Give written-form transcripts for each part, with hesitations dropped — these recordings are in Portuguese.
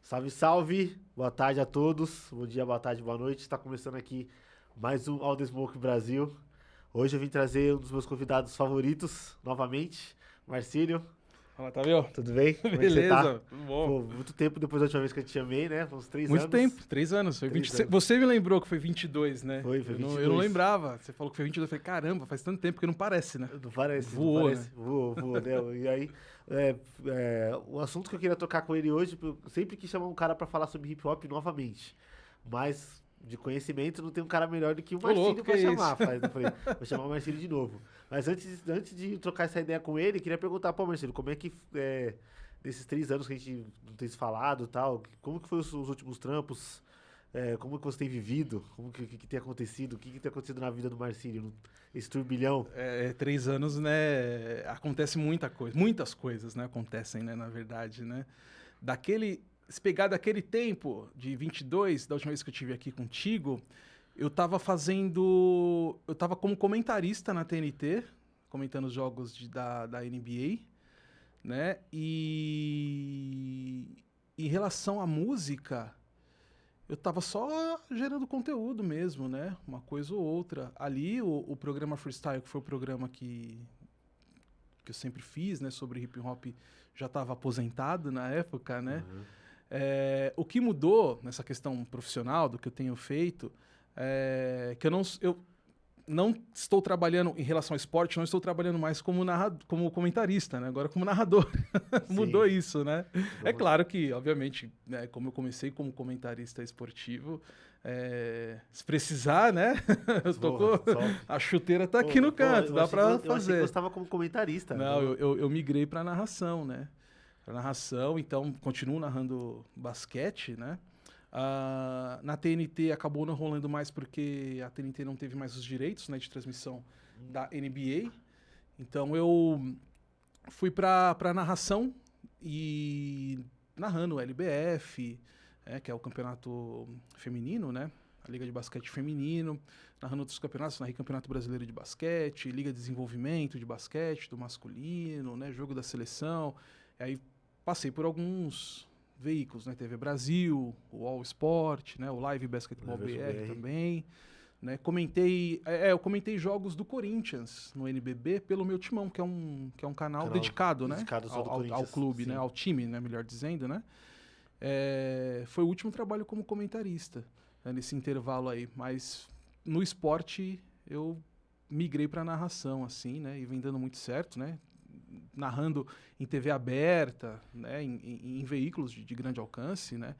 Salve, salve! Boa tarde a todos. Bom dia, boa tarde, boa noite. Está começando aqui mais um All The Smoke Brasil. Hoje eu vim trazer um dos meus convidados favoritos, novamente, Marcílio. Fala, Otávio. Tudo bem? Como é que você Beleza, tá? tudo bom. Pô, muito tempo depois da última vez que eu te chamei, né? Uns 3 anos. Muito tempo, 3 anos. Foi 3 20... anos. Você me lembrou que foi 22, né? Foi 22. Eu não lembrava. Você falou que foi 22. Eu falei, caramba, faz tanto tempo que não parece, né? Não parece, Voou, não parece. né? Voou, né? E aí, o assunto que eu queria tocar com ele hoje, eu sempre quis chamar um cara pra falar sobre hip hop novamente. Mas, de conhecimento, não tem um cara melhor do que o Marcílio louco, pra que chamar. isso? Eu falei, vou chamar o Marcílio de novo. Mas antes de trocar essa ideia com ele, queria perguntar, pô, Marcílio, como é que, nesses 3 anos que a gente não tem se falado e tal, como que foi os últimos trampos? Como que você tem vivido? Como que tem acontecido? O que tem acontecido na vida do Marcílio? Esse turbilhão? 3 anos, né? Acontece muita coisa. Muitas coisas, né? Acontecem, né? Na verdade, né? Se pegar daquele tempo, de 22, da última vez que eu estive aqui contigo, eu tava como comentarista na TNT, comentando os jogos da NBA, né? E em relação à música, eu tava só gerando conteúdo mesmo, né? Uma coisa ou outra. Ali, o programa Freestyle, que foi o programa que eu sempre fiz, né? Sobre hip hop, já estava aposentado na época, né? Uhum. O que mudou nessa questão profissional do que eu tenho feito é que eu não estou trabalhando em relação ao esporte, não estou trabalhando mais como comentarista, né? Agora como narrador. Mudou isso, né? É claro que, obviamente, né, como eu comecei como comentarista esportivo, se precisar, né? A chuteira tá aqui no canto, dá pra fazer. Eu achei que você estava como comentarista. Não, eu migrei pra narração, né? Pra narração, então continuo narrando basquete, né? Na TNT acabou não rolando mais porque a TNT não teve mais os direitos, né, de transmissão da NBA. Então eu fui pra narração e narrando o LBF, que é o campeonato feminino, né? A Liga de Basquete Feminino, narrando outros campeonatos, narrei Campeonato Brasileiro de Basquete, Liga de Desenvolvimento de Basquete, do masculino, né? Jogo da seleção. Aí passei por alguns veículos, né? TV Brasil, o All Sport, né? O Live Basketball BR também, né? Eu comentei jogos do Corinthians no NBB pelo meu Timão, que é um canal dedicado, né? Ao clube, sim, né? Ao time, né? Melhor dizendo, né? Foi o último trabalho como comentarista, né? Nesse intervalo aí, mas no esporte eu migrei para narração, assim, né? E vem dando muito certo, né? Narrando em TV aberta, né, em veículos de grande alcance, né?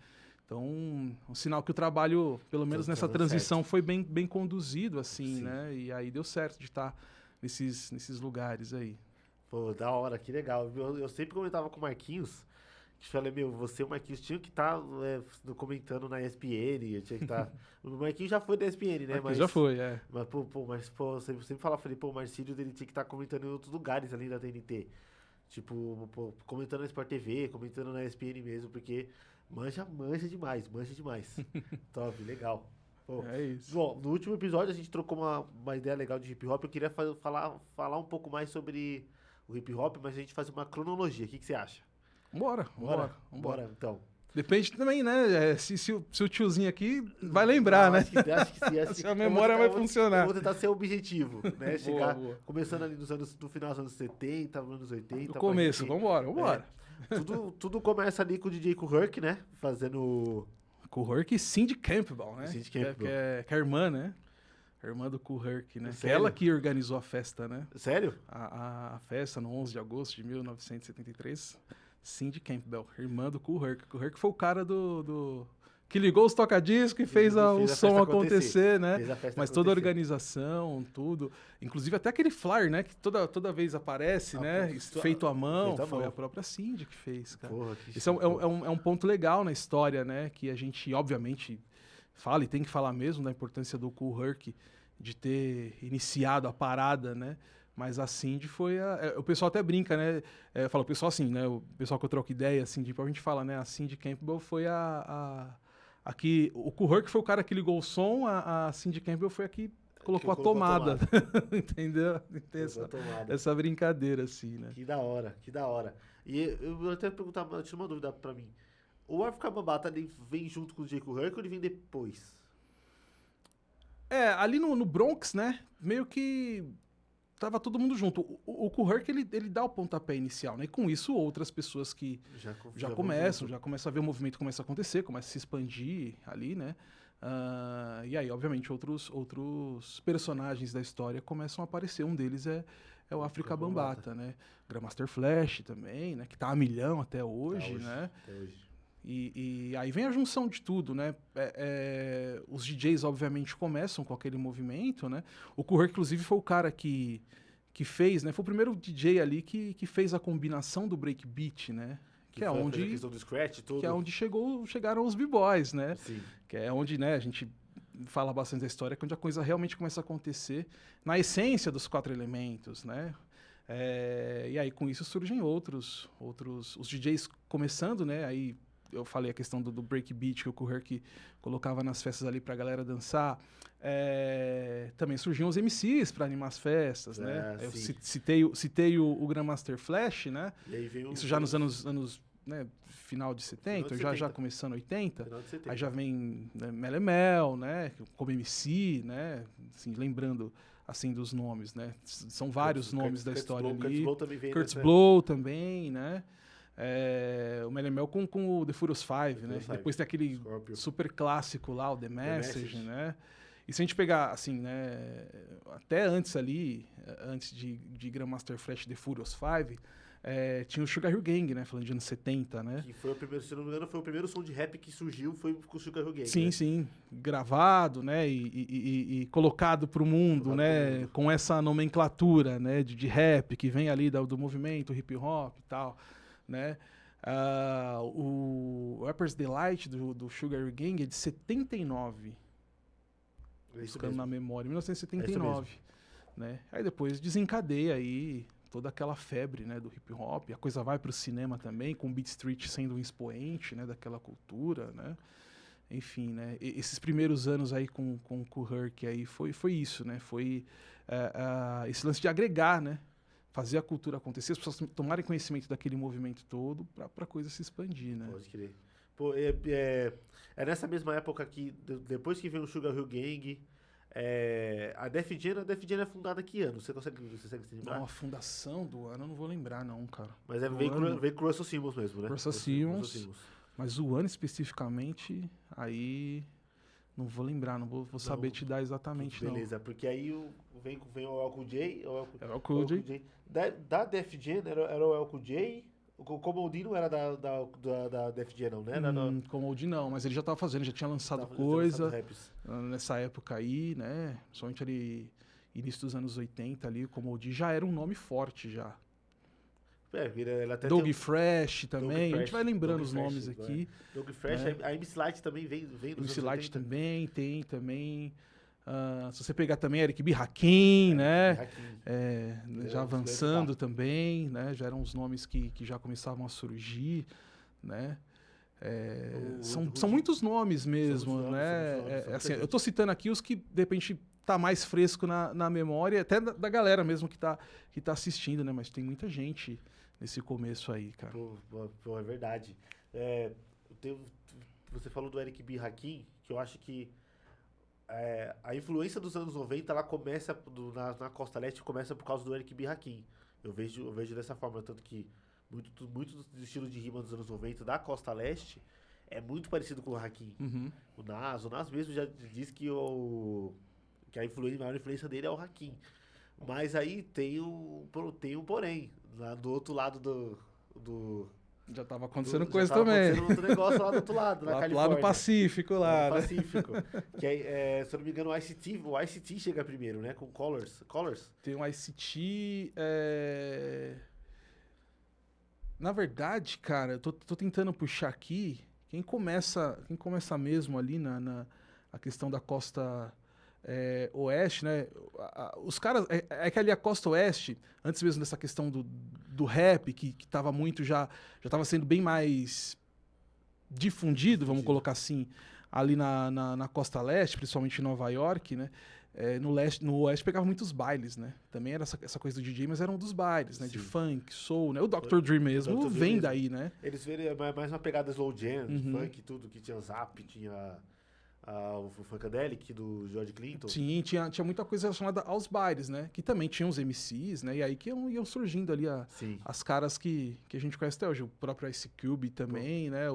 Então, um sinal que o trabalho, pelo menos nessa transição, foi bem conduzido, assim, sim, né? E aí deu certo de estar nesses lugares aí. Pô, da hora, que legal. Eu sempre comentava com o Marquinhos, que falei, você e o Marquinhos tinham que estar comentando na ESPN, eu tinha que estar... O Marquinhos já foi da ESPN, né? Já foi, Mas, eu sempre falava, o Marcílio dele tinha que estar comentando em outros lugares além da TNT. Tipo, comentando na Sport TV, comentando na ESPN mesmo, porque manja demais. Top, legal. Pô, é isso. Bom, no último episódio a gente trocou uma ideia legal de hip hop, eu queria falar um pouco mais sobre o hip hop, mas a gente faz uma cronologia, o que você acha? Bora, então. Depende também, né? Se o tiozinho aqui vai lembrar, né? Acho que sim. Se a memória vai funcionar. Eu vou tentar ser objetivo, né? Chegar, começando ali no final dos anos 70, anos 80. No começo, vambora. Tudo começa ali com o DJ Kool-Herc, né? Fazendo... Kool-Herc e Cindy Campbell, né? Cindy Campbell. Que é a irmã, né? A irmã do Kool-Herc, né? Sério? Ela que organizou a festa, né? Sério? A festa no 11 de agosto de 1973. Cindy Campbell, irmã do Kool-Herc. Kool-Herc foi o cara que ligou os toca-discos e fez o som acontecer, né? Mas toda a organização, tudo. Inclusive até aquele flyer, né? Que toda vez aparece, né? Feito à mão. Foi a própria Cindy que fez, cara. Porra, Isso é um ponto legal na história, né? Que a gente, obviamente, fala e tem que falar mesmo da importância do Kool-Herc de ter iniciado a parada, né? Mas a Cindy foi o pessoal até brinca, né? Fala, o pessoal assim, né? O pessoal que eu troco ideia, assim, a gente fala, né? A Cindy Campbell foi que o Kool-Herc foi o cara que ligou o som, a Cindy Campbell foi a que colocou a tomada. Entendeu? Tem essa brincadeira, assim, né? Que da hora. E eu até perguntar, eu tinha uma dúvida pra mim. o África Bambata ele vem junto com o Jay Herc ou ele vem depois? Ali no Bronx, né? Meio que tava todo mundo junto. O Kuhurk, ele dá o pontapé inicial, né? E com isso, outras pessoas que já começam a ver o movimento começa a acontecer, começa a se expandir ali, né? E aí, obviamente, outros personagens da história começam a aparecer. Um deles é o África Bambata, né? Grandmaster Flash também, né? Que tá a milhão até hoje, né? Até hoje. E aí vem a junção de tudo, né? Os DJs, obviamente, começam com aquele movimento, né? O Kuhurk, inclusive, foi o cara que fez, né? Foi o primeiro DJ ali que fez a combinação do breakbeat, né? Que é onde a questão do scratch, tudo. Que é onde chegaram os b-boys, né? Sim. Que é onde, né, a gente fala bastante da história, que é onde a coisa realmente começa a acontecer na essência dos 4 elementos, né? E aí, com isso, surgem outros os DJs começando, né? Aí eu falei a questão do breakbeat que o Kuhurk colocava nas festas ali pra galera dançar. Também surgiam os MCs para animar as festas, né? Eu citei o Grandmaster Flash, né? E aí veio isso já nos anos né, final de 70, já começando 80. Aí já vem né, Melemel, né? Como MC, né? Assim, lembrando assim dos nomes, né? São vários nomes da história ali. Kurtz Blow também, né? O Melemel com o The Furious 5, né? Depois tem aquele super clássico lá, o The Message, né? E se a gente pegar, assim, né? Até antes ali, antes de Grandmaster Flash The Furious 5, tinha o Sugar Hill Gang, né? Falando de anos 70, né? Que foi o primeiro, se não me engano, foi o primeiro som de rap que surgiu, foi com o Sugar Hill Gang. Sim, né? Sim. Gravado, né? E colocado pro mundo, né? Com essa nomenclatura, né? De rap que vem ali do movimento hip hop e tal, né? O Rapper's Delight do Sugar Hill Gang é de 79. Buscando na memória, 1979. Né? Aí depois desencadeia aí toda aquela febre, né, do hip hop, a coisa vai pro cinema também, com Beat Street sendo um expoente, né, daquela cultura, né? Enfim, né? Esses primeiros anos aí com o Kuhurk aí foi isso, né? Foi esse lance de agregar, né? Fazer a cultura acontecer, as pessoas tomarem conhecimento daquele movimento todo pra coisa se expandir, né? Pode crer. Pô, é nessa mesma época que, depois que veio o Sugar Hill Gang, a Def Jam é fundada que ano? Você consegue se lembrar? Não, a fundação do ano eu não vou lembrar não, cara. Mas veio com o Russell Simmons mesmo, né? Russell Simmons. Mas o ano especificamente, aí não vou lembrar, não vou saber te dar exatamente, beleza, porque aí vem o El Cool J. El Cool J. Da Def Jam era o El Cool J. O Comodí não era da Def Jam, não, né? Comodí não, mas ele já tava fazendo, já tinha lançado coisa nessa época aí, né? Somente ali, início dos anos 80 ali, o Comodí já era um nome forte já. Ele até Doug Fresh também, a gente vai lembrando os nomes aqui. Doug Fresh, a MC Light também vem dos MC Light também, tem também. Se você pegar também Eric B. Rakim, né? Já avançando também, né? Já eram os nomes que já começavam a surgir, né? São muitos nomes mesmo, né? Assim, eu tô citando aqui os que, de repente, tá mais fresco na memória, até da galera mesmo que tá assistindo, né? Mas tem muita gente nesse começo aí, cara. Pô, é verdade. Você falou do Eric B. Rakim, que eu acho que a influência dos anos 90, ela começa na Costa Leste, começa por causa do Eric B. Rakim. Eu vejo dessa forma, tanto que muito do estilo de rima dos anos 90 da Costa Leste é muito parecido com o Rakim. Uhum. O Nas mesmo já diz que a maior influência dele é o Rakim. Mas aí tem um porém, lá do outro lado do já tava acontecendo coisa também. Já tava acontecendo outro negócio lá do outro lado, na Califórnia. Lá no Pacífico, lá, né? Pacífico. Que aí, se eu não me engano, o ICT chega primeiro, né? Com Colors. Tem o ICT... Na verdade, cara, eu tô tentando puxar aqui, quem começa mesmo ali a questão da costa oeste, né? Os caras... que ali a costa oeste, antes mesmo dessa questão do rap, que tava muito já tava sendo bem mais difundido, vamos colocar assim, ali na costa leste, principalmente em Nova York, né? no Oeste pegava muitos bailes, né? Também era essa coisa do DJ, mas era um dos bailes, né? De funk, soul, né? O Dr. Dre mesmo vem daí, né? Eles viram mais uma pegada slow jam, funk, tudo, que tinha Zap, tinha o Funkadelic do George Clinton. Sim, tinha muita coisa relacionada aos bailes, né? Que também tinham os MCs, né? E aí que iam surgindo ali as caras que a gente conhece até hoje. O próprio Ice Cube também, né?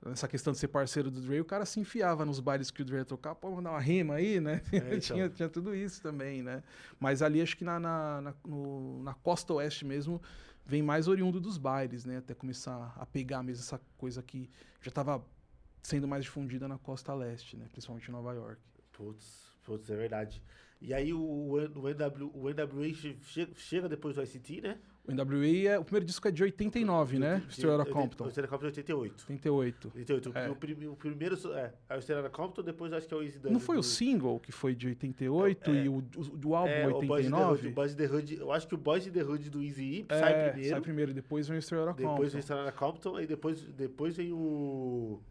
Nessa questão de ser parceiro do Dre, o cara se enfiava nos bailes que o Dre ia tocar, pô, mandar uma rima aí, né? Então. tinha tudo isso também, né? Mas ali acho que na costa oeste mesmo vem mais oriundo dos bailes, né? Até começar a pegar mesmo essa coisa que já estava sendo mais difundida na costa leste, né? Principalmente em Nova York. Putz, é verdade. E aí o NWA chega depois do ICT, né? O NWA, o primeiro disco é de 89, né? Straight Outta Compton. O Straight Outta Compton é 88. 88. O primeiro é o Straight Outta Compton, depois acho que é o Easy Done. Não foi o single que foi de 88 e o álbum 89? O Boys in the Hood, eu acho que o Boys in the Hood do Easy sai primeiro. Sai primeiro, depois vem o Straight Outta Compton. Depois vem o Straight Outta Compton, e depois vem o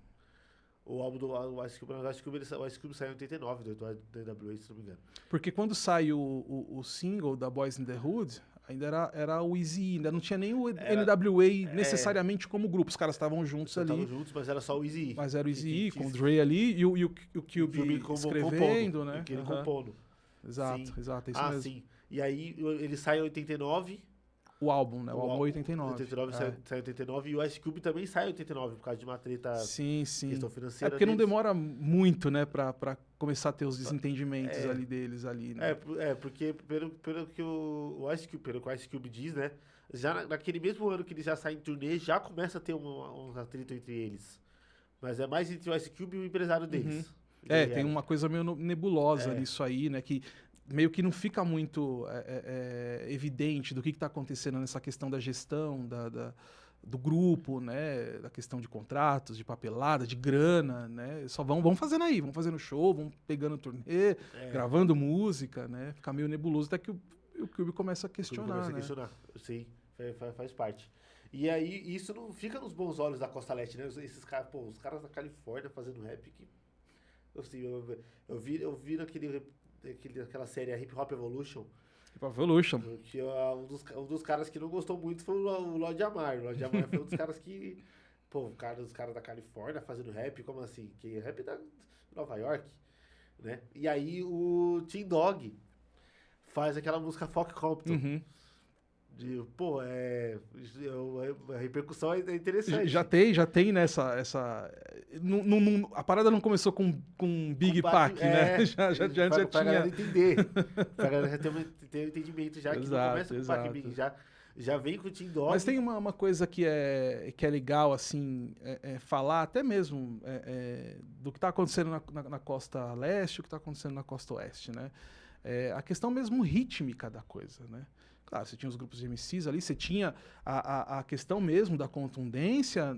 álbum do Ice Cube. O Ice Cube saiu em 89, do NWA, se não me engano. Porque quando sai o single da Boys in the Hood, ainda era o Eazy, ainda não tinha nem o NWA necessariamente como grupo. Os caras estavam juntos ali. Estavam juntos, mas era só o Eazy. Mas era o Eazy, com o Dre ali e o Cube escrevendo, né? Ele compondo. Exato, é isso mesmo. Sim. E aí ele sai em 89. O álbum, né? O álbum 89. 89 sai em 89 e o Ice Cube também sai em 89 por causa de uma treta. Sim. Questão financeira. Porque não demora muito, né? Pra começar a ter os desentendimentos deles ali, né? Porque pelo que o Ice Cube, pelo que o Ice Cube diz, né? Já naquele mesmo ano que eles já saem em turnê, já começa a ter um atrito entre eles. Mas é mais entre o Ice Cube e o empresário deles. Tem uma coisa meio nebulosa nisso aí, né? Que meio que não fica muito evidente do que está acontecendo nessa questão da gestão do grupo, né? Da questão de contratos, de papelada, de grana, né? Só vão fazendo aí, vão fazendo show, vão pegando turnê, gravando música, né? Fica meio nebuloso até que o Cube começa a questionar, Sim, faz parte. E aí isso não fica nos bons olhos da Costa Leste, né? Esses caras, os caras da Califórnia fazendo rap que... Assim, eu vi aquela série, a Hip Hop Evolution. Que um dos caras que não gostou muito foi o Lord Jamar. O Lord Jamar foi um dos caras que... Pô, os caras da Califórnia fazendo rap, como assim? Que rap da Nova York, né? E aí o Tim Dog faz aquela música Folk Compton. A repercussão é interessante. Já tem nessa... a parada não começou com Big Pac, né? Já tinha. Pra galera entender. Pra galera já ter um entendimento já, que não começa com o Pac Big, já vem com o Tim Dog. Mas tem uma coisa que é legal, assim, falar até mesmo do que tá acontecendo na costa leste e o que tá acontecendo na costa oeste, né? A questão mesmo rítmica da coisa, né? Claro, você tinha os grupos de MCs ali, você tinha a questão mesmo da contundência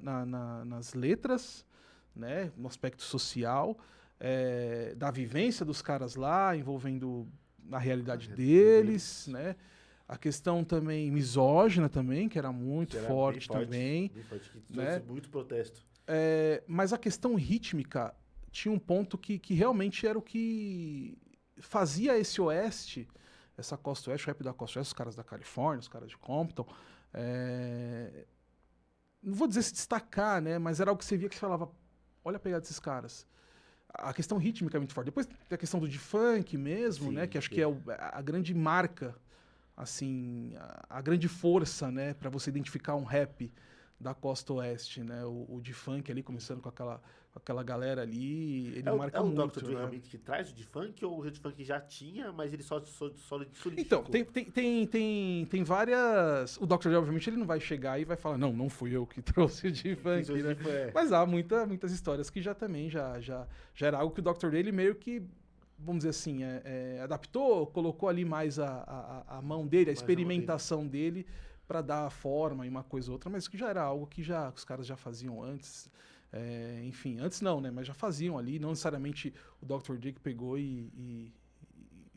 nas letras, né, no aspecto social, da vivência dos caras lá, envolvendo a realidade deles, né? A questão também misógina também, que era muito forte também. Bem forte, que trouxe muito protesto. Mas a questão rítmica tinha um ponto que realmente era o que fazia esse oeste... Essa costa oeste, o rap da costa oeste, os caras da Califórnia, os caras de Compton, não vou dizer se destacar, né? Mas era algo que você via que você falava, olha a pegada desses caras. A questão rítmica é muito forte. Depois tem a questão do de funk mesmo, né? Que acho que é a grande marca, assim, a grande força, né? Para você identificar um rap da costa oeste, né? O de funk ali, começando com aquela galera ali, ele marca muito. É o Dr. Dre realmente que traz o de funk, ou o de funk já tinha, mas ele só solidificou? Então, tem várias... O Dr. Dre, obviamente, ele não vai chegar e vai falar, não fui eu que trouxe o de funk, né? Mas há muitas histórias que já era algo que o Dr. Dre, ele meio que, vamos dizer assim, adaptou, colocou ali mais a mão dele, a experimentação dele, para dar a forma e uma coisa ou outra, mas que já era algo que os caras já faziam antes. Enfim, antes não, né? Mas já faziam ali, não necessariamente o Dr. Dre que pegou e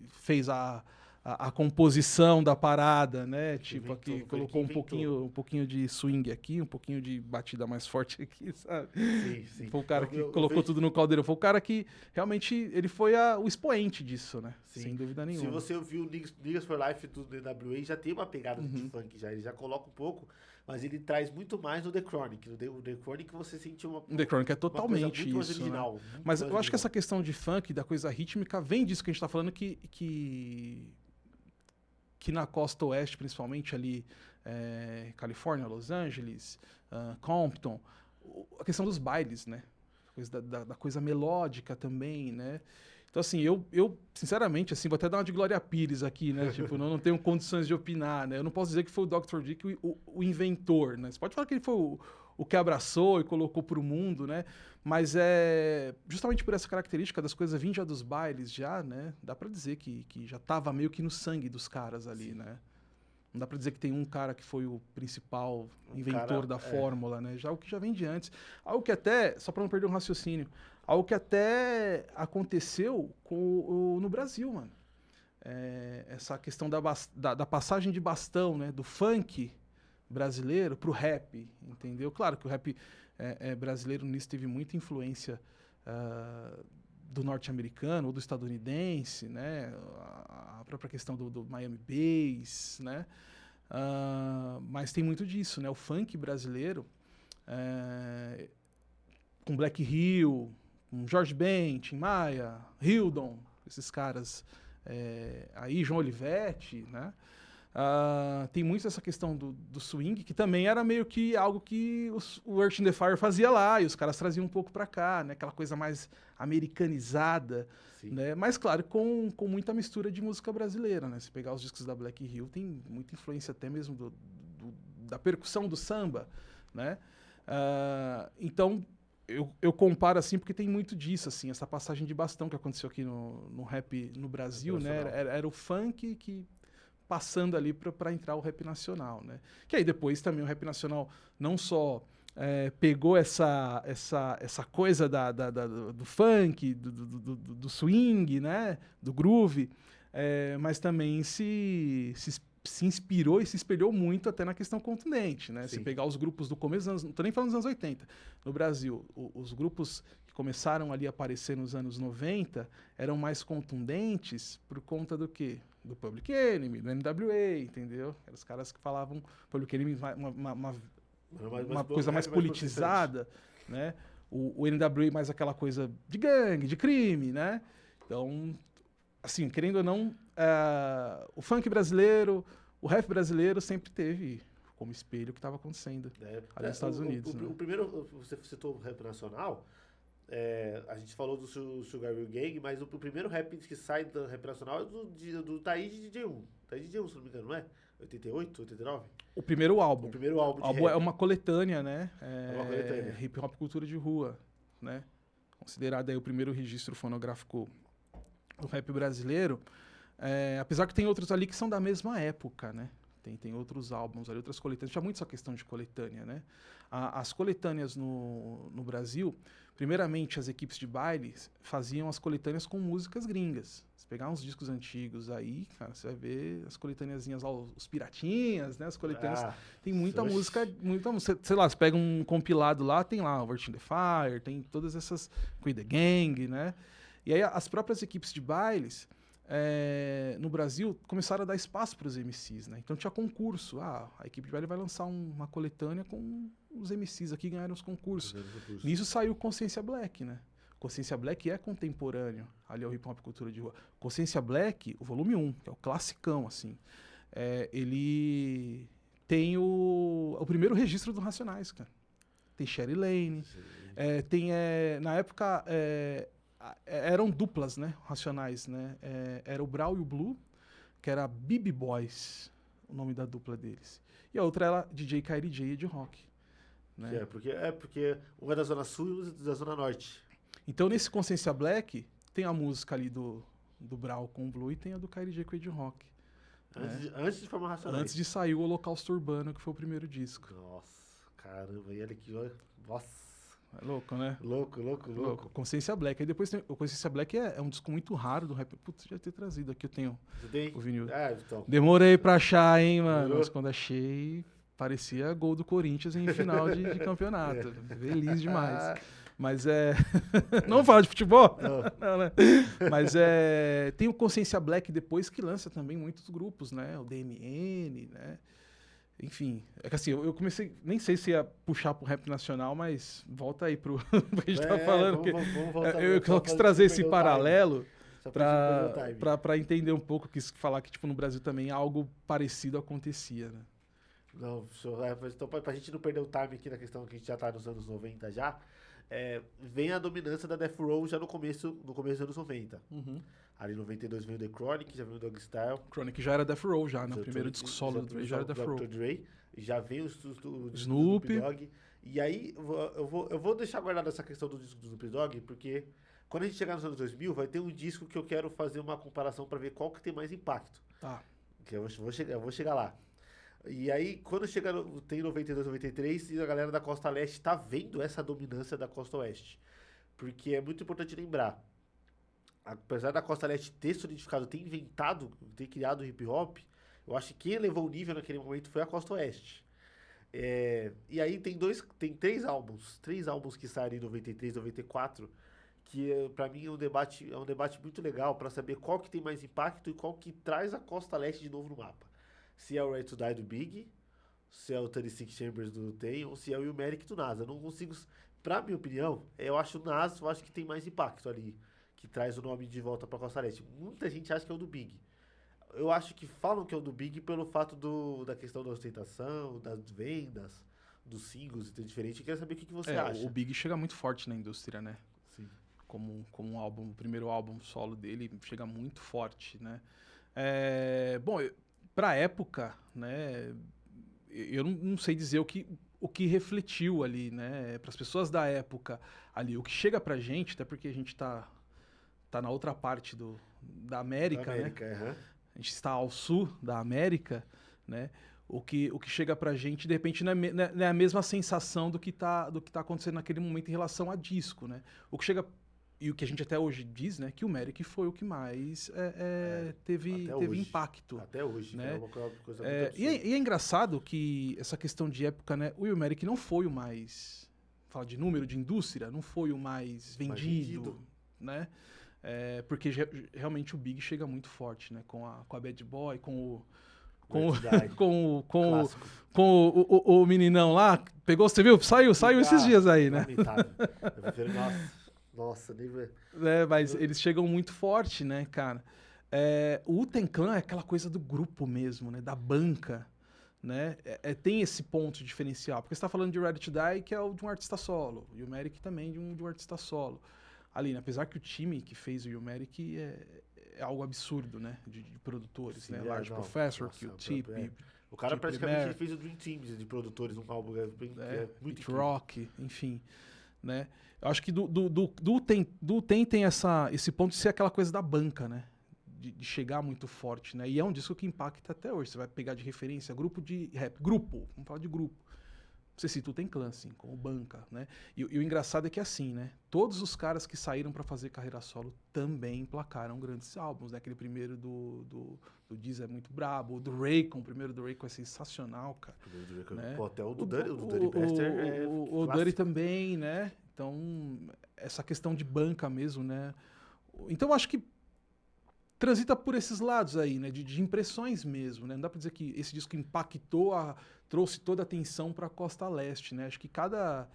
fez a a composição da parada, né? Tipo, aqui Inventou, foi ele que colocou inventou. um pouquinho de swing aqui, um pouquinho de batida mais forte aqui, sabe? Sim, sim. Foi o cara que Eu colocou vejo. tudo no caldeirão. Foi o cara que realmente ele foi o expoente disso, né? Sim. Sem dúvida Se nenhuma. você ouviu o Niggas for Life do NWA, já tem uma pegada de Uhum. funk já. Ele já coloca um pouco, mas ele traz muito mais no The Chronic. No The Chronic você sente The Chronic é uma coisa totalmente muito mais isso, né? original. Muito Mas mais eu acho que essa original. questão de funk, da coisa rítmica, vem disso que a gente tá falando, que na costa oeste, principalmente ali, Califórnia, Los Angeles, Compton, a questão dos bailes, né? A coisa da coisa melódica também, né? Então, assim, eu sinceramente, assim, vou até dar uma de Glória Pires aqui, né? Tipo, não tenho condições de opinar, né? Eu não posso dizer que foi o Dr. Dre o inventor, né? Você pode falar que ele foi o que abraçou e colocou pro mundo, né? Mas é justamente por essa característica das coisas vindo já dos bailes, já, né? Dá pra dizer que já tava meio que no sangue dos caras ali, Sim. né? Não dá pra dizer que tem um cara que foi o principal Um inventor cara. da É. fórmula, né? Já o que já vem de antes. Algo que até, só pra não perder um raciocínio, algo que até aconteceu no Brasil, mano. Essa questão da passagem de bastão, né? Do funk brasileiro pro rap, entendeu? Claro que o rap brasileiro nisso teve muita influência do norte-americano ou do estadunidense, né? A própria questão do Miami Bass, né? Mas tem muito disso, né? O funk brasileiro, com Black Hill, com Jorge Ben, Tim Maia, Hildon, esses caras aí, João Olivetti, né? Tem muito essa questão do swing, que também era meio que algo que o Earth in the Fire fazia lá, e os caras traziam um pouco pra cá, né? Aquela coisa mais americanizada, Sim. né? Mas, claro, com muita mistura de música brasileira, né? Se pegar os discos da Black Hill, tem muita influência até mesmo da percussão do samba, né? Então, eu comparo assim porque tem muito disso, assim, essa passagem de bastão que aconteceu aqui no rap no Brasil, né? Era o funk que passando ali para entrar o rap nacional, né? Que aí depois também o rap nacional não só pegou essa coisa do funk, do swing, né? Do groove, mas também se inspirou e se espelhou muito até na questão contundente, né? Se Sim. pegar os grupos do começo dos anos, não tô nem falando dos anos 80, no Brasil, os grupos que começaram ali a aparecer nos anos 90 eram mais contundentes por conta do quê? Do Public Enemy, do NWA, entendeu? Eram os caras que falavam Public Enemy uma coisa mais politizada, né? O NWA mais aquela coisa de gangue, de crime, né? Então, assim, querendo ou não, o funk brasileiro, o rap brasileiro sempre teve como espelho o que estava acontecendo ali nos Estados Unidos. Né? O primeiro, você citou o rap nacional, a gente falou do Sugar Hill Gang, mas o primeiro rap que sai do rap nacional é do Taíde DJ1. Taíde DJ1, se não me engano, não é? 88, 89? O primeiro O álbum. primeiro álbum O de álbum rap. é uma coletânea, né? É uma coletânea. Hip Hop Cultura de Rua, né? Considerado aí o primeiro registro fonográfico do rap brasileiro. Apesar que tem outros ali que são da mesma época, né? Tem outros álbuns ali, outras coletâneas. Tinha muito essa questão de coletânea, né? As coletâneas no Brasil, primeiramente as equipes de baile faziam as coletâneas com músicas gringas. Se pegar uns discos antigos aí, cara, você vai ver as coletâneazinhas lá, os Piratinhas, né? As coletâneas. Tem muita música, sei lá, você pega um compilado lá, tem lá o Earth in the Fire, tem todas essas, Queen the Gang, né? E aí as próprias equipes de bailes no Brasil começaram a dar espaço para os MCs, né? Então tinha concurso. A equipe de baile vai lançar uma coletânea com os MCs aqui que ganharam os concursos. Nisso saiu Consciência Black, né? Consciência Black é contemporâneo ali ao Hip Hop Cultura de Rua. Consciência Black, o volume 1, que é o classicão, assim, ele tem o primeiro registro dos Racionais, cara. Tem Sherry Lane, na época eram duplas, né, Racionais, né? Era o Brau e o Blue, que era BB Boys, o nome da dupla deles. E a outra era DJ KLJ e Ed Rock. Né? Porque um é da Zona Sul e um da Zona Norte. Então, nesse Consciência Black, tem a música ali do Brau com o Blue e tem a do KLJ com o Ed Rock. Antes de formar Racionais. Antes de sair o Holocausto Urbano, que foi o primeiro disco. Nossa, caramba, e olha que... Nossa... É louco, né? Louco. Consciência Black. Aí depois tem, o Consciência Black é um disco muito raro do rap. Putz, já ter trazido aqui, eu tenho Você tem? o vinil. Então. Demorei pra achar, hein, mano. Demorou? Mas quando achei, parecia gol do Corinthians em final de campeonato. Feliz demais. Mas é. Não vamos falar de futebol? Não, né? Mas é. Tem o Consciência Black depois que lança também muitos grupos, né? O DMN, né? Enfim. É que assim, eu comecei. Nem sei se ia puxar pro rap nacional, mas volta aí pro que a gente tá falando. Vamos voltar, Eu só quis trazer esse paralelo pra pra entender um pouco, quis falar que, tipo, no Brasil também algo parecido acontecia, né? Não, então pra gente não perder o time aqui na questão que a gente já tá nos anos 90 já, vem a dominância da Death Row já no começo dos anos 90. Ali em 92 veio o The Chronic, já veio o Dog Style. Chronic já era Death Row já, né? O primeiro disco solo do Dre já era Death Row. Dr. Dre, já veio o Snoop Dogg. E aí, eu vou deixar guardado essa questão do disco do Snoop Dogg, porque quando a gente chegar nos anos 2000, vai ter um disco que eu quero fazer uma comparação pra ver qual que tem mais impacto. Tá. Que eu vou chegar lá. E aí, quando chega tem 92, 93, e a galera da Costa Leste tá vendo essa dominância da Costa Oeste. Porque é muito importante lembrar, apesar da Costa Leste ter solidificado, ter inventado, ter criado o hip hop, eu acho que quem elevou o nível naquele momento foi a Costa Oeste. E aí tem três álbuns que saíram em 93, 94, que pra mim é um debate muito legal pra saber qual que tem mais impacto e qual que traz a Costa Leste de novo no mapa. Se é o Ready to Die do Big, se é o 36 Chambers do Ten, ou se é o Ilmatic do Nas. Eu não consigo, pra minha opinião, eu acho o Nas, eu acho que tem mais impacto ali, que traz o nome de volta pra Costa Leste. Muita gente acha que é o do Big. Eu acho que falam que é o do Big pelo fato da questão da ostentação, das vendas, dos singles e tudo diferente. Eu quero saber o que você acha. O Big chega muito forte na indústria, né? Sim. Como um álbum, o primeiro álbum solo dele chega muito forte, né? Bom, pra época, né? Eu não sei dizer o que refletiu ali, né? Para as pessoas da época ali, o que chega pra gente, até porque a gente tá na outra parte da América, né? Uhum. A gente está ao sul da América, né? O que chega pra gente, de repente, não é a mesma sensação do que tá acontecendo naquele momento em relação a disco, né? O que chega, e o que a gente até hoje diz, né? Que o Merrick foi o que mais teve impacto. Até hoje, né? É uma coisa muito e é engraçado que essa questão de época, né? O Will Merrick não foi o mais, fala de número de indústria, não foi o mais vendido. Né? Porque realmente o Big chega muito forte, né? Com a Bad Boy, com o meninão lá. Pegou, você viu? Saiu esses dias aí, né? Nossa, nem ver. Mas eles chegam muito forte, né, cara? O Wu-Tang Clan é aquela coisa do grupo mesmo, né? Da banca, né? Tem esse ponto diferencial. Porque você tá falando de Ready to Die, que é o de um artista solo. E o Merrick também de um artista solo. Ali, né? Apesar que o time que fez o Ilmatic é algo absurdo, né? De produtores, Sim, né? Large Professor, Q-Tip. O cara praticamente fez o Dream Team de produtores, um álbum muito rock, enfim, né? Eu acho que do Ten tem esse ponto de ser aquela coisa da banca, né? De chegar muito forte, né? E é um disco que impacta até hoje. Você vai pegar de referência grupo de rap. Vamos falar de grupo. Você cita o Ten Clan, assim, como banca, né? E o engraçado é que assim, né? Todos os caras que saíram pra fazer carreira solo também emplacaram grandes álbuns, né? Aquele primeiro do Diz é muito brabo, o do Raycon, o primeiro do Raycon é sensacional, cara. O primeiro do Raycon, né? Pô, até o do Dirty Bastard o Dirty também, né? Então, essa questão de banca mesmo, né? Então, eu acho que transita por esses lados aí, né? De impressões mesmo, né? Não dá pra dizer que esse disco impactou, trouxe toda a atenção pra Costa Leste, né? Acho que cada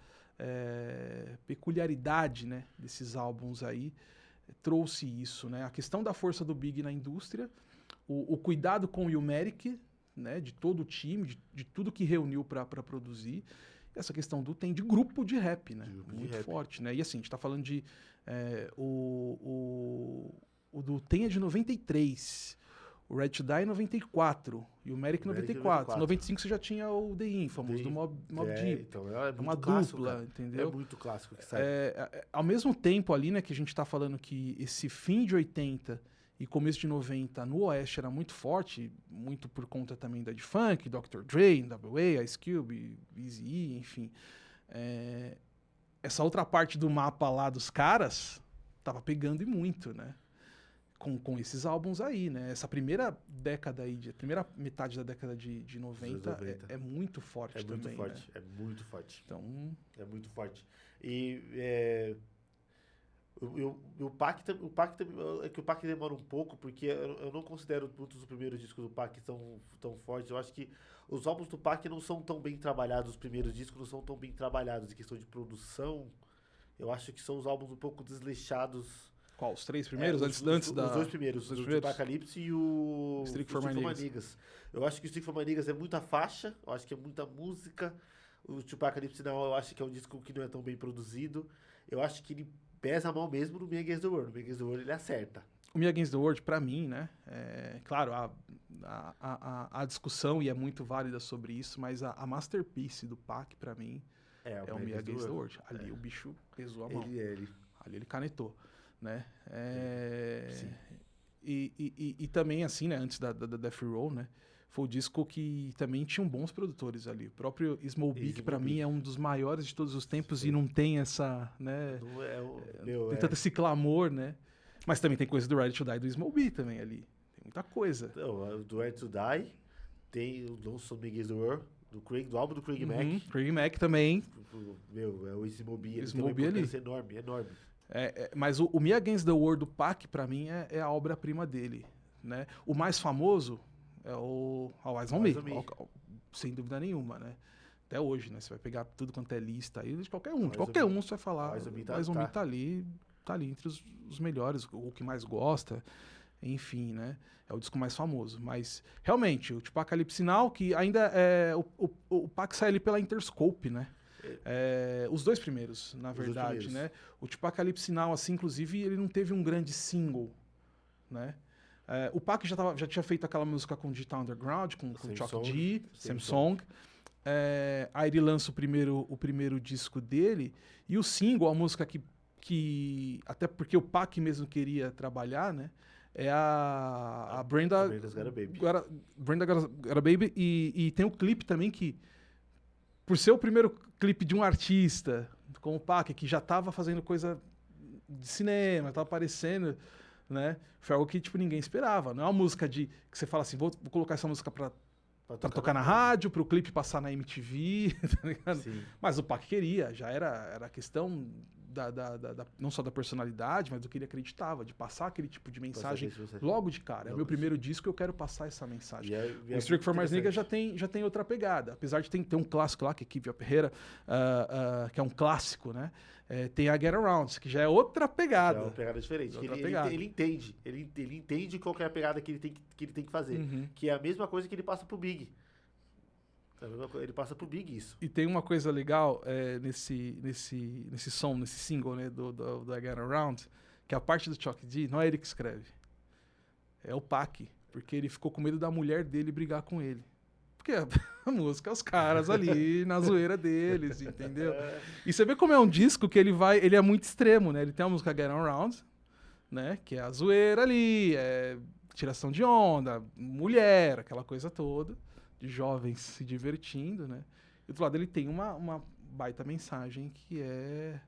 peculiaridade, né, desses álbuns aí trouxe isso, né? A questão da força do Big na indústria, o cuidado com o Ilmatic, né? De todo o time, de tudo que reuniu pra produzir. E essa questão de grupo de rap, né? Muito forte, né? E assim, a gente tá falando de... O do Ten é de 93, o Red to Die 94 e o Merrick 94. 95 você já tinha o The Infamous, do Mob Deep. Então uma clássico, dupla, cara. entendeu? É muito clássico que sai. Ao mesmo tempo ali, né, que a gente tá falando que esse fim de 80 e começo de 90 no Oeste era muito forte, muito por conta também da Funk, Dr. Dre, NWA, Ice Cube, Eazy-E, enfim. essa outra parte do mapa lá dos caras tava pegando e muito, né? Com esses álbuns aí, né? Essa primeira década aí, a primeira metade da década de 90 é muito forte também, né? É muito forte. Então... É muito forte. E o Pac é que o Pac demora um pouco, porque eu não considero muitos dos primeiros discos do Pac tão fortes. Eu acho que os álbuns do Pac não são tão bem trabalhados, os primeiros discos não são tão bem trabalhados em questão de produção. Eu acho que são os álbuns um pouco desleixados. Qual? Os 3 primeiros? Antes Os 2 primeiros, o Apocalypse e o Streak for My Niggas. Eu acho que o Streak for My Niggas é muita faixa, eu acho que é muita música. O Apocalypse não, eu acho que é um disco que não é tão bem produzido. Eu acho que ele pesa mal mesmo no Me Against the World. No Me Against the World ele acerta. O Me Against the World, pra mim, né? Claro, a discussão e é muito válida sobre isso, mas a masterpiece do Pac, pra mim, é o Me Against the World. Ali o bicho pesou a mão. Ali ele canetou, né? E também, assim, né? Antes da Death Row, né? Foi o disco que também tinham bons produtores ali. O próprio Small B, que pra mim é um dos maiores de todos os tempos. Sim. E não tem essa, né? Tem tanto esse clamor, né? Mas também tem coisa do Ready to Die do Small B também ali. Tem muita coisa. Então, do Ready to Die, tem o Don't Stop Me Against the World, do álbum do Craig Mack. Craig Mack também. É o Small B. Ele Small tem uma B importância enorme. Mas o Me Against the World do Pac, pra mim, é a obra-prima dele, né? O mais famoso é o Eyes on Me, sem dúvida nenhuma, né? Até hoje, né? Você vai pegar tudo quanto é lista aí, de qualquer um você vai falar. O Eyes on Me tá ali entre os melhores, o que mais gosta, enfim, né? É o disco mais famoso. Mas, realmente, o tipo Apocalypse Now, que ainda é... O Pac sai ali pela Interscope, né? Os 2 primeiros, na verdade, né? O tipo Apocalypse Now, assim, inclusive, ele não teve um grande single, né? O Pac já tinha feito aquela música com Digital Underground, com Chuck D, Samsung. Aí ele lança o primeiro disco dele, e o single, a música que até porque o Pac mesmo queria trabalhar, né? É a Brenda's Got a Baby. Brenda Got a Baby, e tem o clipe também que, por ser o primeiro clipe de um artista, como o Pac, que já estava fazendo coisa de cinema, estava aparecendo, né? Foi algo que, tipo, ninguém esperava. Não é uma música que você fala assim, vou colocar essa música pra tocar na rádio, pro clipe passar na MTV, tá ligado? Sim. Mas o Pac queria, já era a questão não só da personalidade, mas do que ele acreditava, de passar aquele tipo de mensagem logo de cara. É o meu primeiro disco, eu quero passar essa mensagem. O Streak for My Niggas já tem outra pegada. Apesar de ter um clássico lá, que é Keep Your Head, que é um clássico, né? Tem a Get Around, que já é outra pegada. É uma pegada diferente. Ele entende qual que é a pegada que ele tem que fazer. Uhum. Que é a mesma coisa que ele passa pro Big. Ele passa pro Big isso. E tem uma coisa legal nesse som, nesse single, né, do I Get Around, que a parte do Chuck D não é ele que escreve. É o Pac, porque ele ficou com medo da mulher dele brigar com ele. Porque a música é os caras ali na zoeira deles, entendeu? E você vê como é um disco que ele é muito extremo, né? Ele tem a música Get Around, né, que é a zoeira ali, tiração de onda, mulher, aquela coisa toda, de jovens se divertindo, né? E do outro lado ele tem uma baita mensagem que é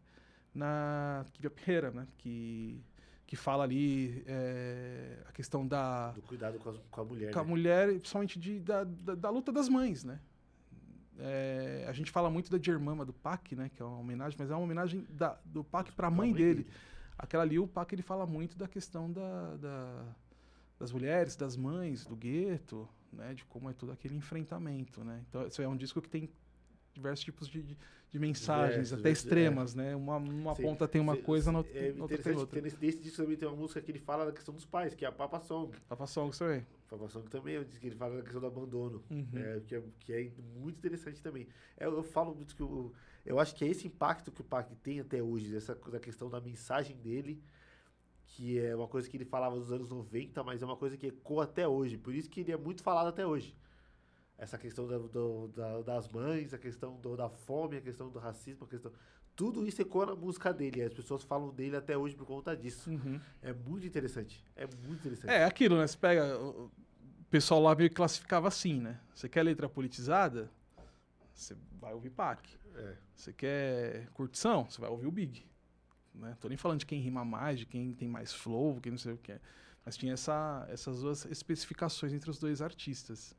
na Kipia, né? Que fala ali a questão do cuidado com a mulher. Com a mulher, principalmente da luta das mães, né? A gente fala muito da Germama do Pac, né? Que é uma homenagem, mas é uma homenagem do Pac para a mãe dele. Aquela ali, o Pac, ele fala muito da questão das mulheres, das mães, do gueto, né? De como é todo aquele enfrentamento, né? Então, isso é um disco que tem diversos tipos de mensagens, até extremas, né? Uma ponta tem uma coisa, na outra tem outra. Nesse disco também tem uma música que ele fala da questão dos pais, que é a Papa Song. Papa Song também. Papa Song também é um disco que ele fala da questão do abandono, uhum. Que é muito interessante também. Eu falo muito que eu acho que é esse impacto que o Pac tem até hoje, da questão da mensagem dele, que é uma coisa que ele falava nos anos 90, mas é uma coisa que ecoa até hoje. Por isso que ele é muito falado até hoje. Essa questão das mães, a questão da fome, a questão do racismo, tudo isso ecoa na música dele. As pessoas falam dele até hoje por conta disso. Uhum. É muito interessante. É aquilo, né? Você pega... O pessoal lá meio que classificava assim, né? Você quer letra politizada? Você vai ouvir Pac. Você quer curtição? Você vai ouvir o Big. Né? Tô nem falando de quem rima mais, de quem tem mais flow, quem não sei o que é. Mas tinha essas duas especificações entre os dois artistas.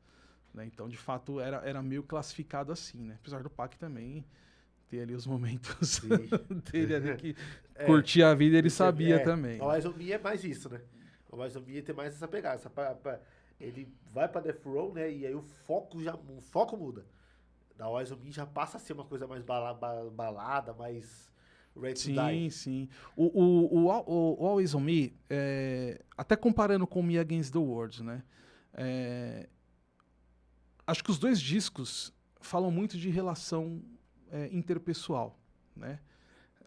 Né? Então, de fato, era meio classificado assim, né? Apesar do Pac também ter ali os momentos dele ali que curtia a vida, ele sabia também. O Wise On Me é mais isso, né? O Wise On Me tem mais essa pegada. Ele vai pra Death Row, né? E aí o foco muda. Da Wise On Me já passa a ser uma coisa mais balada, mais ready to die. Sim. O Always On Me, até comparando com Me Against the World, né? Acho que os dois discos falam muito de relação interpessoal, né?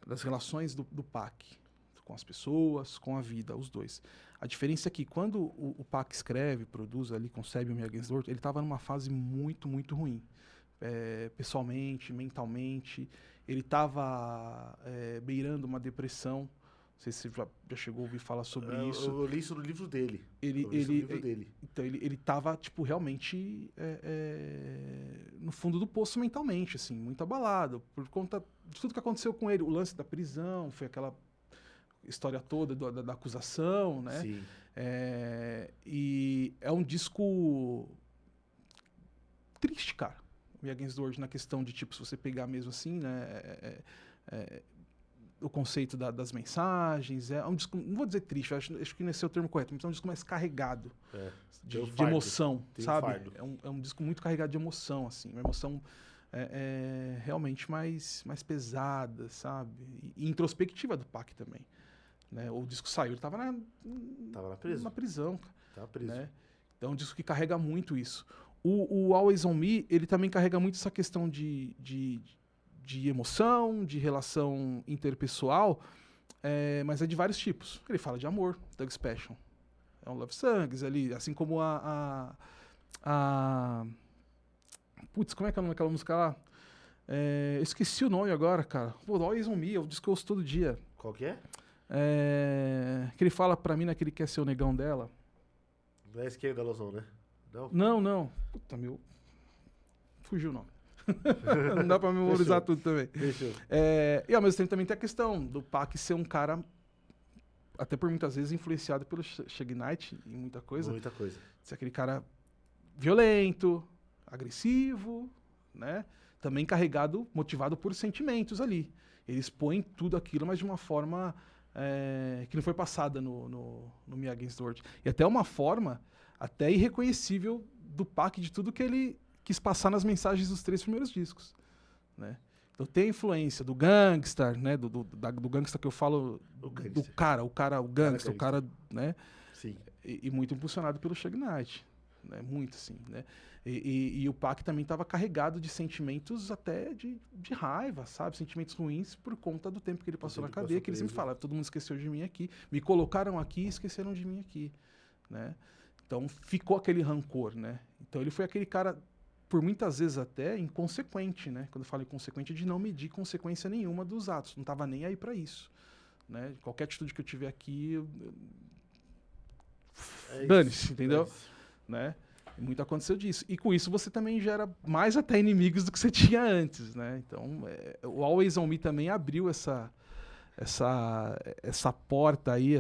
Das relações do Pac com as pessoas, com a vida, os dois. A diferença é que quando o Pac escreve, produz ali, concebe o Me Against the World, ele estava numa fase muito, muito ruim. Pessoalmente, mentalmente, ele estava beirando uma depressão. Não sei se você já chegou a ouvir falar sobre isso. Eu li isso no livro dele. Então, ele estava, tipo, realmente no fundo do poço mentalmente, assim, muito abalado, por conta de tudo que aconteceu com ele. O lance da prisão, foi aquela história toda da acusação, né? Sim. E é um disco triste, cara. Me Against the World, na questão de, tipo, se você pegar mesmo assim, né? O conceito das mensagens. É um disco, não vou dizer triste, acho que não é o termo correto, mas é um disco mais carregado de emoção, sabe? É um disco muito carregado de emoção, assim. Uma emoção realmente mais pesada, sabe? E introspectiva do Pac também. Né? O disco saiu, ele tava na prisão. Tava preso. Né? Então é um disco que carrega muito isso. O Always On Me, ele também carrega muito essa questão de emoção, de relação interpessoal, mas é de vários tipos. Ele fala de amor, Doug's Passion. É um love songs ali, assim como Putz, como é que é o nome daquela música lá? Eu esqueci o nome agora, cara. Pô, Always On Me, é o disco que eu ouço todo dia. Qual que é? Que ele fala pra mim, né, que ele quer ser o negão dela. Não é Esquerda Lozão, né? Não? Não. Puta, meu... Fugiu o nome. Não dá pra memorizar tudo também. Fechou. E ao mesmo tempo também tem a questão do Pac ser um cara, até por muitas vezes, influenciado pelo Suge Knight em muita coisa. Muita coisa. Ser aquele cara violento, agressivo, né? Também carregado, motivado por sentimentos ali. Ele expõe tudo aquilo, mas de uma forma que não foi passada no Me Against the World. E até uma forma até irreconhecível do Pac de tudo que ele quis passar nas mensagens dos 3 primeiros discos, né? Então tem a influência do Gangstar, né? Do Gangstar que eu falo, o cara, né? Sim. E muito impulsionado pelo Suge Knight, né? Muito assim, né? E o Pac também estava carregado de sentimentos até de raiva, sabe? Sentimentos ruins por conta do tempo que ele passou na cadeia, que ele sempre fala, todo mundo esqueceu de mim aqui, me colocaram aqui e esqueceram de mim aqui, né? Então ficou aquele rancor, né? Então ele foi aquele cara, por muitas vezes até, inconsequente, né? Quando eu falo inconsequente, de não medir consequência nenhuma dos atos, não estava nem aí para isso, né? Qualquer atitude que eu tiver aqui, dane-se, entendeu? Né? E muito aconteceu disso. E com isso você também gera mais até inimigos do que você tinha antes, né? Então, o Always On Me também abriu essa porta aí,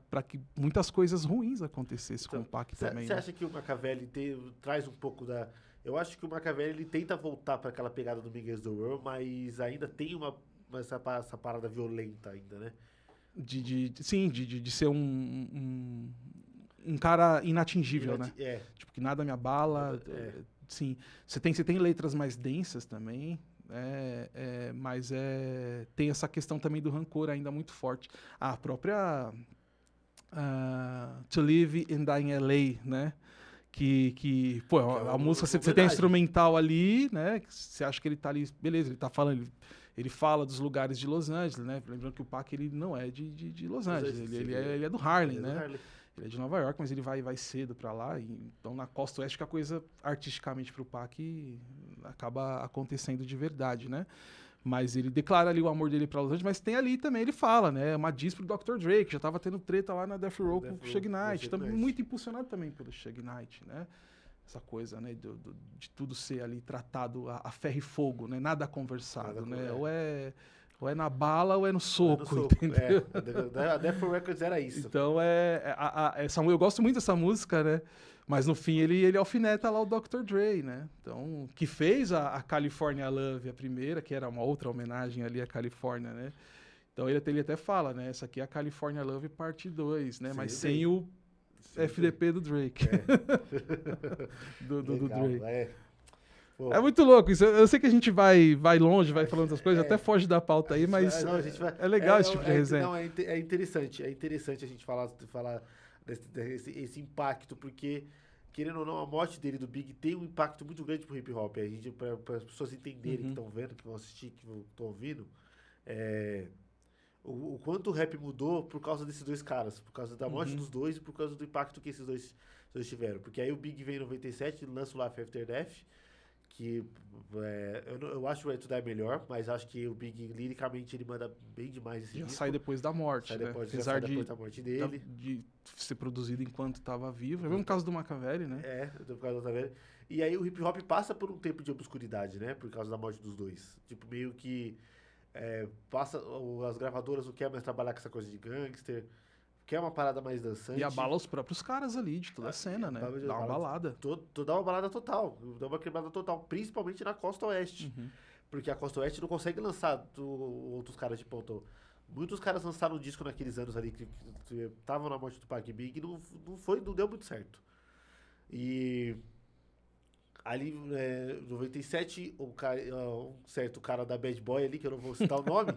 para que muitas coisas ruins acontecessem com o Pac também. Você acha que o Machiavelli traz um pouco da... Eu acho que o Machiavelli ele tenta voltar para aquela pegada do Me Against the World, mas ainda tem essa parada violenta ainda, né? Sim, de ser um cara inatingível, né? Tipo, que nada me abala. Sim. Você tem letras mais densas também, mas tem essa questão também do rancor ainda muito forte. A própria To Live and Die in L.A., né? Que pô, a música, você tem a instrumental ali, né? Você acha que ele tá ali, beleza, ele tá falando... Ele fala dos lugares de Los Angeles, né? Lembrando que o Pac ele não é de Los Angeles, ele é do Harlem, né? Ele é de Nova York, mas ele vai cedo para lá. Então, na Costa Oeste, que a coisa, artisticamente, pro Pac acaba acontecendo de verdade, né? Mas ele declara ali o amor dele para Los Angeles, mas tem ali também, ele fala, né? Uma diss pro Dr. Dre, que já tava tendo treta lá na Death Row com o Suge Knight. Muito impulsionado também pelo Suge Knight, né? essa coisa, né, de tudo ser ali tratado a ferro e fogo, né, nada conversado, né, ou é na bala ou é no soco, entendeu? A Death Row Records era isso. Então, eu gosto muito dessa música, né? Mas no fim ele alfineta lá o Dr. Dre, né? Então, que fez a California Love, a primeira, que era uma outra homenagem ali à Califórnia, né? Então ele até fala, né? Essa aqui é a California Love parte 2, né? Sim, mas sim. sem o FDP do Drake. do Dre. É muito louco isso. Eu sei que a gente vai longe, vai falando essas coisas, até foge da pauta aí, mas é legal esse tipo de resenha. Não, é interessante a gente falar desse impacto, assim, querendo ou não, a morte dele do Big tem um impacto muito grande pro hip hop. Para as pessoas entenderem que estão vendo, que vão assistir, que estão ouvindo, o quanto o rap mudou por causa desses dois caras, por causa da morte dos dois e por causa do impacto que esses dois tiveram. Porque aí o Big vem em 97, lança o Life After Death, que eu acho o Way to Die melhor, mas acho que o Big, liricamente, ele manda bem demais esse disco. Sai depois da morte, sai né? depois, apesar depois da morte dele. De ser produzido enquanto estava vivo. É o mesmo caso do Machiavelli, né? Do caso do Machiavelli. E aí o hip hop passa por um tempo de obscuridade, né? Por causa da morte dos dois. Tipo, meio que as gravadoras não querem mais trabalhar com essa coisa de gangster, quer uma parada mais dançante. E abala os próprios caras ali, de toda a cena, né? Dá uma balada. Dá uma balada total, dá uma quebrada total, principalmente na Costa Oeste. Porque a Costa Oeste não consegue lançar outros caras de ponta. Muitos caras lançaram um disco naqueles anos ali que estavam na morte do Pac Big e não deu muito certo. E ali, 97, um certo cara da Bad Boy ali, que eu não vou citar o nome,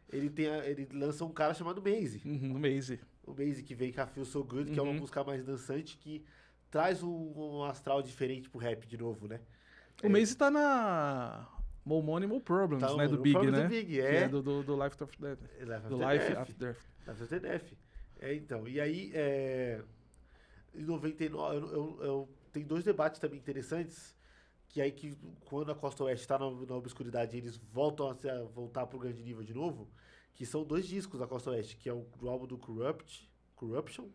ele lança um cara chamado Maze. O Maze. O Maze, que vem com a Feel So Good, que é uma música mais dançante, que traz um astral diferente pro rap de novo, né? O Maze tá na More Money, More Problems, né? Do Big, né? Do Big, que é do Life After Death. Do Life After Death. Então, e aí, em 99, tem dois debates também interessantes, que aí quando a Costa Oeste está na obscuridade, eles voltam a voltar pro grande nível de novo, que são dois discos da Costa Oeste, que é o álbum do Corruption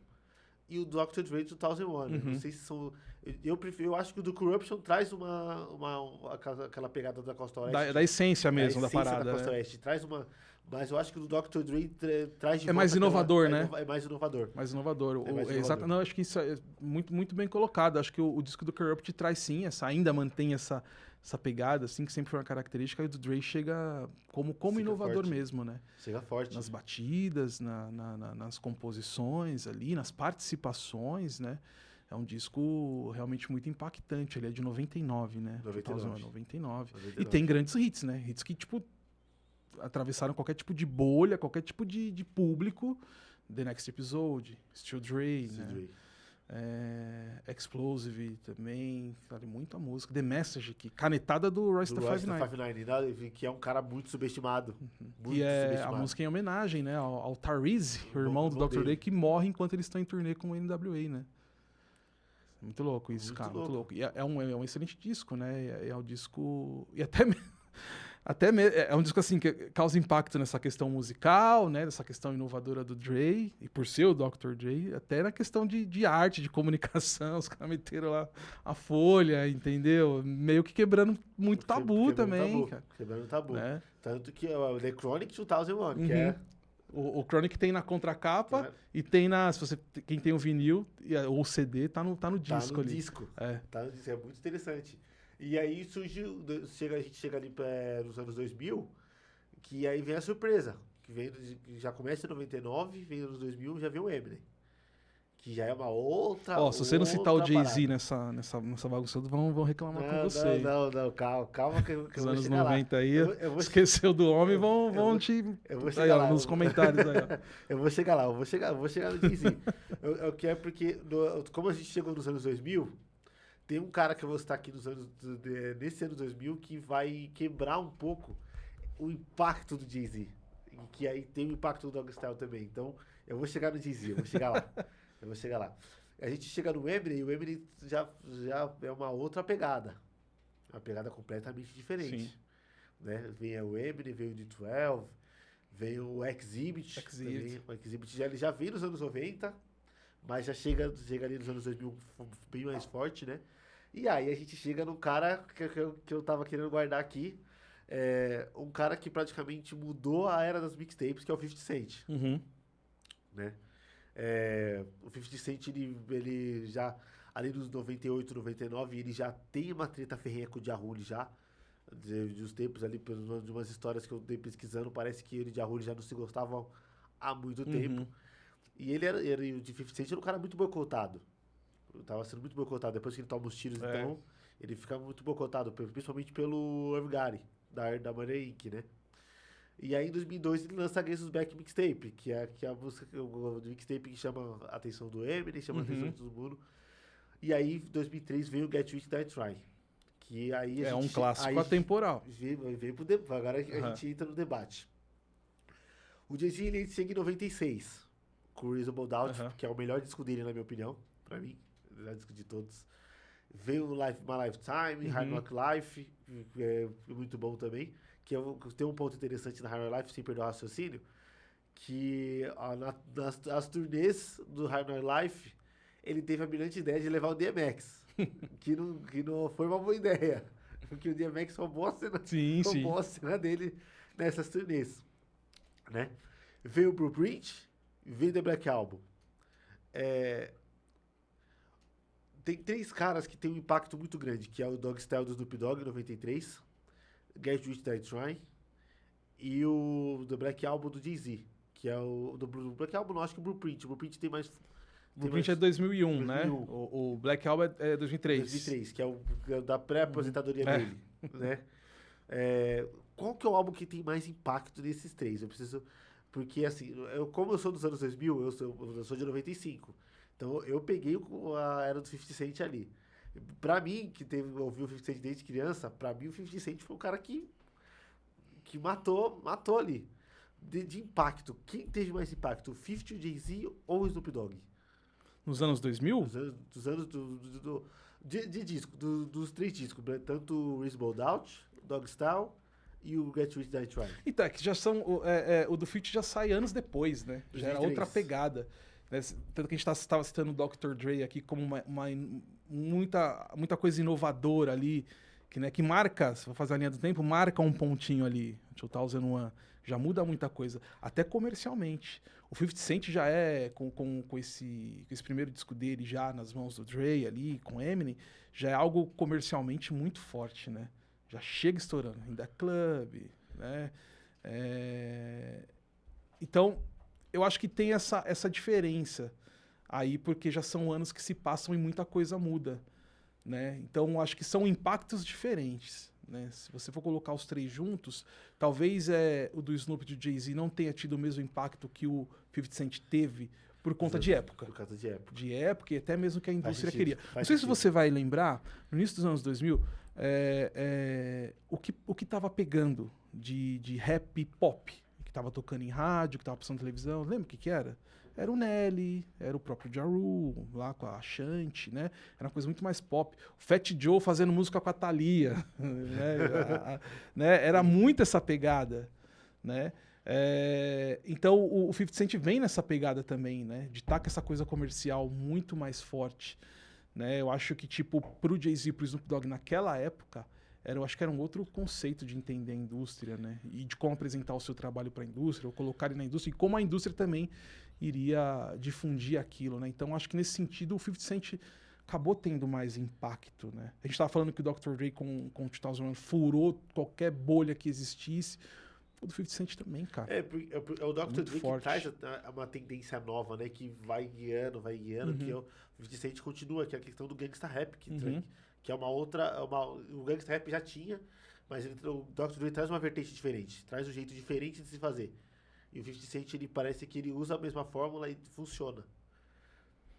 e o Dr. Dre 2001. Não sei se são... Eu acho que o do Corruption traz aquela pegada da Costa Oeste. Da essência mesmo, da parada. Da Costa Oeste. Traz uma... Mas eu acho que o do Dr. Dre traz de volta... mais inovador, né? É mais inovador. Exato. Não, acho que isso é muito, muito bem colocado. Acho que o disco do Corrupt traz sim, ainda mantém essa pegada, assim, que sempre foi uma característica, e o do Dre chega como inovador forte. Mesmo, né? Chega forte. Nas batidas, nas composições ali, nas participações, né? É um disco realmente muito impactante. Ele é de 99, né? 99. E tem grandes hits, né? Hits que, tipo, atravessaram qualquer tipo de bolha, qualquer tipo de público. The Next Episode, Still Dre, né? Explosive também, vale muito a música. The Message, canetada do Royce da 59, que é um cara muito subestimado. Muito subestimado. A música em homenagem, né, ao Tyrese, o irmão do Dr. Dre, que morre enquanto eles estão em turnê com o NWA, né? Muito louco isso, cara, muito louco. E é um excelente disco, né? É um disco... E até é um disco assim que causa impacto nessa questão musical, né, nessa questão inovadora do Dre, e por ser o Dr. Dre, até na questão de arte, de comunicação, os caras meteram lá a folha, entendeu? Meio que quebrando muito tabu também, cara. Quebrando tabu. Né? Tanto que o The Chronic 2001, que é... O Chronic tem na contracapa e tem quem tem o vinil ou o CD, tá no disco ali. Tá no disco, é muito interessante. E aí surgiu, a gente chega ali nos anos 2000, que aí vem a surpresa, que já começa em 99, vem nos anos 2000, já vem o Eminem. Que já é uma outra... Se você não citar o Jay-Z nessa bagunça, vão reclamar com você. Não, calma que eu Os anos 90 aí, esqueceu do homem, vão te... Eu vou chegar lá. Nos comentários aí. Eu vou chegar lá, eu vou chegar no Jay-Z. Eu quero porque, como a gente chegou nos anos 2000... Tem um cara que eu vou citar aqui nesse ano 2000 que vai quebrar um pouco o impacto do Jay-Z. Que aí tem o impacto do Dogg Style também. Então, eu vou chegar no Jay-Z, eu vou chegar lá. A gente chega no Eminem e o Eminem já é uma outra pegada. Uma pegada completamente diferente. Sim. Né? Vem o Eminem, vem o D12, vem o Exhibit. O Exhibit ele já veio nos anos 90, mas já chega ali nos anos 2000 bem mais forte, né? E aí a gente chega num cara que eu tava querendo guardar aqui. Um cara que praticamente mudou a era das mixtapes, que é o 50 Cent, Uhum. né? O 50 Cent, ele já, ali nos 98, 99, ele já tem uma treta ferrenha com o Ja Rule já. Dos tempos ali, de umas histórias que eu dei pesquisando, parece que ele e Ja Rule já não se gostavam há muito tempo. Uhum. E o de 50 Cent era um cara muito boicotado. Tava sendo muito boicotado. Depois que ele toma os tiros, É. então, ele fica muito boicotado, principalmente pelo Irv Gotti, da Money Inc., né? E aí, em 2002, ele lança a Against Us Back Mixtape, que é a música, o mixtape que chama a atenção do Eminem, chama a atenção Uhum. de todo mundo. E aí, em 2003, veio o Get Rich Die Trying. Que aí a É gente... um clássico aí atemporal. veio pro debate. Agora a Aham. gente entra no debate. O Jay-Z, ele chega em 96, com o Reasonable Doubt, Aham. que é o melhor disco dele, na minha opinião, pra mim. O melhor disco de todos. Veio o My Lifetime, Hard Uhum. Knock Life, muito bom também. Tem um ponto interessante na Hard Knock Life, sem perder o raciocínio, que nas turnês do Hard Knock Life, ele teve a brilhante ideia de levar o DMX, que não foi uma boa ideia, porque o DMX Sim, sim. roubou a cena dele nessas turnês, né? Veio o Blueprint, veio The Black Album. Tem três caras que tem um impacto muito grande, que é o Dog Style do Snoop Dogg, 93, Get Rich Die Trying, e o The Black Album do Jay-Z, que é o do Black Album, não, acho que o Blueprint. O Blueprint tem mais... O Blueprint é 2001, né? 2001. O Black Album é 2003. 2003, que é o da pré-aposentadoria É. dele, né? Qual que é o álbum que tem mais impacto desses três? Eu preciso... Porque, assim, como eu sou dos anos 2000, eu sou de 95. Então, eu peguei a era do 50 Cent ali. Pra mim, ouviu o 50 Cent desde criança, pra mim o 50 Cent foi um cara que matou ali. De impacto. Quem teve mais impacto? O 50, o Jay-Z ou o Snoop Dogg? Nos anos 2000? Dos anos de disco, dos três discos, né? Tanto o Reasonable Doubt, o Dog Style e o Get Rich Die Trying. Então, é que já são. O do Fit já sai anos depois, né? Já era 2003. outra pegada. Né? Tanto que a gente estava citando o Dr. Dre aqui como muita coisa inovadora ali, que marca, se for fazer a linha do tempo, marca um pontinho ali. 2001 já muda muita coisa, até comercialmente. O 50 Cent já com esse primeiro disco dele já nas mãos do Dre ali, com Eminem, já é algo comercialmente muito forte, né? Já chega estourando, ainda Club, né? Então, eu acho que tem essa diferença aí, porque já são anos que se passam e muita coisa muda, né? Então, acho que são impactos diferentes, né? Se você for colocar os três juntos, talvez o do Snoop e do Jay-Z não tenha tido o mesmo impacto que o 50 Cent teve por conta de época. Por causa de época. De época e até mesmo que a indústria sentido, queria. faz Não sei se sentido. você vai lembrar, no início dos anos 2000, o que tava pegando de rap pop, que tava tocando em rádio, que tava passando na televisão, lembra o que era? Era o Nelly, era o próprio Ja Rule, lá com a Ashanti, né? Era uma coisa muito mais pop. O Fat Joe fazendo música com a Thalia, né? Né? Era muito essa pegada, né? Então o 50 Cent vem nessa pegada também, né? De estar com essa coisa comercial muito mais forte, né? Eu acho que, tipo, pro Jay-Z e pro Snoop Dogg naquela época, eu acho que era um outro conceito de entender a indústria, né? E de como apresentar o seu trabalho para a indústria, ou colocar ele na indústria, e como a indústria também iria difundir aquilo, né? Então, acho que nesse sentido, o 50 Cent acabou tendo mais impacto, né? A gente estava falando que o Dr. Dre com o 2001 furou qualquer bolha que existisse. O do 50 Cent também, cara. É o Dr. Muito Dre que forte. traz uma tendência nova, né? Que vai guiando, que o 50 Cent continua, que é a questão do gangsta rap, que é uma outra... o gangsta rap já tinha, mas o Dr. Dre traz uma vertente diferente, traz um jeito diferente de se fazer. E o 50 Cent, ele parece que ele usa a mesma fórmula e funciona.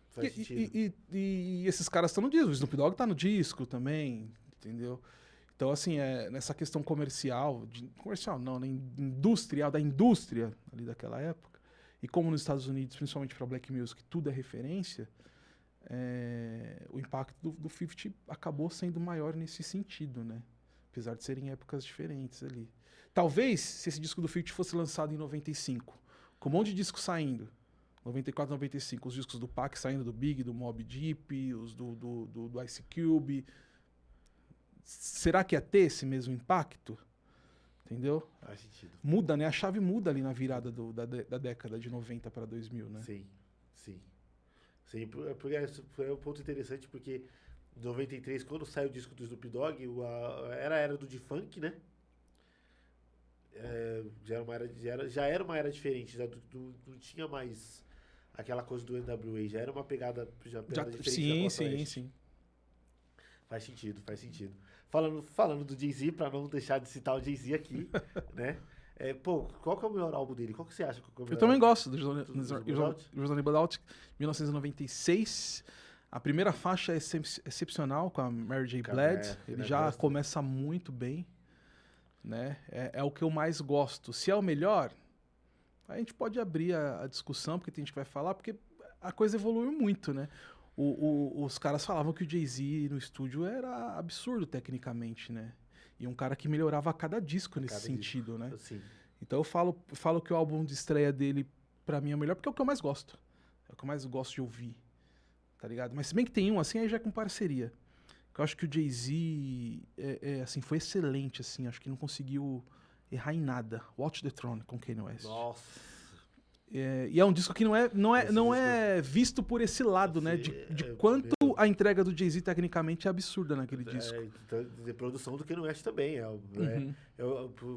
Faz sentido. E esses caras estão no disco. O Snoop Dogg tá no disco também, entendeu? Então, assim, nessa questão comercial, não, né, industrial, da indústria ali daquela época, e como nos Estados Unidos, principalmente para Black Music, tudo é referência, o impacto do 50 acabou sendo maior nesse sentido, né? Apesar de serem épocas diferentes ali. Talvez, se esse disco do 50 fosse lançado em 95, com um monte de disco saindo, 94, 95, os discos do Pac saindo do Big, do Mobb Deep, os do Ice Cube. Será que ia ter esse mesmo impacto? Entendeu? Faz sentido. Muda, né? A chave muda ali na virada da década de 90 para 2000, né? Sim, sim. Sim, porque é um ponto interessante, porque em 93, quando sai o disco do Snoop Dogg, era a era do D-Funk, né? Já era uma era diferente, não tinha mais aquela coisa do NWA, já era uma pegada, diferente da Costa Oeste. Sim. Faz sentido, faz sentido. Falando do Jay-Z, pra não deixar de citar o Jay-Z aqui, né? Qual que é o melhor álbum dele? Qual que você acha que é o melhor? Eu também gosto do Reasonable Doubt, 1996. A primeira faixa é excepcional com a Mary J. Blige. Ele já começa muito bem, né? É o que eu mais gosto. Se é o melhor, a gente pode abrir a discussão, porque tem gente que vai falar, porque a coisa evoluiu muito, né? Os caras falavam que o Jay-Z no estúdio era absurdo tecnicamente, né? E um cara que melhorava a cada disco nesse sentido, né? Sim. Então eu falo que o álbum de estreia dele, pra mim, é o melhor, porque é o que eu mais gosto. É o que eu mais gosto de ouvir, tá ligado? Mas se bem que tem um, assim, aí já é com parceria. Eu acho que o Jay-Z, assim, foi excelente, assim. Acho que não conseguiu errar em nada. Watch the Throne, com Kanye West. Nossa. E é um disco que não é visto por esse lado, né? De quanto a entrega do Jay-Z tecnicamente é absurda naquele disco. De produção do Kanye West também.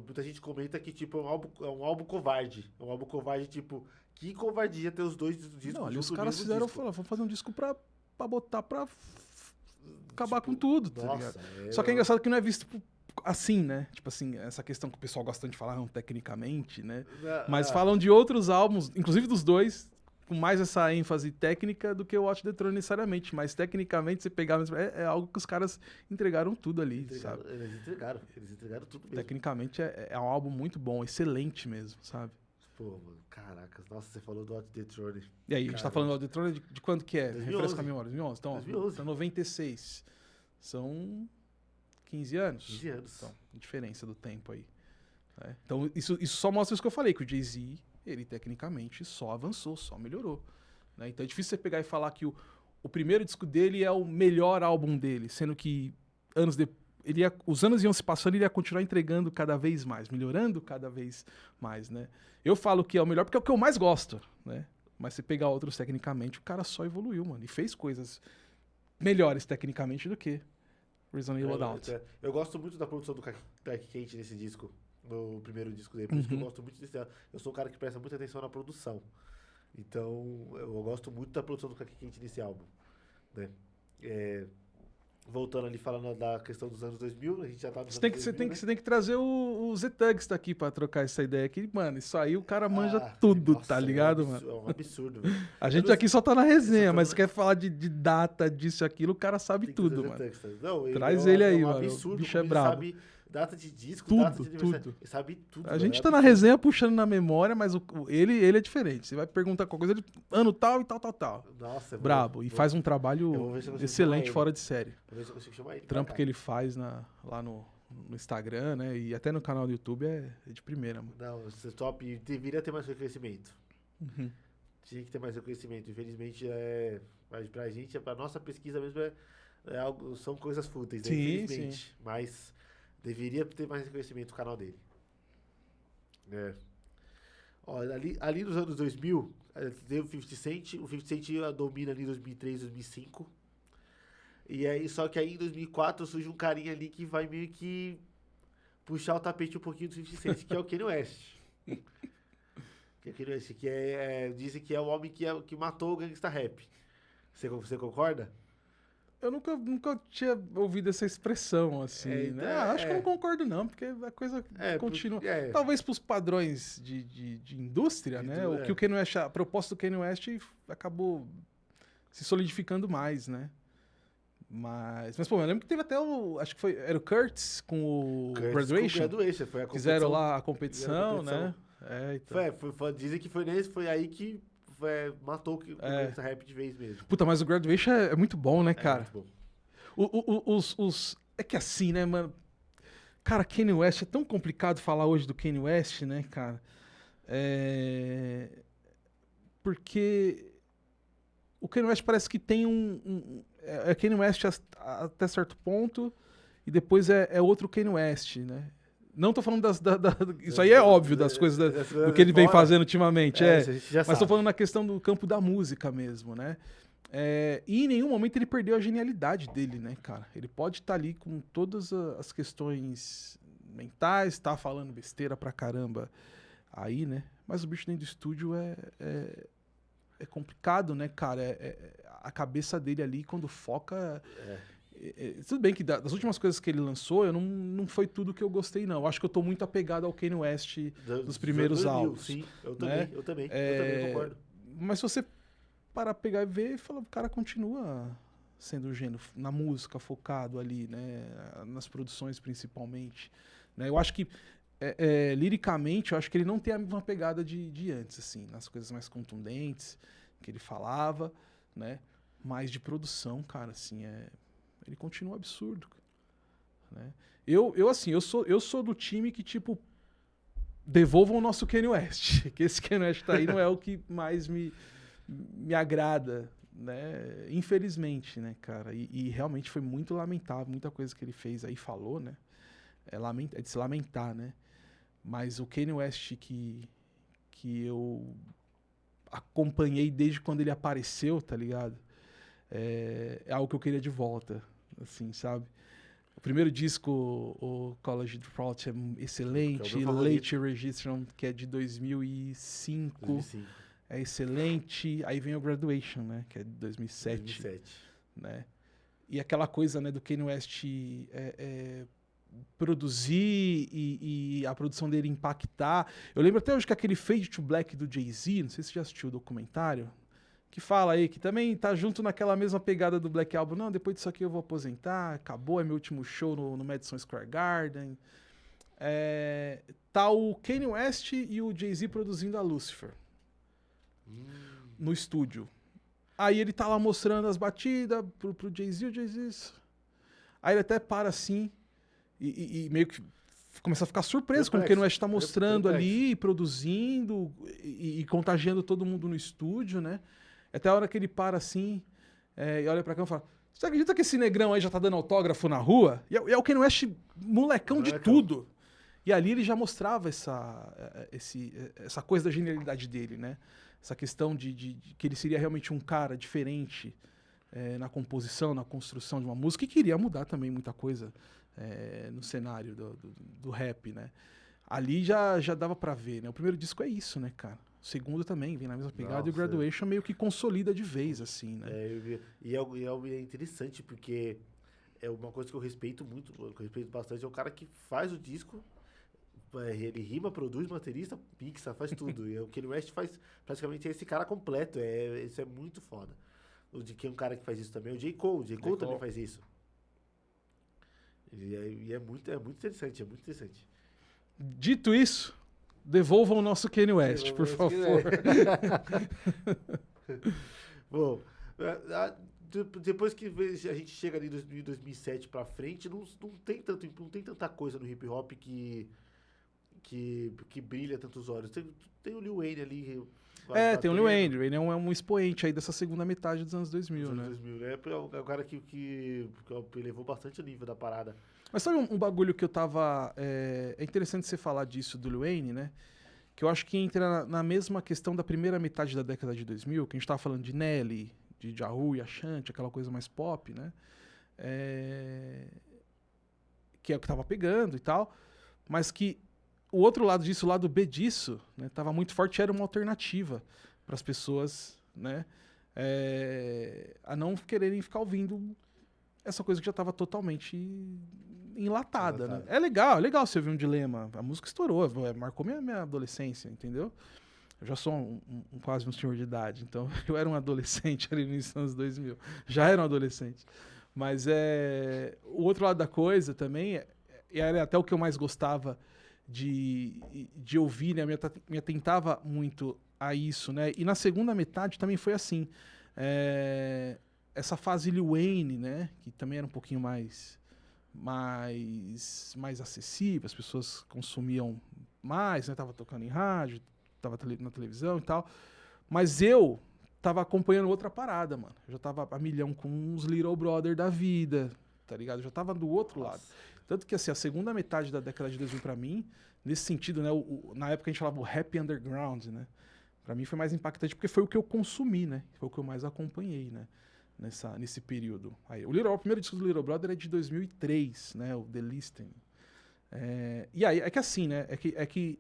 Muita gente comenta que tipo, é um álbum covarde. É um álbum covarde, tipo, que covardia ter os dois discos. Não, ali os caras fizeram, vamos fazer um disco pra botar pra acabar com tudo, tá ligado? Só que é engraçado que não é visto assim, né? Tipo assim, essa questão que o pessoal gosta de falar, não, tecnicamente, né? Mas falam de outros álbuns, inclusive dos dois, com mais essa ênfase técnica do que o Watch the Throne necessariamente. Mas tecnicamente, você pegar... É algo que os caras entregaram tudo ali, sabe? Eles entregaram tudo mesmo. Tecnicamente é um álbum muito bom, excelente mesmo, sabe? Pô, mano, caracas. Nossa, você falou do Watch the Throne. E aí, a gente tá falando do Watch the Throne de quando que é? 2011. Refresca a memória. 2011. Então, 2011. Tá 96. São 15 anos. 15 anos. Então, diferença do tempo aí. Né? Então, isso só mostra isso que eu falei, que o Jay-Z, ele tecnicamente só avançou, só melhorou. Né? Então é difícil você pegar e falar que o primeiro disco dele é o melhor álbum dele, sendo que os anos iam se passando e ele ia continuar entregando cada vez mais, melhorando cada vez mais, né? Eu falo que é o melhor porque é o que eu mais gosto, né? Mas se pegar outros tecnicamente, o cara só evoluiu, mano, e fez coisas melhores tecnicamente do que Reasonable Doubt. Eu gosto muito da produção do Clark Kent nesse disco, no primeiro disco dele, por isso que eu gosto muito desse. Eu sou um cara que presta muita atenção na produção. Então, eu gosto muito da produção do Clark Kent nesse álbum, né? Voltando ali, falando da questão dos anos 2000, a gente já tá nos anos 2000, Você tem que trazer o Z-Tugs tá aqui pra trocar essa ideia aqui. Mano, isso aí o cara manja tudo, nossa, tá ligado, mano? É um absurdo, velho. A gente aqui só tá na resenha, mas se quer falar de data, disso, aquilo, o cara sabe tudo, mano. Não, traz ele aí, é um mano. absurdo, O bicho é ele brabo. sabe data de disco, Tudo, data de aniversário. tudo. Ele sabe tudo. A gente tá na resenha puxando na memória, mas ele é diferente. Você vai perguntar qualquer coisa, ele ano tal e tal, tal, tal. Nossa, brabo. E faz um trabalho excelente fora de série. Vou ver se eu consigo chamar ele. O trampo que ele faz lá no Instagram, né? E até no canal do YouTube é de primeira, mano. Não, esse top deveria ter mais reconhecimento. Tinha que ter mais reconhecimento. Infelizmente, pra gente, pra nossa pesquisa mesmo, são coisas fúteis, né? Infelizmente. Sim. Mas deveria ter mais reconhecimento o canal dele. Ó, ali nos anos 2000, teve o 50 Cent. O 50 Cent domina ali em 2003, 2005. E aí, só que aí em 2004 surge um carinha ali que vai meio que puxar o tapete um pouquinho do 50 Cent, que é o Kanye West. Dizem que é o homem que matou o gangsta rap. Você concorda? Eu nunca tinha ouvido essa expressão, assim, né? Acho que eu não concordo, não, porque a coisa continua. Talvez pros padrões de indústria, né? O que o Kanye West, a proposta do Kanye West acabou se solidificando mais, né? Mas pô, eu lembro que teve até acho que era o Curtis com o Graduation. Foi a fizeram lá a competição, né? Então. Dizem que foi aí que matou o gangsta rap de vez mesmo. Puta, mas o Graduation é muito bom, né, cara? É muito bom. É que assim, né, mano? Cara, Kanye West, é tão complicado falar hoje do Kanye West, né, cara? porque o Kanye West parece que tem é Kanye West até certo ponto, e depois é outro Kanye West, né? Não tô falando isso aí é óbvio, das coisas do que ele vem fazendo ultimamente, isso a gente já mas tô sabe. falando na questão do campo da música mesmo, né? E em nenhum momento ele perdeu a genialidade dele, né, cara? Ele pode estar ali com todas as questões mentais, tá falando besteira pra caramba aí, né? Mas o bicho dentro do estúdio é complicado, né, cara? A cabeça dele ali, quando foca... tudo bem que das últimas coisas que ele lançou, não foi tudo que eu gostei, não. Eu acho que eu tô muito apegado ao Kanye West dos primeiros álbuns. Sim, eu né? também concordo. Mas se você parar, pegar e ver, o cara continua sendo um gênio na música, focado ali, né? Nas produções principalmente. Né? Eu acho que, liricamente, eu acho que ele não tem a mesma pegada de antes, assim, nas coisas mais contundentes que ele falava, né? Mas de produção, cara, assim, ele continua absurdo. Né? Eu sou do time que, tipo, devolvam o nosso Kanye West. Que esse Kanye West tá aí não é o que mais me agrada, né? Infelizmente, né, cara? E realmente foi muito lamentável, muita coisa que ele fez aí, falou, né? É de se lamentar, né? Mas o Kanye West que eu acompanhei desde quando ele apareceu, tá ligado? É algo que eu queria de volta, assim, sabe? O primeiro disco, o College Dropout, é excelente. É o meu Late Registration, que é de 2005. É excelente. Aí vem o Graduation, né? Que é de 2007. Né? E aquela coisa, né, do Kanye West produzir e a produção dele impactar. Eu lembro até hoje que aquele Fade to Black do Jay-Z, não sei se você já assistiu o documentário, que fala aí, que também tá junto naquela mesma pegada do Black Album. Não, depois disso aqui eu vou aposentar, acabou, é meu último show no Madison Square Garden. Tá o Kanye West e o Jay-Z produzindo a Lucifer no estúdio. Aí ele tá lá mostrando as batidas pro Jay-Z, o Jay-Z... Aí ele até para assim e meio que começa a ficar surpreso com o que o Kanye West tá mostrando ali, produzindo e contagiando todo mundo no estúdio, né? Até a hora que ele para assim e olha pra cá e fala: você acredita que esse negrão aí já tá dando autógrafo na rua? E é o Kanye West molecão de tudo. E ali ele já mostrava essa coisa da genialidade dele, né? Essa questão de que ele seria realmente um cara diferente na composição, na construção de uma música, e queria mudar também muita coisa no cenário do rap, né? Ali já dava pra ver, né? O primeiro disco é isso, né, cara? O segundo também vem na mesma pegada. Nossa, e o Graduation meio que consolida de vez, assim, né? É interessante, porque é uma coisa que eu respeito muito, que eu respeito bastante, é o cara que faz o disco, ele rima, produz, masterista, mixa, faz tudo. E o Kanye West faz praticamente esse cara completo. Isso é muito foda. O de que é um cara que faz isso também é o J. Cole. O J. Cole também faz isso. E é muito interessante, é muito interessante. Dito isso, devolvam o nosso Kanye West, por favor. Bom, depois que a gente chega ali em 2007 pra frente, não tem tanta coisa no hip hop que brilha tantos olhos. Tem o Lil Wayne ali. Tem o Lil Wayne. Ele é um expoente aí dessa segunda metade dos anos 2000, né? 2000. É o cara que elevou bastante o nível da parada. Mas sabe um bagulho que eu tava... É interessante você falar disso do Lil Wayne, né? Que eu acho que entra na mesma questão da primeira metade da década de 2000, que a gente tava falando de Nelly, de Ja Rule e Ashanti, aquela coisa mais pop, né? Que é o que tava pegando e tal. Mas que o outro lado disso, o lado B disso, né, tava muito forte, era uma alternativa para as pessoas, né, a não quererem ficar ouvindo essa coisa que já estava totalmente enlatada, né? É legal você ouvir um Dilema. A música estourou, marcou minha adolescência, entendeu? Eu já sou quase um senhor de idade, então eu era um adolescente ali no início dos anos 2000. Já era um adolescente. Mas o outro lado da coisa também, era até o que eu mais gostava de ouvir, né? Me atentava muito a isso, né? E na segunda metade também foi assim. Essa fase Lil Wayne, né? Que também era um pouquinho mais acessível, as pessoas consumiam mais, né? Tava tocando em rádio, tava na televisão e tal. Mas eu tava acompanhando outra parada, mano. Eu já tava a milhão com uns Little Brother da vida, tá ligado? Eu já tava do outro lado. Tanto que, assim, a segunda metade da década de 2000 pra mim, nesse sentido, né? Na época a gente falava o rap underground, né? Pra mim foi mais impactante porque foi o que eu consumi, né? Foi o que eu mais acompanhei, né? Nesse período. Aí, o primeiro disco do Little Brother é de 2003, né? O The Listening. E aí, é que assim, né? É que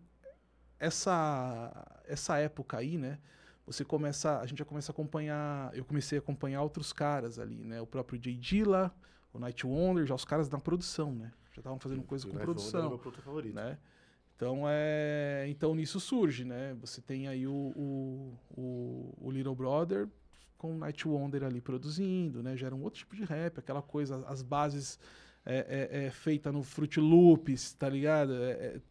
essa época aí, né? A gente já começa a acompanhar, eu comecei a acompanhar outros caras ali, né? O próprio Jay Dilla, o Night Wonder, já os caras da produção, né? Já estavam fazendo coisa com produção, meu produto favorito. né? Então nisso surge, né? Você tem aí o Little Brother com o Night Wonder ali produzindo, né? Já era um outro tipo de rap, aquela coisa, as bases feita no Fruit Loops, tá ligado?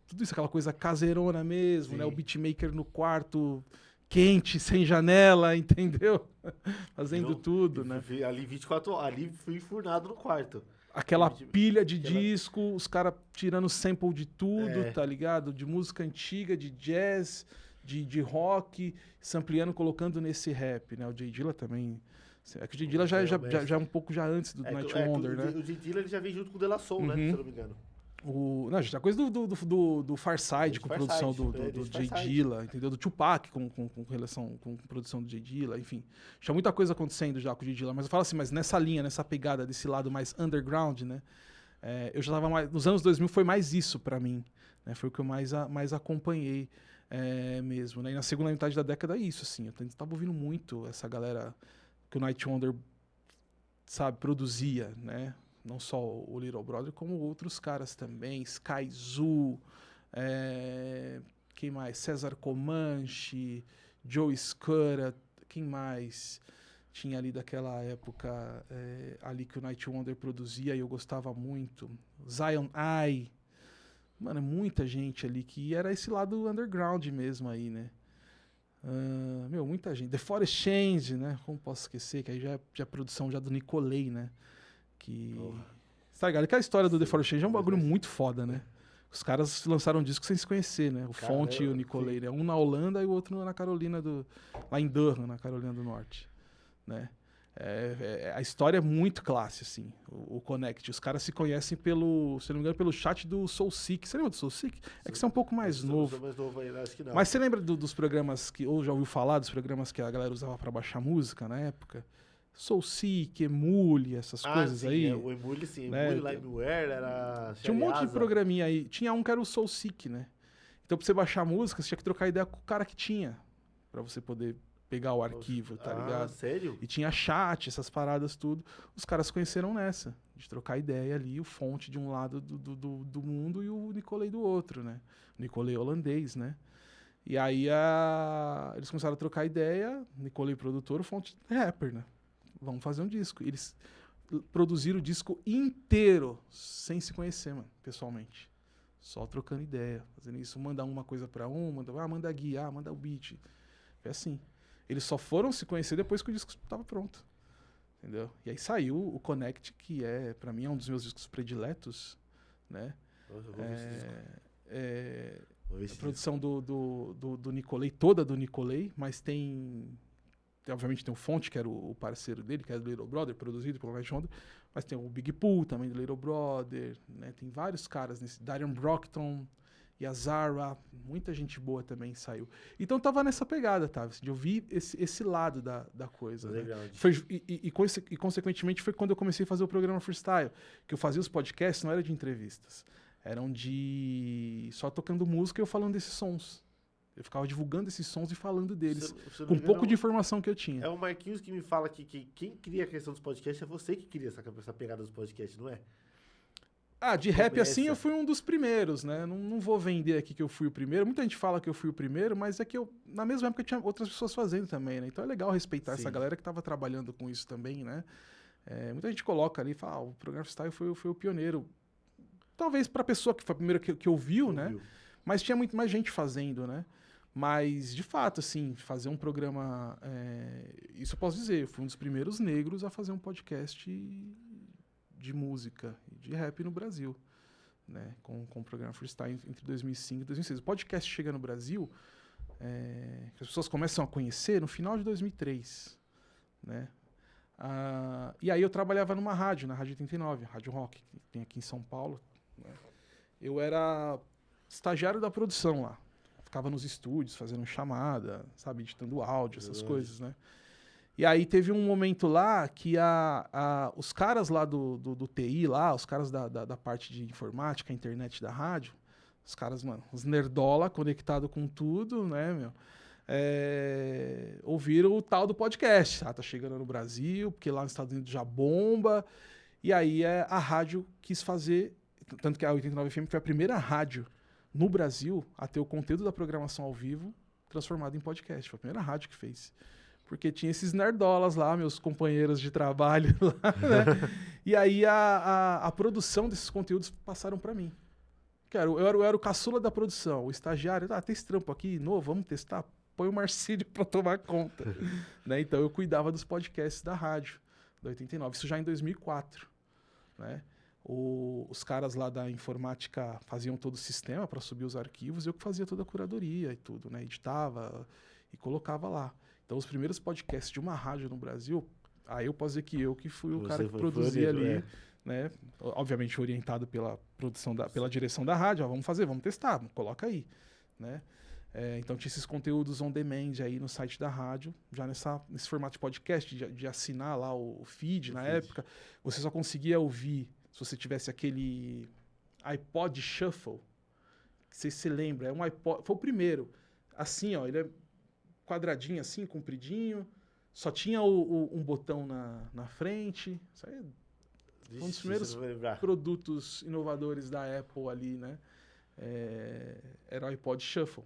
Tudo isso, aquela coisa caseirona mesmo, Sim. né? O beatmaker no quarto, quente, sem janela, entendeu? Fazendo tudo, né? Ali 24 horas, ali fui enfurnado no quarto. Aquela pilha de aquela- disco, os caras tirando sample de tudo, É. tá ligado? De música antiga, de jazz, de rock, sampleando, colocando nesse rap, né? O Jay Dilla também. É que o Jay Dilla já é um pouco já antes do Night Wonder, né? O Jay Dilla ele já vem junto com o De La Soul, né? Se eu não me engano. Não, gente, a coisa do Farside com Farside, produção do desse Jay Farside. Dilla, entendeu? Do Tupac com relação com produção do Jay Dilla, enfim. Tinha muita coisa acontecendo já com o Jay Dilla, mas eu falo assim, mas nessa linha, nessa pegada desse lado mais underground, né? Eu já tava mais. Nos anos 2000 foi mais isso pra mim, né? Foi o que eu mais acompanhei mesmo, né? E na segunda metade da década é isso, assim. Eu tava ouvindo muito essa galera que o Night Wonder, sabe, produzia, né? Não só o Little Brother, como outros caras também. Sky Zoo, quem mais? César Comanche, Joe Scudder, quem mais? Tinha ali daquela época ali que o Night Wonder produzia e eu gostava muito. Zion I. Mano, muita gente ali que era esse lado underground mesmo aí, né? Muita gente. The Forest Change, né? Como posso esquecer? Que aí já é produção já do Nicolay, né? Que... Tá ligado? Aquela história do The Forest Change é um bagulho muito foda, né? Os caras lançaram um disco sem se conhecer, né? O Fonte e o Nicolay, né? Um na Holanda e o outro na Carolina lá em Durham, na Carolina do Norte, né? A história é muito classe, assim, o Connect. Os caras se conhecem se não me engano, pelo chat do SoulSeek. Você lembra do SoulSeek? É que você é um pouco mais novo. Eu sou mais novo ainda, acho que não. Mas você lembra dos programas ou já ouviu falar dos programas que a galera usava pra baixar música na época? SoulSeek, Emule, essas coisas sim, aí. O Emule, sim. Né? Emule, Limeware, era... Tinha um monte de programinha aí. Tinha um que era o SoulSeek, né? Então, pra você baixar música, você tinha que trocar ideia com o cara que tinha. Pra você poder pegar o arquivo, tá ligado? Sério? E tinha chat, essas paradas, tudo. Os caras se conheceram nessa. De trocar ideia ali, o Fonte de um lado do mundo e o Nicolay do outro, né? O Nicolay holandês, né? E aí eles começaram a trocar ideia, Nicolay produtor, o Fonte rapper, né? Vamos fazer um disco. Eles produziram o disco inteiro sem se conhecer, mano, pessoalmente. Só trocando ideia, fazendo isso. Mandar uma coisa pra manda a guia, manda o beat. É assim. Eles só foram se conhecer depois que o disco estava pronto. Entendeu? E aí saiu o Connect, que pra mim, é um dos meus discos prediletos, né? Nossa, eu vou ver esse disco. A produção do Nicolay, toda do Nicolay, mas obviamente tem o Fonte, que era o parceiro dele, que era do Little Brother, produzido pelo Night Wonder, mas tem o Big Pooh também do Little Brother, né? Tem vários caras nesse, Darian Brockton, Yazara, muita gente boa também saiu. Então tava nessa pegada, tá? De eu vi esse lado da coisa. Legal. Né? E consequentemente foi quando eu comecei a fazer o programa Freestyle, que eu fazia os podcasts, não era de entrevistas, eram de só tocando música e eu falando desses sons. Eu ficava divulgando esses sons e falando deles, com um pouco de informação que eu tinha. É o Marquinhos que me fala que quem cria a questão dos podcasts é você que cria essa pegada dos podcasts, não é? De rap assim eu fui um dos primeiros, né? Não vou vender aqui que eu fui o primeiro. Muita gente fala que eu fui o primeiro, mas é que na mesma época tinha outras pessoas fazendo também, né? Então é legal respeitar essa galera que estava trabalhando com isso também, né? Muita gente coloca ali e fala, o programa Freestyle foi o pioneiro. Talvez para a pessoa que foi a primeira que ouviu, né? Mas tinha muito mais gente fazendo, né? Mas, de fato, assim, fazer um programa... isso eu posso dizer, eu fui um dos primeiros negros a fazer um podcast de música e de rap no Brasil, né? Com o programa Freestyle entre 2005 e 2006. O podcast chega no Brasil que as pessoas começam a conhecer no final de 2003, né? E aí eu trabalhava numa rádio, na Rádio 89, Rádio Rock, que tem aqui em São Paulo, né? Eu era estagiário da produção lá. Ficava nos estúdios, fazendo chamada, sabe, editando áudio, essas coisas, né? E aí teve um momento lá que os caras lá do TI, lá, os caras da parte de informática, internet da rádio, os caras, mano, os nerdola conectados com tudo, né, meu? Ouviram o tal do podcast. Tá chegando no Brasil, porque lá nos Estados Unidos já bomba. E aí a rádio quis fazer, tanto que a 89 FM foi a primeira rádio no Brasil a ter o conteúdo da programação ao vivo transformado em podcast. Foi a primeira rádio que fez. Porque tinha esses nerdolas lá, meus companheiros de trabalho lá, né? E aí a produção desses conteúdos passaram para mim. Eu era o caçula da produção, o estagiário. Tem esse trampo aqui novo, vamos testar? Põe o Marcílio para tomar conta. Né? Então eu cuidava dos podcasts da rádio, da 89. Isso já em 2004. Né? Os caras lá da informática faziam todo o sistema para subir os arquivos, eu que fazia toda a curadoria e tudo, né? Editava e colocava lá. Então, os primeiros podcasts de uma rádio no Brasil, aí eu posso dizer que eu que fui o cara que produzia ali, né? Obviamente orientado pela produção, pela direção da rádio, vamos fazer, vamos testar, coloca aí, né? Então tinha esses conteúdos on demand aí no site da rádio, já nesse formato de podcast, de assinar lá o feed na época. Você só conseguia ouvir se você tivesse aquele iPod Shuffle, que você lembra, é um iPod, foi o primeiro, assim, ó, ele é quadradinho assim, compridinho, só tinha um botão na frente. Isso aí é um dos primeiros produtos inovadores da Apple ali, né? Era o iPod Shuffle.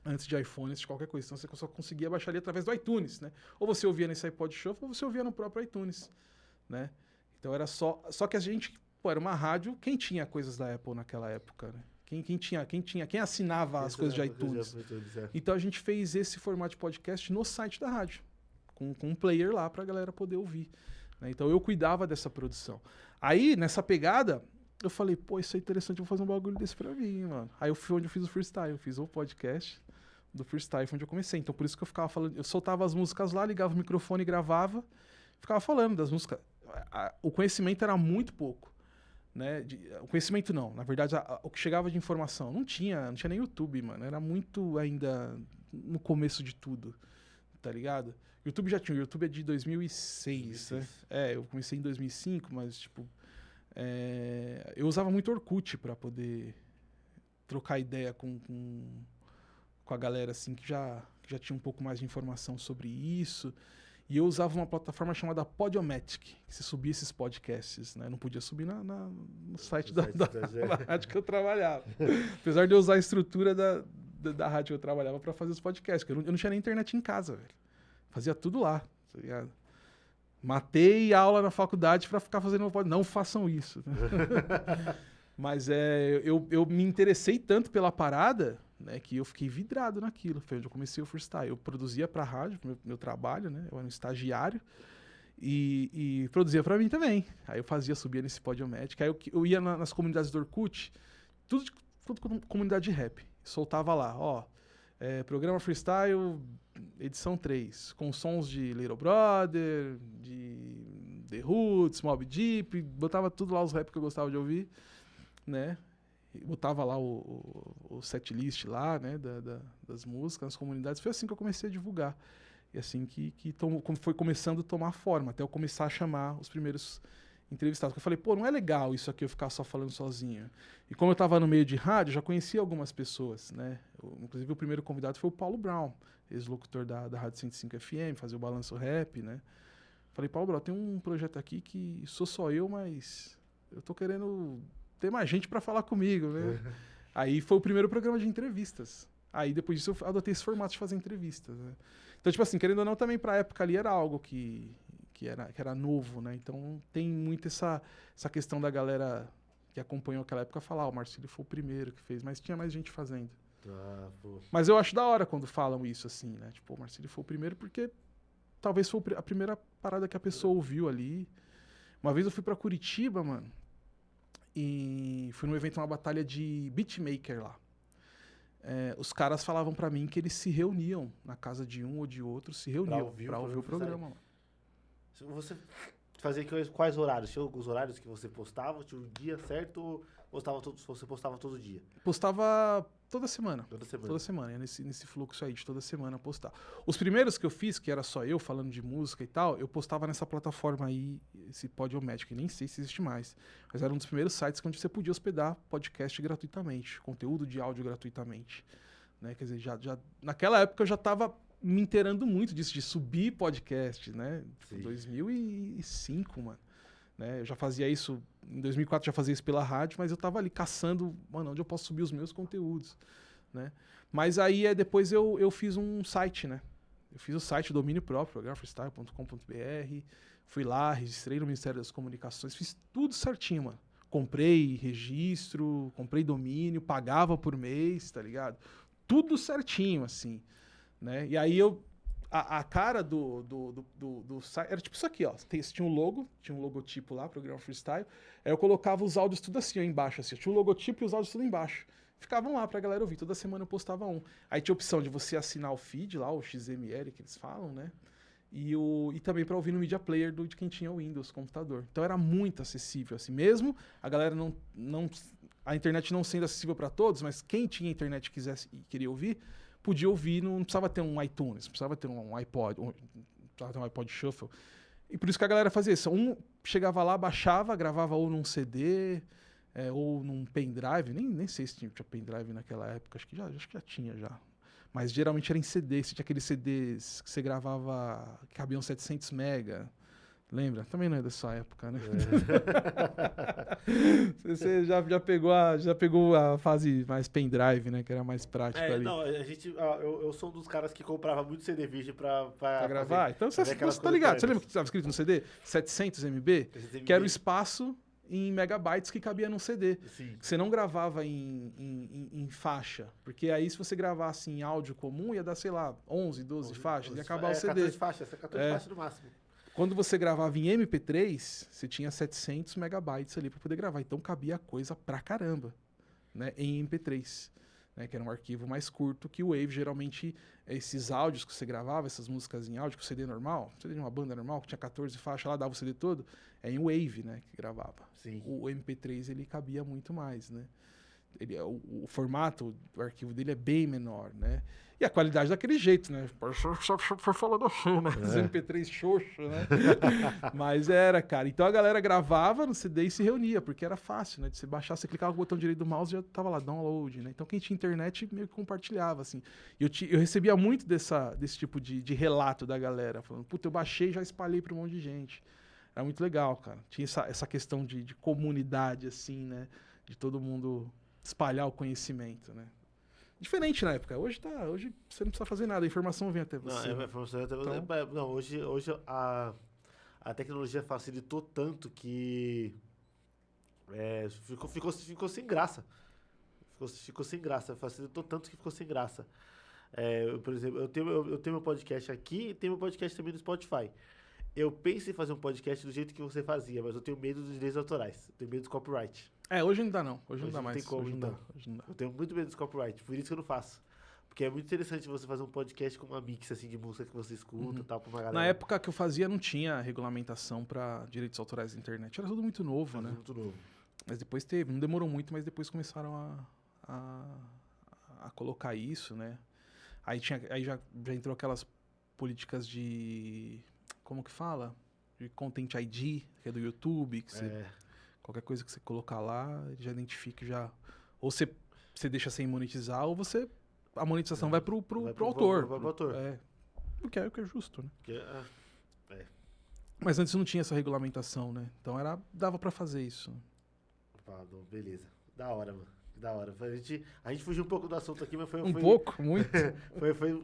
Antes de iPhone, antes de qualquer coisa. Então você só conseguia baixar ali através do iTunes, né? Ou você ouvia nesse iPod Shuffle, ou você ouvia no próprio iTunes, né? Então era só que a gente, era uma rádio, quem tinha coisas da Apple naquela época, né? Quem assinava as coisas de iTunes. Então a gente fez esse formato de podcast no site da rádio, com um player lá pra galera poder ouvir, né? Então eu cuidava dessa produção. Aí, nessa pegada, eu falei, pô, isso é interessante, eu vou fazer um bagulho desse pra mim, mano. Aí eu fui onde eu fiz o freestyle, eu fiz o podcast do freestyle, foi onde eu comecei. Então por isso que eu ficava falando, eu soltava as músicas lá, ligava o microfone e gravava, ficava falando das músicas. O conhecimento era muito pouco. Né? O conhecimento não, na verdade o que chegava de informação não tinha nem YouTube, mano, era muito ainda no começo de tudo, tá ligado? YouTube já tinha, o YouTube é de 2006, né? Eu comecei em 2005, mas tipo, eu usava muito Orkut pra poder trocar ideia com a galera assim que já tinha um pouco mais de informação sobre isso. E eu usava uma plataforma chamada Podiomatic, que você subia esses podcasts, né? Não podia subir no site da rádio que eu trabalhava. Apesar de eu usar a estrutura da rádio que eu trabalhava para fazer os podcasts, porque eu não tinha nem internet em casa, velho. Fazia tudo lá, tá ligado? Matei aula na faculdade para ficar fazendo podcast. Não façam isso. Mas eu me interessei tanto pela parada, né, que eu fiquei vidrado naquilo. Foi onde eu comecei o freestyle. Eu produzia pra rádio, meu trabalho, né? Eu era um estagiário. E produzia pra mim também. Aí eu subia nesse Podiomatic. Aí eu ia nas comunidades do Orkut, tudo comunidade de rap. Soltava lá, ó. Programa freestyle, edição 3. Com sons de Little Brother, de The Roots, Mobb Deep. Botava tudo lá, os rap que eu gostava de ouvir, né? Botava lá o setlist lá, né, das músicas, nas comunidades. Foi assim que eu comecei a divulgar. E assim que foi começando a tomar forma, até eu começar a chamar os primeiros entrevistados. Eu falei, pô, não é legal isso aqui eu ficar só falando sozinho. E como eu estava no meio de rádio, já conhecia algumas pessoas, né? Inclusive o primeiro convidado foi o Paulo Brown, ex-locutor da Rádio 105 FM, fazia o Balanço Rap, né? Falei, Paulo Brown, tem um projeto aqui que sou só eu, mas eu tô querendo ter mais gente para falar comigo, né? Aí foi o primeiro programa de entrevistas. Aí depois disso eu adotei esse formato de fazer entrevistas, né? Então, tipo assim, querendo ou não, também pra época ali era algo que era novo, né? Então tem muito essa questão da galera que acompanhou aquela época falar, o Marcílio foi o primeiro que fez, mas tinha mais gente fazendo. Mas eu acho da hora quando falam isso, assim, né? Tipo, o Marcílio foi o primeiro porque talvez foi a primeira parada que a pessoa ouviu ali. Uma vez eu fui pra Curitiba, mano, e fui num evento, uma batalha de beatmaker lá. os caras falavam pra mim que eles se reuniam na casa de um ou de outro, se reuniam pra ouvir o programa. Mano. Você fazia quais horários? Tinha alguns horários que você postava? Tinha um dia certo ou você postava todo dia? Postava toda semana. Toda semana. Toda semana, ia nesse fluxo aí de toda semana postar. Os primeiros que eu fiz, que era só eu falando de música e tal, eu postava nessa plataforma aí, esse Podiomatic, que nem sei se existe mais. Mas era um dos primeiros sites onde você podia hospedar podcast gratuitamente, conteúdo de áudio gratuitamente. Né? Quer dizer, naquela época eu já estava me inteirando muito disso, de subir podcast, né? Sim. 2005, mano. Né? Eu já fazia isso, em 2004 já fazia isso pela rádio, mas eu tava ali caçando, mano, onde eu posso subir os meus conteúdos, né? Mas aí depois eu fiz um site, né? Eu fiz o site, domínio próprio, prografreestyle.com.br, fui lá, registrei no Ministério das Comunicações, fiz tudo certinho, mano. Comprei registro, comprei domínio, pagava por mês, tá ligado? Tudo certinho, assim, né? E aí a cara do site era tipo isso aqui, ó. Tinha um logo, tinha um logotipo lá, Programa Freestyle. Aí eu colocava os áudios tudo assim, ó, embaixo. Assim. Tinha um logotipo e os áudios tudo embaixo. Ficavam lá pra galera ouvir. Toda semana eu postava um. Aí tinha a opção de você assinar o feed lá, o XML que eles falam, né? E também pra ouvir no Media Player de quem tinha o Windows, computador. Então era muito acessível, assim. Mesmo a galera a internet não sendo acessível pra todos, mas quem tinha internet e queria ouvir, podia ouvir, não precisava ter um iTunes, não precisava ter um iPod, não precisava ter um iPod Shuffle. E por isso que a galera fazia isso. Um chegava lá, baixava, gravava ou num CD, ou num pendrive. Nem sei se tinha pendrive naquela época, acho que já tinha já. Mas geralmente era em CD, você tinha aqueles CDs que você gravava, que cabiam 700 mega. Lembra? Também não é dessa época, né? Você já pegou a fase mais pendrive, né? Que era mais prático ali. Não, eu sou um dos caras que comprava muito CD virgem pra gravar. Fazer, então você tá ligado. Você lembra que estava escrito no CD? 700 MB? Que era o espaço em megabytes que cabia num CD. Sim. Você não gravava em faixa. Porque aí se você gravasse em áudio comum, ia dar, sei lá, 11, 12 faixas. Ia acabar o CD. 14 faixas, 14 faixas no máximo. Quando você gravava em MP3, você tinha 700 megabytes ali para poder gravar. Então cabia coisa pra caramba, né, em MP3, né, que era um arquivo mais curto que o Wave. Geralmente, esses áudios que você gravava, essas músicas em áudio, com o CD normal, CD de uma banda normal, que tinha 14 faixas lá, dava o CD todo, é em Wave, né, que gravava. Sim. O MP3, ele cabia muito mais, né. O formato do arquivo dele é bem menor, né? E a qualidade daquele jeito, né? Foi falando assim, né? Os MP3 xoxo, né? Mas era, cara. Então a galera gravava no CD e se reunia, porque era fácil, né? De você baixar, você clicava no botão direito do mouse e já tava lá, download, né? Então quem tinha internet meio que compartilhava, assim. E eu recebia muito desse tipo de relato da galera, falando, puta, eu baixei e já espalhei pra um monte de gente. Era muito legal, cara. Tinha essa questão de comunidade, assim, né? De todo mundo espalhar o conhecimento, né? Diferente na época. Hoje você não precisa fazer nada, a informação vem até você. Não, a informação até você. Então... Não, hoje a tecnologia facilitou tanto que ficou sem graça. Ficou sem graça. Facilitou tanto que ficou sem graça. Por exemplo, eu tenho meu podcast aqui e tenho meu podcast também no Spotify. Eu penso em fazer um podcast do jeito que você fazia, mas eu tenho medo dos direitos autorais. Eu tenho medo dos copyright. Hoje não dá não. Hoje não dá mais. Tem como, hoje então. Hoje não dá. Eu tenho muito medo dos copyright, por isso que eu não faço. Porque é muito interessante você fazer um podcast com uma mix assim, de música que você escuta e tal, pra uma galera. Na época que eu fazia, não tinha regulamentação para direitos autorais da internet. Era tudo muito novo, né? Muito novo. Mas depois teve. Não demorou muito, mas depois começaram a colocar isso, né? Aí já entrou aquelas políticas de... Como que fala? De Content ID, que é do YouTube, que qualquer coisa que você colocar lá, ele já identifica já. Ou você deixa sem monetizar, ou a monetização vai pro autor. Vai pro autor. O que é justo, né? Que Mas antes não tinha essa regulamentação, né? Então dava pra fazer isso. Beleza. Da hora, mano. Da hora. A gente fugiu um pouco do assunto aqui, mas foi... pouco? Muito?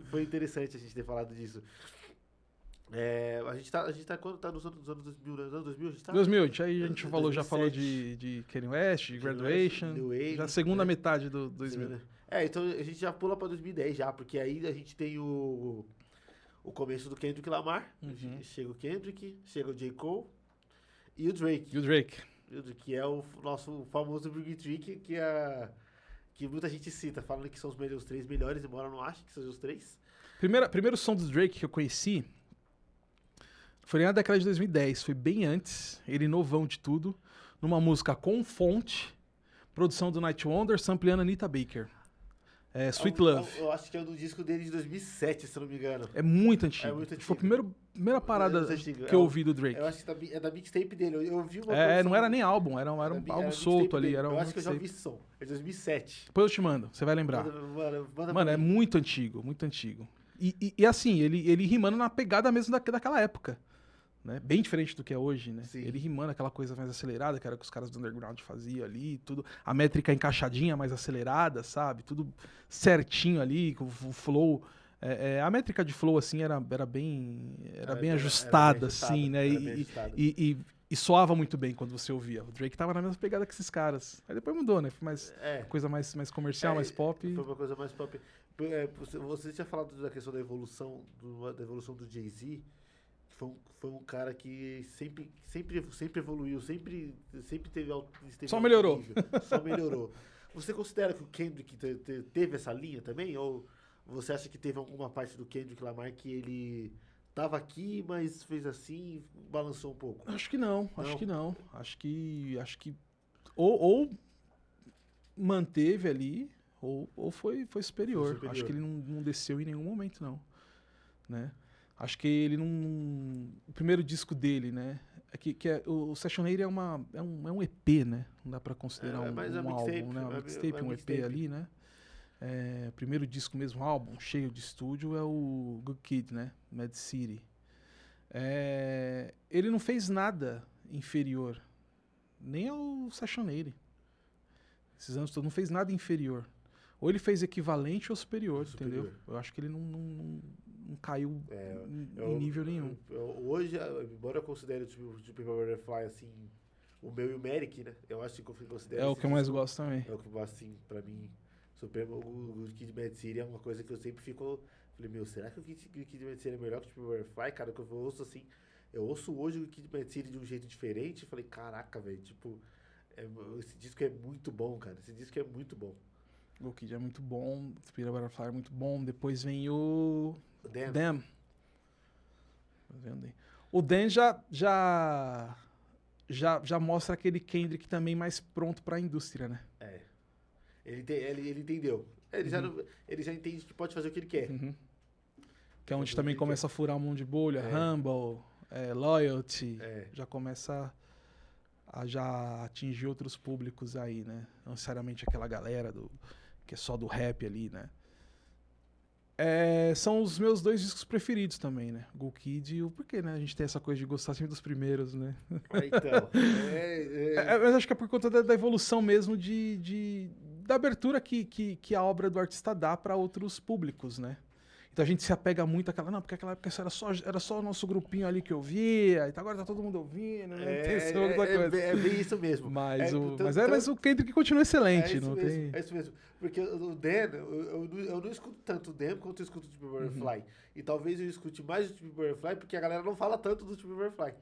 foi interessante a gente ter falado disso. A gente tá quando tá nos anos 2000, né? Anos 2000 a gente tá? 2000, aí a gente já falou de Kanye West, de Graduation, Wave, já a segunda metade do 2000. Então a gente já pula pra 2010 já, porque aí a gente tem o começo do Kendrick Lamar, chega o Kendrick, chega o J. Cole e o Drake. E o Drake. Que é o nosso famoso Big Trick, que que muita gente cita, falando que são os 3 melhores, embora eu não ache que sejam os 3. Primeiro som do Drake que eu conheci foi na década de 2010, foi bem antes, ele novão de tudo, numa música com fonte, produção do Night Wonder, sampleando Anita Baker. Sweet Love. Eu acho que é do disco dele de 2007, se eu não me engano. É muito antigo. É muito antigo. Foi a primeira parada que eu ouvi do Drake. Eu acho que é da mixtape dele. Eu ouvi uma não era nem álbum, era um álbum solto ali. Eu acho que eu já ouvi esse som. É de 2007. Depois eu te mando, você vai lembrar. Mano, é muito antigo, muito antigo. E assim, ele rimando na pegada mesmo daquela época. Né? Bem diferente do que é hoje, né? Sim. Ele rimando aquela coisa mais acelerada, que era o que os caras do underground faziam ali, tudo. A métrica encaixadinha, mais acelerada, sabe? Tudo certinho ali, com o flow. A métrica de flow, assim, era bem ajustada, assim, né? E soava muito bem quando você ouvia. O Drake tava na mesma pegada que esses caras. Aí depois mudou, né? Foi coisa mais comercial, mais pop. Foi uma coisa mais pop. Você tinha falado da questão da evolução do Jay-Z. Foi um cara que sempre evoluiu, sempre esteve Só melhorou. nível, só melhorou. Você considera que o Kendrick teve essa linha também? Ou você acha que teve alguma parte do Kendrick Lamar que ele tava aqui, mas fez assim, balançou um pouco? Acho que não. Acho que ou manteve ali, ou foi superior. Acho que ele não desceu em nenhum momento, não. Né? Acho que ele não... O primeiro disco dele, né? O Sessionaire é um EP, né? Não dá pra considerar um álbum, né? Um mixtape, um EP ali, né? O primeiro disco mesmo, álbum, cheio de estúdio, é o Good Kid, né? Mad City. Ele não fez nada inferior. Nem ao Sessionaire. Esses anos todos, não fez nada inferior. Ou ele fez equivalente ou superior, entendeu? Eu acho que ele não caiu em nível nenhum. Hoje, embora eu considere o Paper Butterfly, assim, o meu e o Merrick, né? Eu acho que eu considero... É o que eu mais gosto também. É o que, assim, pra mim, o Kid Mad City é uma coisa que eu sempre fico... Falei, meu, será que o Kid Mad City é melhor que o Paper Butterfly? Cara, que eu ouço, assim... Eu ouço hoje o Kid Mad City de um jeito diferente. Falei, caraca, velho, tipo... esse disco é muito bom, cara. Esse disco é muito bom. O Kid é muito bom, o Paper Butterfly é muito bom. Depois vem o... Damn. O Dan já mostra aquele Kendrick também mais pronto pra indústria, né? Ele entendeu. Ele já entende que pode fazer o que ele quer. Que é onde também começa a furar um monte de bolha. Humble, Loyalty. Já começa a já atingir outros públicos aí, né? Não necessariamente aquela galera que é só do rap ali, né? São os meus 2 discos preferidos também, né? Go Kid e o porquê, né? A gente tem essa coisa de gostar sempre dos primeiros, né? Então. Mas acho que é por conta da evolução mesmo da abertura que a obra do artista dá para outros públicos, né? Então a gente se apega muito àquela... Não, porque aquela época era só o nosso grupinho ali que ouvia, então agora tá todo mundo ouvindo, né? É bem isso mesmo. Mas o Kendrick continua excelente. É isso mesmo. Porque o Dan, eu não escuto tanto o Dan quanto eu escuto o Tipo Butterfly. E talvez eu escute mais o Tipo Butterfly porque a galera não fala tanto do Tipo Butterfly.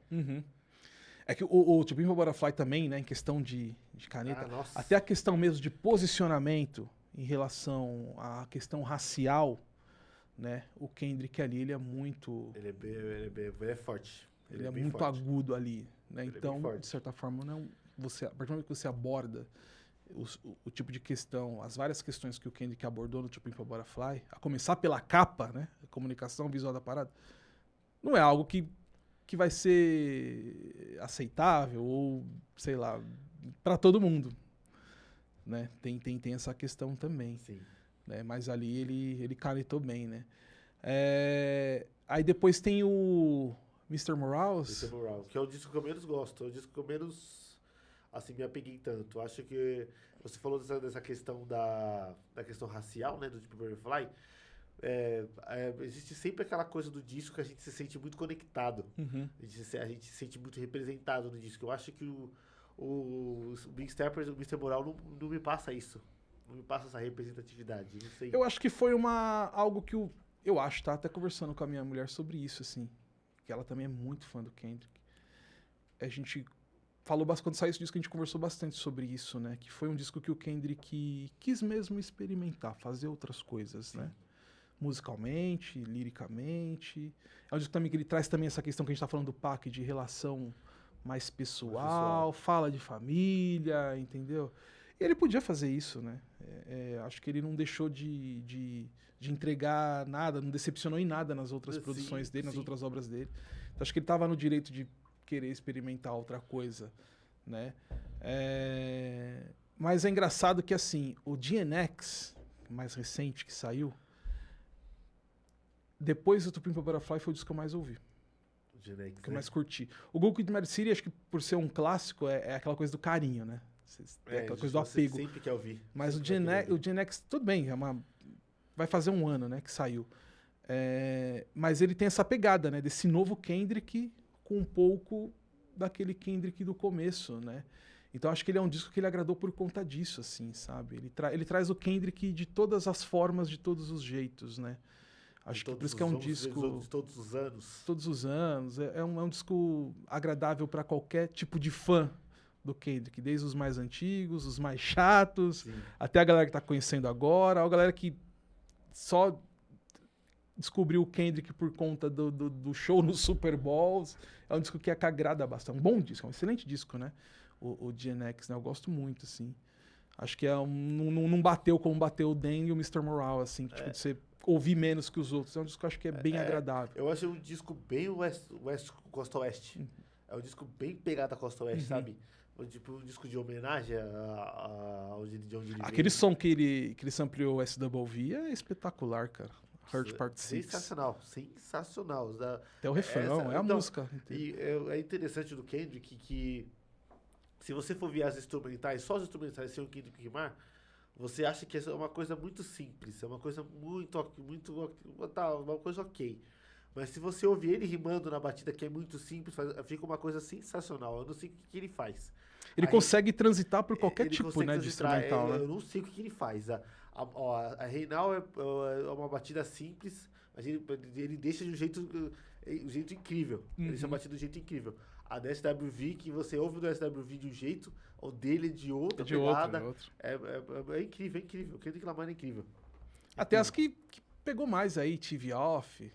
É que o To Pimp a Butterfly também, né, em questão de caneta, até a questão mesmo de posicionamento em relação à questão racial, né, o Kendrick ali, ele é muito... Ele é forte. Ele é muito forte. Agudo ali, né, ele então, de certa forma, a partir do momento que você aborda o tipo de questão, as várias questões que o Kendrick abordou no To Pimp a Butterfly, a começar pela capa, né, a comunicação visual da parada, não é algo que vai ser aceitável ou, sei lá, para todo mundo, né? Tem essa questão também. Sim. Né? Mas ali ele canetou bem, né? Aí depois tem o Mr. Morales. Mr. Morales, que é o disco que eu menos gosto. É o disco que eu menos, assim, me apeguei tanto. Acho que você falou dessa questão da questão racial, né? Do Tipo Butterfly. Existe sempre aquela coisa do disco que a gente se sente muito conectado. A gente se sente muito representado no disco. Eu acho que o Big Steppers, o Mr. Moral não me passa isso. Não me passa essa representatividade. Não sei. Eu acho que foi algo que eu acho, tá até conversando com a minha mulher sobre isso, assim. Que ela também é muito fã do Kendrick. A gente quando saiu esse disco, a gente conversou bastante sobre isso, né? Que foi um disco que o Kendrick quis mesmo experimentar, fazer outras coisas, né? Musicalmente, liricamente. É um disco também que ele traz também essa questão que a gente tá falando do Pac, de relação mais pessoal, fala de família, entendeu? E ele podia fazer isso, né? Acho que ele não deixou de entregar nada, não decepcionou em nada nas outras produções dele, nas outras obras dele. Então, acho que ele estava no direito de querer experimentar outra coisa, né? Mas é engraçado que, assim, o DNX, mais recente que saiu, depois do To Pimp a Butterfly foi o disco que eu mais ouvi. Que eu mais curti. O Go Kid Mad City, acho que por ser um clássico, é aquela coisa do carinho, né? Aquela coisa do apego. Sempre quer ouvir. Mas o Gen X, tudo bem, vai fazer um ano, né, que saiu. Mas ele tem essa pegada, né, desse novo Kendrick com um pouco daquele Kendrick do começo, né? Então acho que ele é um disco que ele agradou por conta disso, assim, sabe? Ele traz o Kendrick de todas as formas, de todos os jeitos, né? Acho que por isso que é um disco... De todos os anos. Todos os anos. É um disco agradável para qualquer tipo de fã do Kendrick, desde os mais antigos, os mais chatos, até a galera que tá conhecendo agora, a galera que só descobriu o Kendrick por conta do show no Super Bowls. É um disco que agrada bastante. É um bom disco, é um excelente disco, né? O DNX, né? Eu gosto muito, assim. Acho que não bateu como bateu o Dan e o Mr. Morale, assim, tipo, de você ouvir menos que os outros. É um disco que eu acho que é bem agradável. Eu acho um disco bem Costa Oeste. É um disco bem pegado a Costa Oeste, sabe? Tipo, um disco de homenagem de onde ele Aquele veio. som que ele sampleou o SWV é espetacular, cara. Hurt Part 6. Sensacional. Até o refrão, a música. E é interessante do Kendrick que se você for ver as instrumentais, só os instrumentais sem o Kendrick rimar, você acha que é uma coisa muito simples, é uma coisa uma coisa ok. Mas se você ouvir ele rimando na batida, que é muito simples, fica uma coisa sensacional. Eu não sei o que ele faz. Ele consegue transitar por qualquer tipo, né, de instrumental, né? Eu não sei o que ele faz. A Reinal é uma batida simples, mas ele deixa de um jeito incrível. Ele deixa a batida de um jeito incrível. A da SWV, que você ouve do SWV de um jeito, o dele de outra pegada. É incrível, é incrível. O Kendrick Lamar é incrível. Até as que pegou mais aí, TV Off,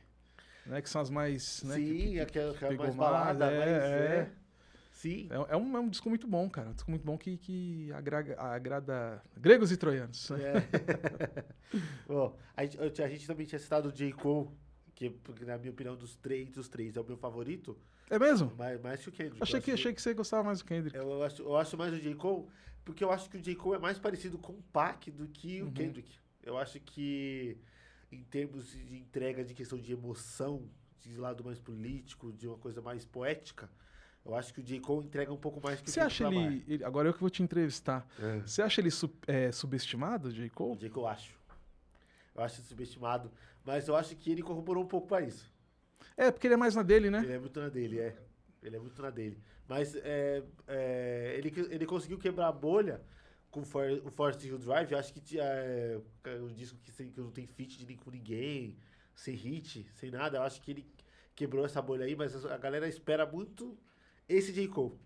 né, que são as mais... Né, sim, aquela pegou mais balada, Sim. É um disco muito bom, cara. Um disco muito bom que agrada gregos e troianos. Bom, a gente também tinha citado o J. Cole, que na minha opinião dos três é o meu favorito. É mesmo? Mais que o Kendrick. Achei que você gostava mais do Kendrick. Eu acho mais o J. Cole, porque eu acho que o J. Cole é mais parecido com o Pac do que o Kendrick. Eu acho que em termos de entrega, de questão de emoção, de lado mais político, de uma coisa mais poética, eu acho que o J. Cole entrega um pouco mais que você o Kendrick Lamar. Você acha ele... Agora eu que vou te entrevistar. Você acha ele subestimado, o J. Cole? O J. Cole, eu acho. Eu acho ele subestimado, mas eu acho que ele corroborou um pouco pra isso. Porque ele é mais na dele, né? Ele é muito na dele, Ele é muito na dele. Mas ele conseguiu quebrar a bolha com o Forest Hill Drive. Eu acho que é um disco que não tem feat com ninguém, sem hit, sem nada. Eu acho que ele quebrou essa bolha aí, mas a galera espera muito esse J. Cole.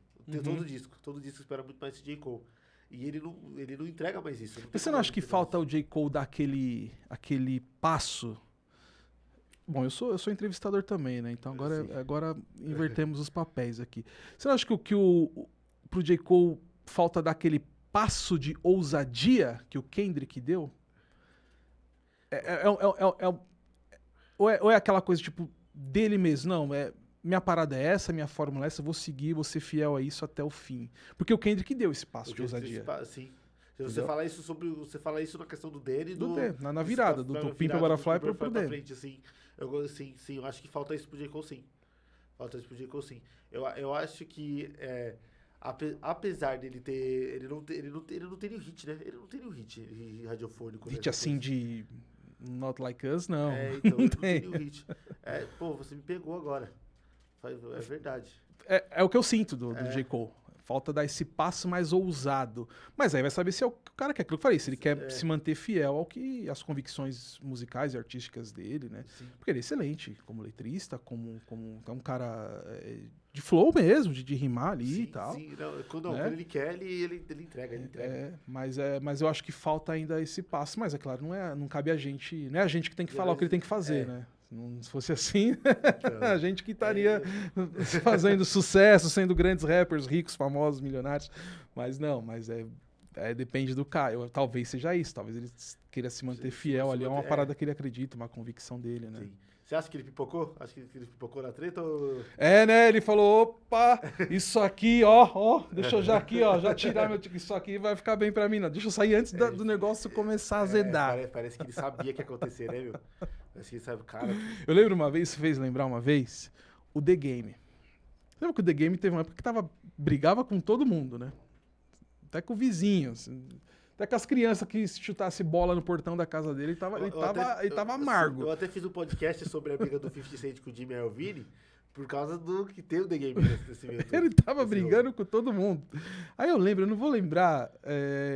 Todo disco espera muito mais esse J. Cole. E ele não entrega mais isso. Você não acha que falta o J. Cole dar aquele passo? Bom, eu sou entrevistador também, né? Então agora invertemos os papéis aqui. Você não acha que pro J. Cole falta dar aquele passo de ousadia que o Kendrick deu? Ou é aquela coisa, tipo, dele mesmo? Não, minha parada é essa, minha fórmula é essa, eu vou seguir, vou ser fiel a isso até o fim. Porque o Kendrick deu esse passo de ousadia. Sim. Você fala isso na questão do dele e na virada, do Pimp a Butterfly pro dele. Frente, assim. Sim, eu acho que falta isso pro J. Cole, sim. Eu acho que, apesar dele ter... Ele não tem nenhum hit, né? Ele não tem nenhum hit radiofônico. Hit assim de Not Like Us, não. Então, ele não tem nenhum hit. Você me pegou agora. É verdade. É o que eu sinto do J. Cole. Falta dar esse passo mais ousado. Mas aí vai saber se é o que o cara quer. Aquilo que eu falei, se ele quer se manter fiel ao que as convicções musicais e artísticas dele, né? Sim. Porque ele é excelente como letrista, como é um cara de flow mesmo, de rimar ali e tal. Sim, não, quando ele quer, ele entrega, ele entrega. Mas eu acho que falta ainda esse passo. Mas é claro, não cabe a gente, não é a gente que tem que falar o que ele tem que fazer, né? Se fosse assim, então, a gente que estaria fazendo sucesso, sendo grandes rappers, ricos, famosos, milionários. Mas não, depende do cara. Talvez seja isso, talvez ele queira se manter fiel ali. É uma parada que ele acredita, uma convicção dele, né? Sim. Você acha que ele pipocou? Acho que ele pipocou na treta ou... né? Ele falou, opa, isso aqui, ó, deixa eu já aqui, ó, já tirar isso aqui vai ficar bem pra mim, não. Deixa eu sair antes do negócio começar a azedar. Parece que ele sabia que ia acontecer, né, meu? Parece que ele sabe, cara... Eu lembro uma vez, você fez lembrar uma vez, o The Game. Lembra que o The Game teve uma época que brigava com todo mundo, né? Até com o vizinho, assim. Até com as crianças que chutasse bola no portão da casa dele, ele tava amargo. Eu até fiz um podcast sobre a briga do 50 Cent com o Jimmy Iovine, por causa do que tem o The Game nesse meio. Ele tava brigando com todo mundo. Aí eu não vou lembrar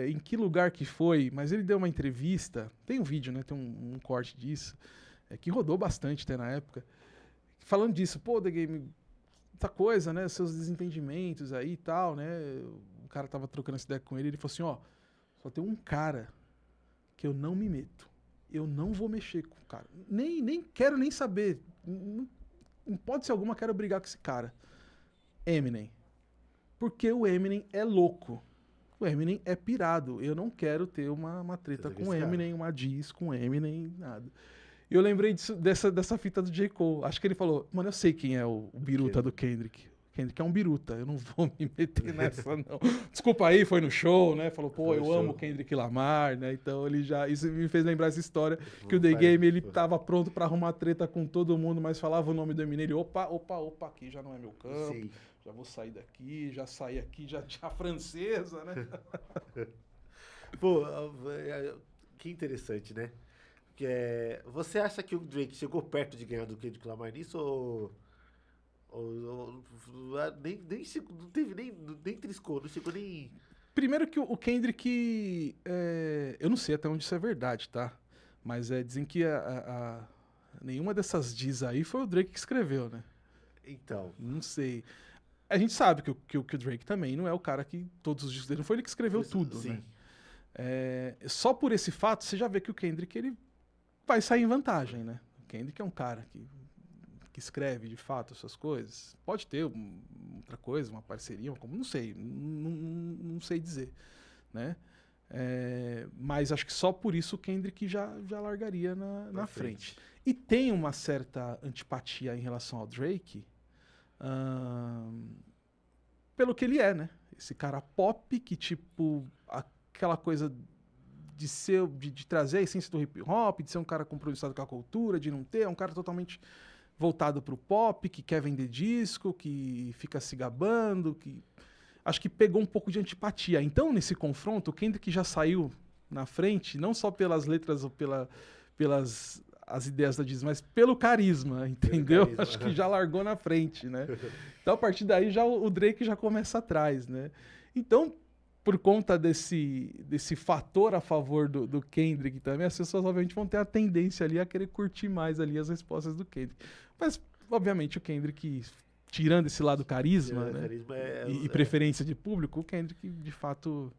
em que lugar que foi, mas ele deu uma entrevista, tem um vídeo, né, tem um corte disso, que rodou bastante até na época, falando disso, pô, The Game, essa coisa, né, seus desentendimentos aí e tal, né, o cara tava trocando essa ideia com ele falou assim, ó, só tem um cara que eu não me meto. Eu não vou mexer com o cara. Nem quero nem saber. Não pode ser alguma, quero brigar com esse cara. Eminem. Porque o Eminem é louco. O Eminem é pirado. Eu não quero ter uma treta com o Eminem, uma diss com o Eminem, nada. E eu lembrei dessa fita do J. Cole. Acho que ele falou, mano, eu sei quem é o biruta do Kendrick. Kendrick é um biruta, eu não vou me meter nessa, não. Desculpa aí, foi no show, né? Falou, pô, eu amo o Kendrick Lamar, né? Então isso me fez lembrar essa história, que o The Game, ele tava pronto pra arrumar treta com todo mundo, mas falava o nome do Eminem, ele, opa, aqui já não é meu campo, sim, já vou sair daqui, já saí aqui, já tinha a francesa, né? Pô, que interessante, né? Você acha que o Drake chegou perto de ganhar do Kendrick Lamar nisso ou não teve nem triscou, não chegou nem... Primeiro que o Kendrick, eu não sei até onde isso é verdade, tá? Mas dizem que nenhuma dessas diz aí foi o Drake que escreveu, né? Então. Não sei. A gente sabe que o Drake também não é o cara que todos os discos dele, não foi ele que escreveu tudo, sim, né? Só por esse fato, você já vê que o Kendrick, ele vai sair em vantagem, né? O Kendrick é um cara que escreve de fato essas coisas. Pode ter outra coisa, uma parceria, não sei, não sei dizer, né? Mas acho que só por isso o Kendrick já largaria na frente. E tem uma certa antipatia em relação ao Drake, pelo que ele é, né? Esse cara pop que, tipo, aquela coisa de trazer a essência do hip hop, de ser um cara compromissado com a cultura, de não ter, é um cara totalmente voltado pro pop, que quer vender disco, que fica se gabando, que acho que pegou um pouco de antipatia. Então, nesse confronto, o Kendrick já saiu na frente, não só pelas letras ou pelas as ideias da Disney, mas pelo carisma, entendeu? Acho que já largou na frente, né? Então, a partir daí, já o Drake já começa atrás, né? Então, por conta desse fator a favor do Kendrick também, as pessoas, obviamente, vão ter a tendência ali a querer curtir mais ali as respostas do Kendrick. Mas, obviamente, o Kendrick, tirando esse lado carisma, né? Carisma e preferência de público, o Kendrick, de fato,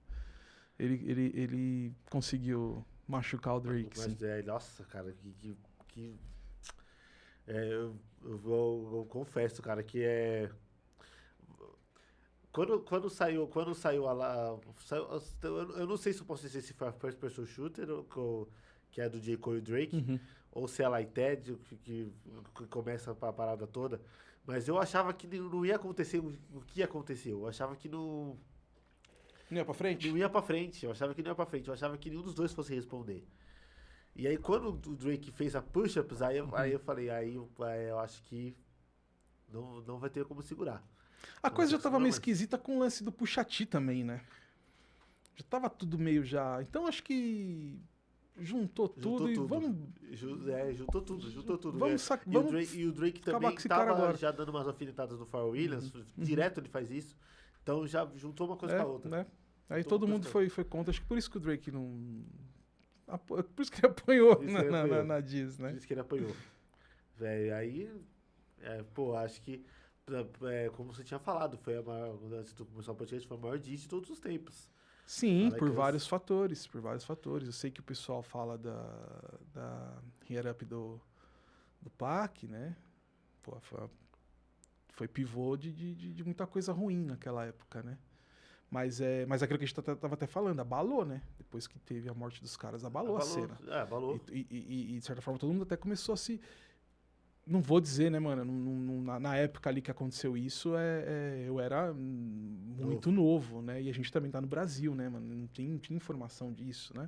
ele conseguiu machucar o Drake. Mas, nossa, cara, eu confesso, cara, que Quando saiu eu não sei se eu posso dizer se foi a First Person Shooter, que é do J. Cole e Drake, ou se é a Lighthead, que começa a parada toda, mas eu achava que não ia acontecer o que aconteceu, eu achava que não ia pra frente? Não ia pra frente, eu achava que não ia pra frente, eu achava que nenhum dos dois fosse responder. E aí quando o Drake fez a push-ups, aí eu falei, eu acho que não vai ter como segurar. A coisa já tava meio esquisita com o lance do Pusha T também, né? Já tava tudo meio já... Então acho que juntou tudo e vamos... Juntou tudo. Vamos E o Drake também tava já dando umas alfinetadas no Pharrell Williams, direto ele faz isso. Então já juntou uma coisa com a outra. Né? Aí Juntou todo uma mundo coisa foi contra. Acho que por isso que o Drake não... Por isso que ele apanhou Por isso que ele apanhou. na Diz, né? Por isso que ele apanhou. Velho, aí, pô, acho que, como você tinha falado, foi a maior, antes de começar o podcast, foi a maior diss de todos os tempos. Sim, Fala por que vários fatores, por vários fatores. Eu sei que o pessoal fala da Here Up do Pac, né? Pô, foi pivô de muita coisa ruim naquela época, né? Mas aquilo que a gente tava até falando, abalou, né? Depois que teve a morte dos caras, abalou a cena. Abalou. E, de certa forma, todo mundo até começou a se... Não vou dizer, né, mano? Na época ali que aconteceu isso, eu era muito novo, né? E a gente também tá no Brasil, né, mano? Não tinha informação disso, né?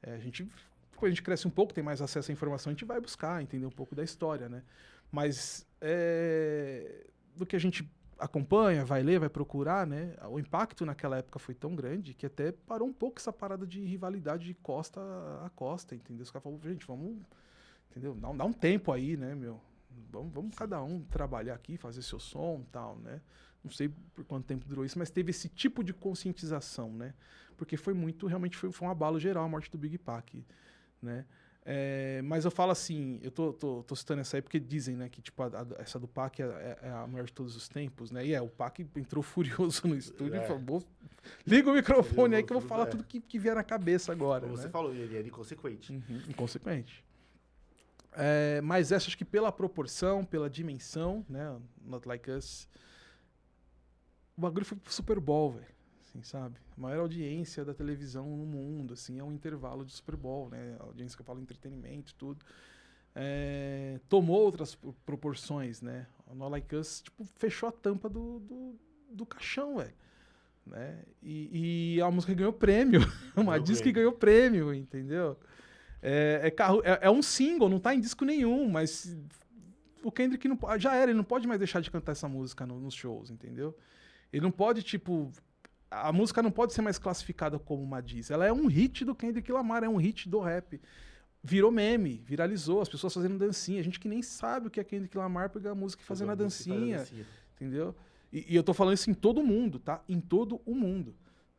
Depois a gente cresce um pouco, tem mais acesso à informação, a gente vai buscar, entender um pouco da história, né? Mas do que a gente acompanha, vai ler, vai procurar, né? O impacto naquela época foi tão grande que até parou um pouco essa parada de rivalidade de costa a costa, entendeu? Os caras falaram, gente, vamos... Entendeu? Dá um tempo aí, né, meu? Vamos cada um trabalhar aqui, fazer seu som e tal, né? Não sei por quanto tempo durou isso, mas teve esse tipo de conscientização, né? Porque realmente foi um abalo geral a morte do Big Pac, né? Mas eu falo assim, eu tô citando essa aí porque dizem, né, que tipo, essa do Pac é a maior de todos os tempos, né? E o Pac entrou furioso no estúdio e falou, liga o microfone aí que eu vou falar tudo que vier na cabeça agora, como né? você falou, ele era inconsequente. Inconsequente. Mas essa, acho que pela proporção, pela dimensão, né? Not Like Us. O bagulho foi pro Super Bowl, velho. Assim, sabe? A maior audiência da televisão no mundo, assim, é um intervalo de Super Bowl, né? A audiência que eu falo, entretenimento, tudo. Tomou outras proporções, né? O Not Like Us, tipo, fechou a tampa do caixão, velho. Né? E a música ganhou prêmio. Uma disco que ganhou prêmio, entendeu? É um single, não tá em disco nenhum, mas o Kendrick ele não pode mais deixar de cantar essa música nos shows, entendeu? Ele não pode, tipo... A música não pode ser mais classificada como uma diss. Ela é um hit do Kendrick Lamar, é um hit do rap. Virou meme, viralizou, as pessoas fazendo dancinha. A gente que nem sabe o que é Kendrick Lamar pegar a música e fazendo a dancinha, entendeu? E eu tô falando isso em todo mundo, tá? Em todo o mundo,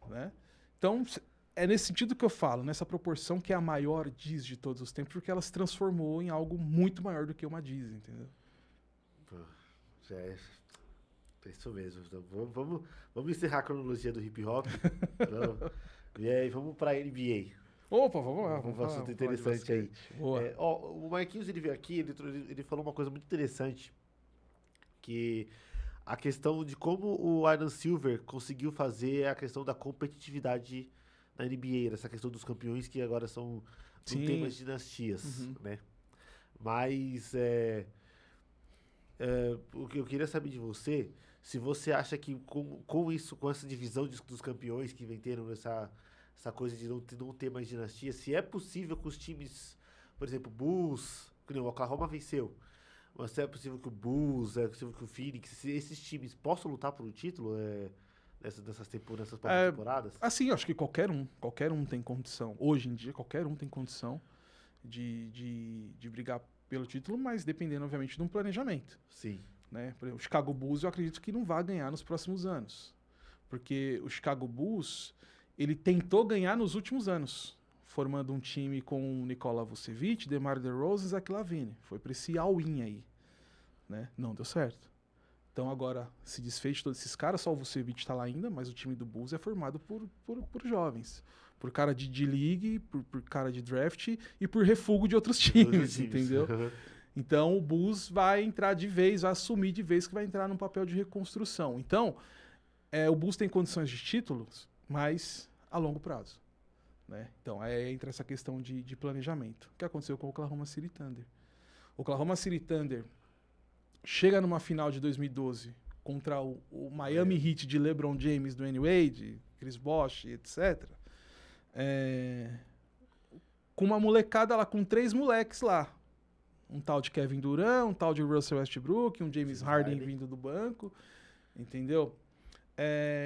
né? Então... É nesse sentido que eu falo, nessa proporção que é a maior diss de todos os tempos, porque ela se transformou em algo muito maior do que uma diss, entendeu? É isso mesmo. Então, vamos encerrar a cronologia do hip hop. E aí, vamos pra NBA. Opa, vamos lá. Um assunto interessante aí. O Marquinhos, ele veio aqui, ele falou uma coisa muito interessante, que a questão de como o Adam Silver conseguiu fazer a questão da competitividade na NBA, essa questão dos campeões que agora não tem mais dinastias, né? Mas o que eu queria saber de você, se você acha que com essa divisão dos campeões que vem tendo essa coisa de não ter mais dinastia, se é possível que os times, por exemplo, Bulls, que o Oklahoma venceu, mas se é possível que o Bulls, é possível que o Phoenix, esses times possam lutar por um título, nessas temporadas? Assim, eu acho que qualquer um tem condição. Hoje em dia, qualquer um tem condição de brigar pelo título, mas dependendo, obviamente, de um planejamento. Sim. Né? Por exemplo, o Chicago Bulls, eu acredito que não vai ganhar nos próximos anos. Porque o Chicago Bulls, ele tentou ganhar nos últimos anos, formando um time com Nikola Vucevic, DeMar DeRozan e Zach LaVine. Foi para esse all-in aí. Né? Não deu certo. Então agora se desfez de todos esses caras, só o Vucevic está lá ainda, mas o time do Bulls é formado por jovens. Por cara de D-League, por cara de draft e por refúgio de outros times, entendeu? Então o Bulls vai entrar de vez, vai assumir de vez que vai entrar num papel de reconstrução. Então, o Bulls tem condições de títulos, mas a longo prazo. Né? Então, entra essa questão de planejamento. O que aconteceu com o Oklahoma City Thunder? O Oklahoma City Thunder chega numa final de 2012 contra o Miami Heat de LeBron James, Dwayne Wade, Chris Bosh, etc. Com uma molecada lá, com 3 moleques lá. Um tal de Kevin Durant, um tal de Russell Westbrook, um James Harden vindo do banco, entendeu?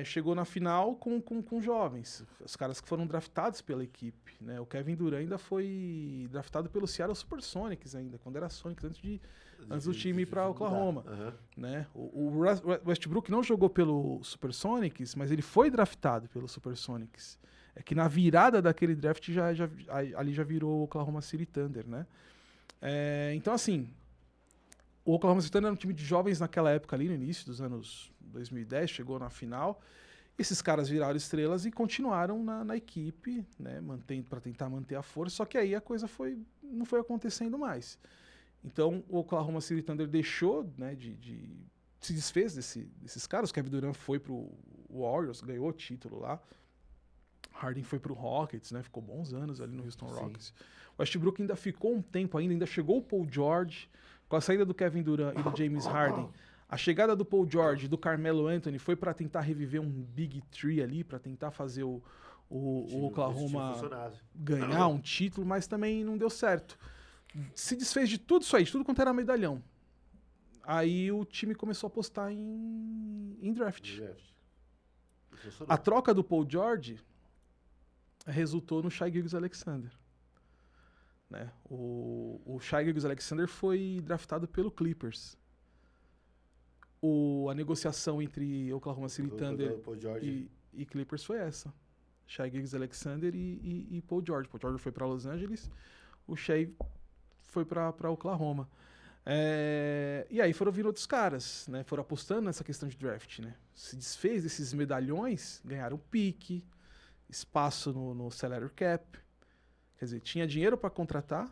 chegou na final com jovens, os caras que foram draftados pela equipe, né? O Kevin Durant ainda foi draftado pelo Seattle Supersonics ainda, quando era Sonics, antes do time ir para Oklahoma, né? O Westbrook não jogou pelo Supersonics, mas ele foi draftado pelo Supersonics. É que na virada daquele draft ali já virou o Oklahoma City Thunder, né? Então, assim, o Oklahoma City Thunder era um time de jovens naquela época ali, no início dos anos 2010, chegou na final. Esses caras viraram estrelas e continuaram na equipe, né, para tentar manter a força, só que aí a coisa não foi acontecendo mais. Então, o Oklahoma City Thunder deixou, né, se desfez desses caras. O Kevin Durant foi pro Warriors, ganhou o título lá. Harden foi pro Rockets, né, ficou bons anos ali no Houston Rockets. O Westbrook ainda ficou um tempo ainda chegou o Paul George. Com a saída do Kevin Durant e do James Harden, a chegada do Paul George e do Carmelo Anthony foi para tentar reviver um Big Three ali, para tentar fazer o Oklahoma ganhar um título, mas também não deu certo. Se desfez de tudo isso aí, de tudo quanto era medalhão. Aí o time começou a apostar em draft. A troca do Paul George resultou no Shai Gilgeous-Alexander. Né? O Shai Gilgeous-Alexander foi draftado pelo Clippers. A negociação entre Oklahoma City Thunder e Clippers foi essa. Shai Gilgeous-Alexander e Paul George. Paul George foi para Los Angeles, o Shai foi para Oklahoma. E aí foram vindo outros caras, né? Foram apostando nessa questão de draft. Né? Se desfez desses medalhões, ganharam pique, espaço no salary cap. Quer dizer, tinha dinheiro para contratar,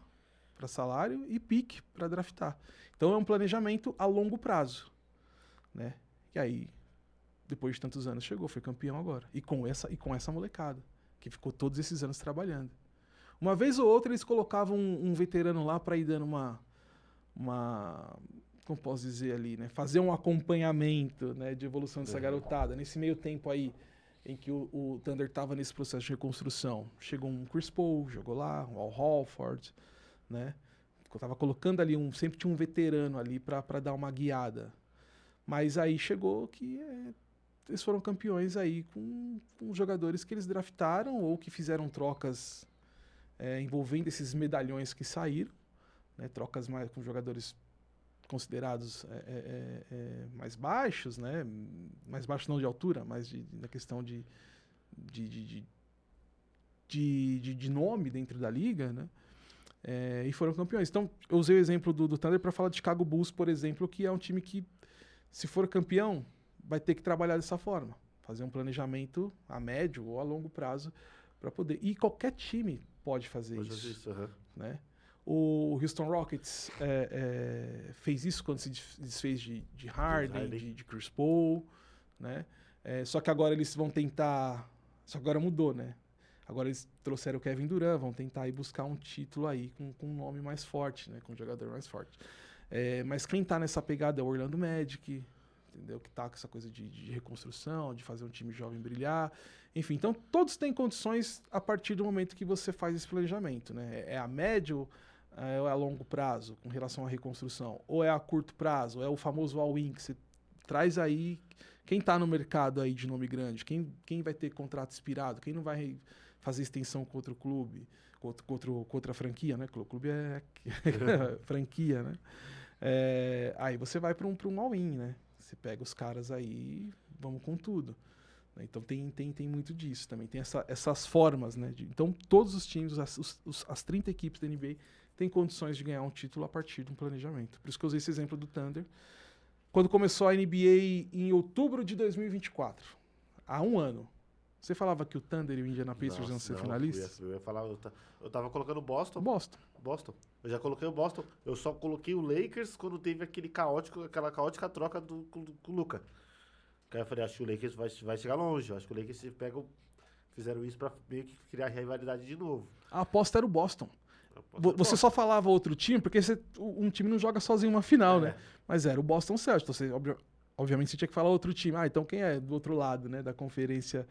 para salário, e pique para draftar. Então é um planejamento a longo prazo. Né? E aí, depois de tantos anos, foi campeão agora. E com essa molecada, que ficou todos esses anos trabalhando. Uma vez ou outra, eles colocavam um veterano lá para ir dando uma... Como posso dizer ali, né? Fazer um acompanhamento, né, de evolução dessa garotada. Nesse meio tempo aí, em que o Thunder estava nesse processo de reconstrução. Chegou um Chris Paul, jogou lá, um Al Horford, né? Eu tava colocando ali sempre tinha um veterano ali para dar uma guiada. Mas aí chegou que eles foram campeões aí com jogadores que eles draftaram ou que fizeram trocas envolvendo esses medalhões que saíram, né? Trocas mais com jogadores considerados mais baixos, né? Mais baixos não de altura, mas na questão de nome dentro da liga, né? E foram campeões. Então, eu usei o exemplo do Thunder para falar de Chicago Bulls, por exemplo, que é um time que, se for campeão, vai ter que trabalhar dessa forma. Fazer um planejamento a médio ou a longo prazo para poder. E qualquer time pode fazer isso. Né? O Houston Rockets fez isso quando se desfez de Harden, de Chris Paul, né? Só que agora eles vão tentar... Só que agora mudou, né? Agora eles trouxeram o Kevin Durant, vão tentar ir buscar um título aí com um nome mais forte, né? Com um jogador mais forte. Mas quem tá nessa pegada é o Orlando Magic, entendeu? Que tá com essa coisa de reconstrução, de fazer um time jovem brilhar. Enfim, então todos têm condições a partir do momento que você faz esse planejamento, né? É a médio... ou é a longo prazo, com relação à reconstrução, ou é a curto prazo, ou é o famoso all-in, que você traz aí quem está no mercado aí de nome grande, quem vai ter contrato expirado, quem não vai fazer extensão com outro clube, com outra franquia, né? O clube é franquia, né? Aí você vai para um all-in, né? Você pega os caras aí, vamos com tudo. Então tem muito disso também, tem essas formas, né? Então todos os times, as 30 equipes da NBA têm condições de ganhar um título a partir de um planejamento. Por isso que eu usei esse exemplo do Thunder. Quando começou a NBA em outubro de 2024, há um ano, você falava que o Thunder e o Indiana Pacers iam ser finalistas? Eu ia falar, eu tava colocando Boston. Boston. Eu já coloquei o Boston. Eu só coloquei o Lakers quando teve aquela caótica troca com o Luka. Aí eu falei, acho que o Lakers vai chegar longe. Acho que o Lakers fizeram isso pra meio que criar rivalidade de novo. A aposta era o Boston. Você só falava outro time, porque um time não joga sozinho uma final, né? Mas era o Boston Celtics. Então obviamente você tinha que falar outro time. Então quem é do outro lado, né? Da Conferência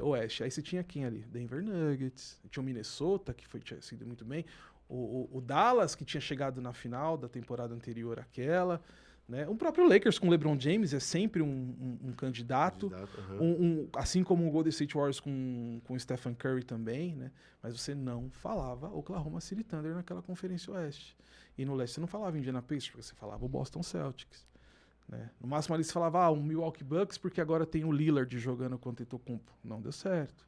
Oeste. Aí você tinha quem ali? Denver Nuggets. Tinha o Minnesota, que tinha sido muito bem. O Dallas, que tinha chegado na final da temporada anterior àquela. Né? O próprio Lakers com o LeBron James é sempre um candidato. Assim como o Golden State Warriors com o Stephen Curry também, né? Mas você não falava Oklahoma City Thunder naquela Conferência Oeste. E no Leste você não falava Indiana Pacers, porque você falava o Boston Celtics. Né? No máximo ali você falava o Milwaukee Bucks, porque agora tem o Lillard jogando contra o Antetokounmpo. Não deu certo.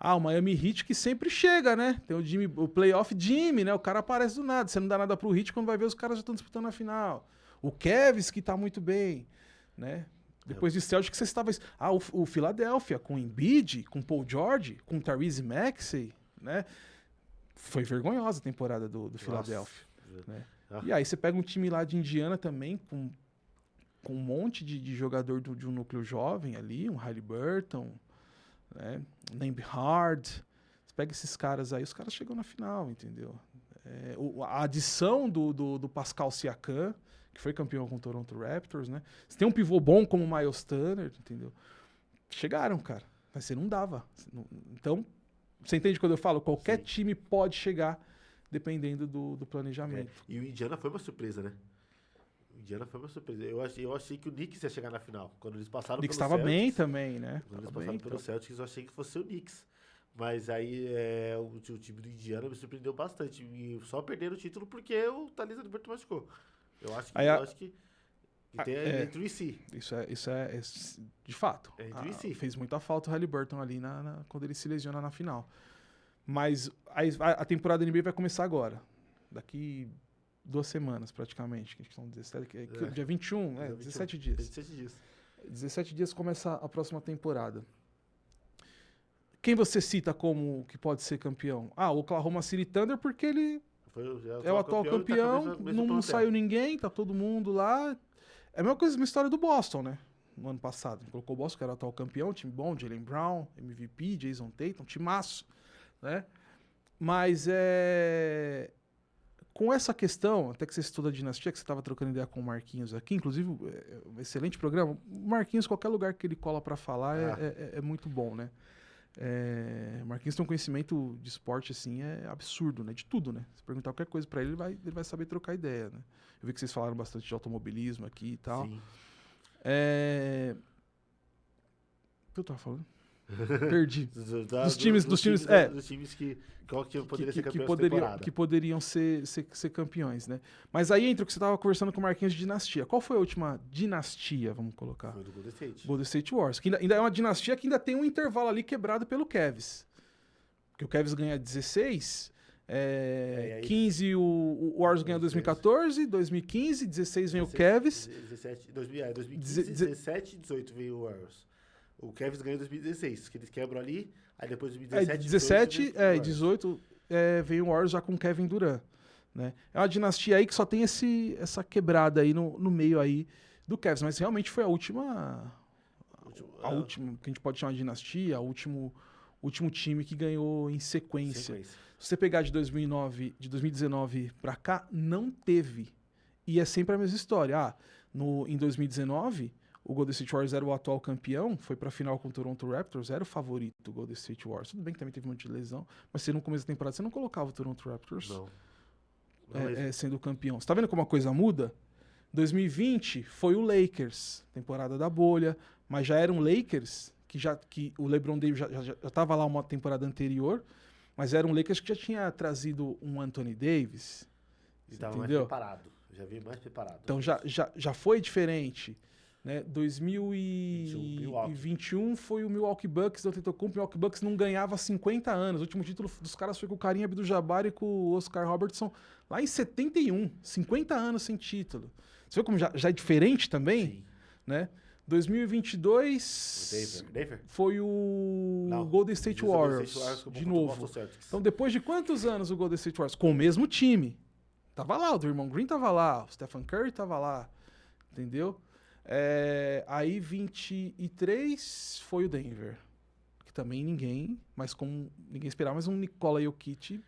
O Miami Heat que sempre chega, né? Tem o playoff Jimmy, né? O cara aparece do nada. Você não dá nada pro Heat, quando vai ver os caras já estão disputando a final. O Cavs, que tá muito bem, né? Depois de Celtics, você estava... o Philadelphia, com Embiid, com Paul George, com Tyrese Maxey, né? Foi vergonhosa a temporada do Philadelphia. Né? E aí você pega um time lá de Indiana também, com um monte de jogador de um núcleo jovem ali, um Haliburton, né? Nembhard. Você pega esses caras aí, os caras chegam na final, entendeu? A adição do Pascal Siakam, que foi campeão com o Toronto Raptors, né? Você tem um pivô bom como o Miles Turner, entendeu? Chegaram, cara. Mas você não dava. Então, você entende quando eu falo? Qualquer time pode chegar, dependendo do planejamento. E o Indiana foi uma surpresa, né? O Indiana foi uma surpresa. Eu achei que o Knicks ia chegar na final. Quando eles passaram pelo Celtics. O Knicks estava bem também, né? Quando eles passaram pelo Celtics, eu achei que fosse o Knicks. Mas aí o time do Indiana me surpreendeu bastante. E só perderam o título porque o Thalys Haliburton machucou. Eu acho que tem intuici. Isso é de fato. Fez muita falta o Haliburton ali quando ele se lesiona na final. Mas a temporada da NBA vai começar agora. Daqui 2 semanas, praticamente. Que são 17, dia 21, 17 dias. 17 dias. 17 dias começa a próxima temporada. Quem você cita como que pode ser campeão? O Oklahoma City Thunder, porque ele é o atual campeão, não saiu ninguém, tá todo mundo lá. É a mesma coisa, uma história do Boston, né? No ano passado. Colocou o Boston, que era o atual campeão, time bom, Jaylen Brown, MVP, Jason Tatum, timaço, né? Mas com essa questão, até que você citou da dinastia, que você estava trocando ideia com o Marquinhos aqui, inclusive, um excelente programa. O Marquinhos, qualquer lugar que ele cola para falar, é muito bom, né? Marquinhos tem um conhecimento de esporte assim, absurdo, né? De tudo, né? Se perguntar qualquer coisa pra ele, ele vai saber trocar ideia, né? Eu vi que vocês falaram bastante de automobilismo aqui e tal. Sim. O que eu tava falando? Perdi. Dos times que poderia ser campeão que poderiam ser campeões, né? Mas aí entra o que você tava conversando com o Marquinhos de dinastia. Qual foi a última dinastia, vamos colocar? Foi do Golden State. Golden State Warriors. Que ainda é uma dinastia que ainda tem um intervalo ali quebrado pelo Cavs. Porque o Cavs ganha 16, 15 o Warriors ganha 2014, 2015, 16 vem o Cavs. 2015, 17 e 18 veio o Warriors. O Cavs ganhou em 2016, que eles quebram ali, aí depois de 2017... 18 veio o Warriors já com o Kevin Durant, né? É uma dinastia aí que só tem essa quebrada aí no meio aí do Cavs, mas realmente foi a última que a gente pode chamar de dinastia, o último time que ganhou em sequência. Se você pegar de 2019 pra cá, não teve. E é sempre a mesma história. Em 2019... O Golden State Warriors era o atual campeão, foi pra final com o Toronto Raptors, era o favorito do Golden State Warriors. Tudo bem que também teve um monte de lesão, mas no começo da temporada você não colocava o Toronto Raptors sendo campeão. Você tá vendo como a coisa muda? 2020 foi o Lakers, temporada da bolha, mas já era um Lakers que o LeBron Davis já tava lá uma temporada anterior, mas era um Lakers que já tinha trazido um Anthony Davis. E tava mais preparado, já veio mais preparado. Então já foi diferente. Né? 2021 foi o Milwaukee Bucks do Antetokounmpo. O Milwaukee Bucks não ganhava há 50 anos. O último título dos caras foi com o Kareem Abdul-Jabbar e com o Oscar Robertson lá em 71. 50 anos sem título. Você vê como já é diferente também? Sim. Né? 2022 foi o Golden State Warriors de novo. Então depois de quantos anos o Golden State Warriors? Com o mesmo time. Tava lá, o Draymond Green tava lá, o Stephen Curry tava lá. Entendeu? Aí 23 foi o Denver, que também ninguém esperava, mas um Nikola Jokic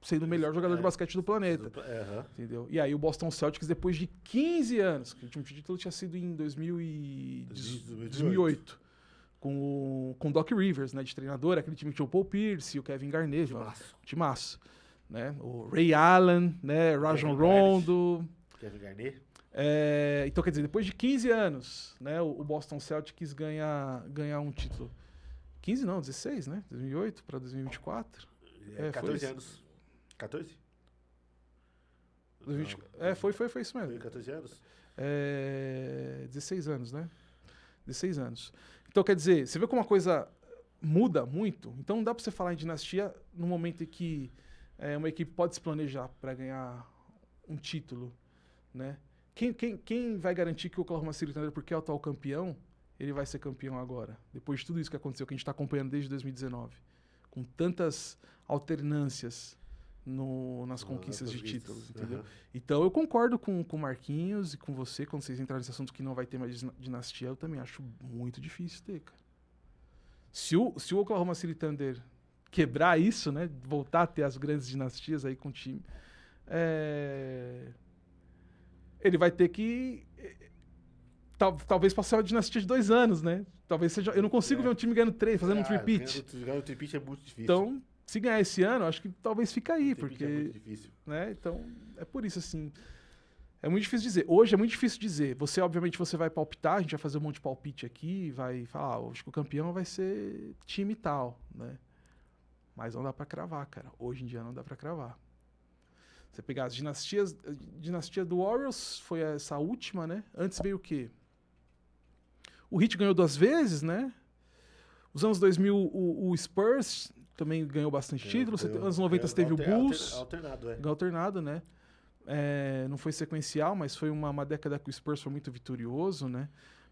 sendo o melhor jogador de basquete do planeta. Entendeu? E aí o Boston Celtics, depois de 15 anos, que o último título tinha sido em 2008, com o Doc Rivers, né, de treinador, aquele time que tinha o Paul Pierce, o Kevin Garnett, timaço, né? O Ray Allen, né, Rajon Rondo, Kevin Garnett. Então, quer dizer, depois de 15 anos, né, o Boston Celtics ganha um título. 15 não, 16, né? 2008 para 2024. 14 anos. 14? 2020, foi isso mesmo. Foi 14 anos? 16 anos, né? 16 anos. Então, quer dizer, você vê como uma coisa muda muito. Então, não dá pra você falar em dinastia no momento em que uma equipe pode se planejar para ganhar um título, né? Quem vai garantir que o Oklahoma City Thunder, porque é o atual campeão, ele vai ser campeão agora? Depois de tudo isso que aconteceu, que a gente está acompanhando desde 2019, com tantas alternâncias nas conquistas de títulos, entendeu? Uhum. Então eu concordo com o Marquinhos e com você, quando vocês entraram nesse assunto que não vai ter mais dinastia, eu também acho muito difícil ter, cara. Se o Oklahoma City Thunder quebrar isso, né, voltar a ter as grandes dinastias aí com o time, ele vai ter que talvez passar uma dinastia de 2 anos, né? Talvez seja. Eu não consigo ver um time ganhando 3, fazendo um tripit. Ganhando tripit é muito difícil. Então, se ganhar esse ano, acho que talvez fica aí, porque. É muito difícil. Né? Então, é por isso, assim. É muito difícil dizer. Hoje é muito difícil dizer. Obviamente, você vai palpitar, a gente vai fazer um monte de palpite aqui, vai falar, acho que o campeão vai ser time tal, né? Mas não dá pra cravar, cara. Hoje em dia não dá pra cravar. Você pegar as dinastias. A dinastia do Warriors foi essa última, né? Antes veio o quê? O Heat ganhou 2 vezes, né? Os anos 2000, o Spurs também ganhou bastante títulos. Nos anos 90 teve o Bulls. Alternado, né? Não foi sequencial, mas foi uma década que o Spurs foi muito vitorioso, né?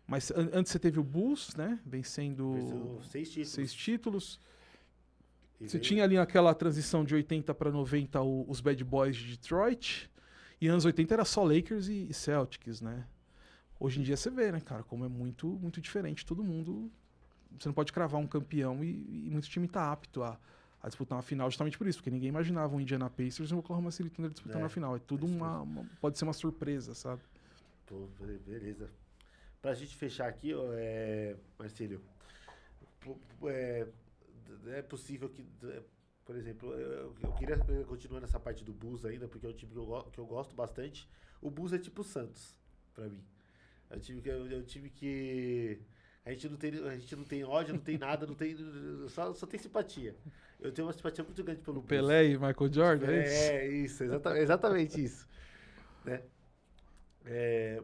Mas antes você teve o Bulls, né? Vencendo 6 títulos. Você tinha ali aquela transição de 80 para 90 os Bad Boys de Detroit. E anos 80 era só Lakers e Celtics, né? Hoje em dia você vê, né, cara, como é muito, muito diferente. Todo mundo... Você não pode cravar um campeão e muito time tá apto a disputar uma final justamente por isso, porque ninguém imaginava um Indiana Pacers e um Oklahoma City Thunder disputando uma final. É tudo pode ser uma surpresa, sabe? Beleza. Pra gente fechar aqui, Marcílio, é possível que, por exemplo, eu queria continuar nessa parte do Bulls ainda, porque é um time que eu gosto bastante. O Bulls é tipo o Santos, pra mim. É um time que a gente não tem ódio, não tem nada, não tem, só tem simpatia. Eu tenho uma simpatia muito grande pelo Bulls. Pelé e Michael Jordan, isso, exatamente isso. Né?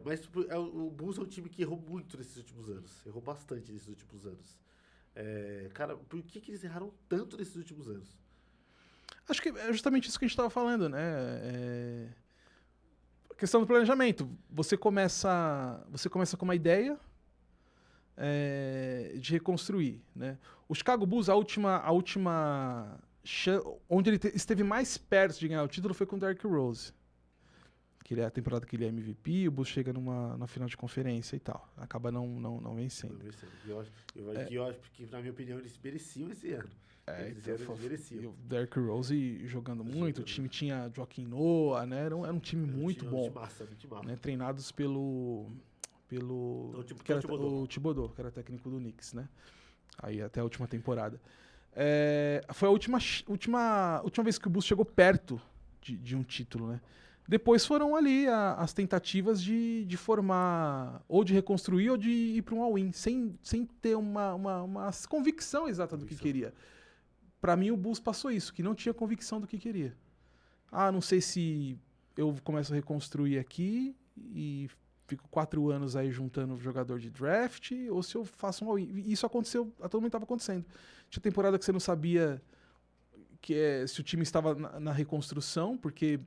Mas o Bulls é um time que errou muito nesses últimos anos. Errou bastante nesses últimos anos. Cara, por que eles erraram tanto nesses últimos anos? Acho que é justamente isso que a gente estava falando, né? A questão do planejamento. Você começa com uma ideia de reconstruir, né? O Chicago Bulls, a última onde ele esteve mais perto de ganhar o título foi com o Derrick Rose. Que é a temporada que ele é MVP, o Bulls chega na final de conferência e tal. Acaba não vencendo. Eu acho que, na minha opinião, eles mereciam esse ano. Eles mereciam. O Derrick Rose jogando muito, o time tinha Joaquim Noah, né? Era um time muito bom. Muito massa. Né? Treinados pelo o Thibodeau, que era técnico do Knicks, né? Aí até a última temporada. Foi a última vez que o Bulls chegou perto de um título, né? Depois foram ali as tentativas de formar, ou de reconstruir, ou de ir para um all-in, sem ter uma convicção exata do que queria. Para mim, o Bulls passou isso, que não tinha convicção do que queria. Não sei se eu começo a reconstruir aqui e fico 4 anos aí juntando jogador de draft, ou se eu faço um all-in. Isso aconteceu, a todo momento estava acontecendo. Tinha temporada que você não sabia se o time estava na reconstrução, porque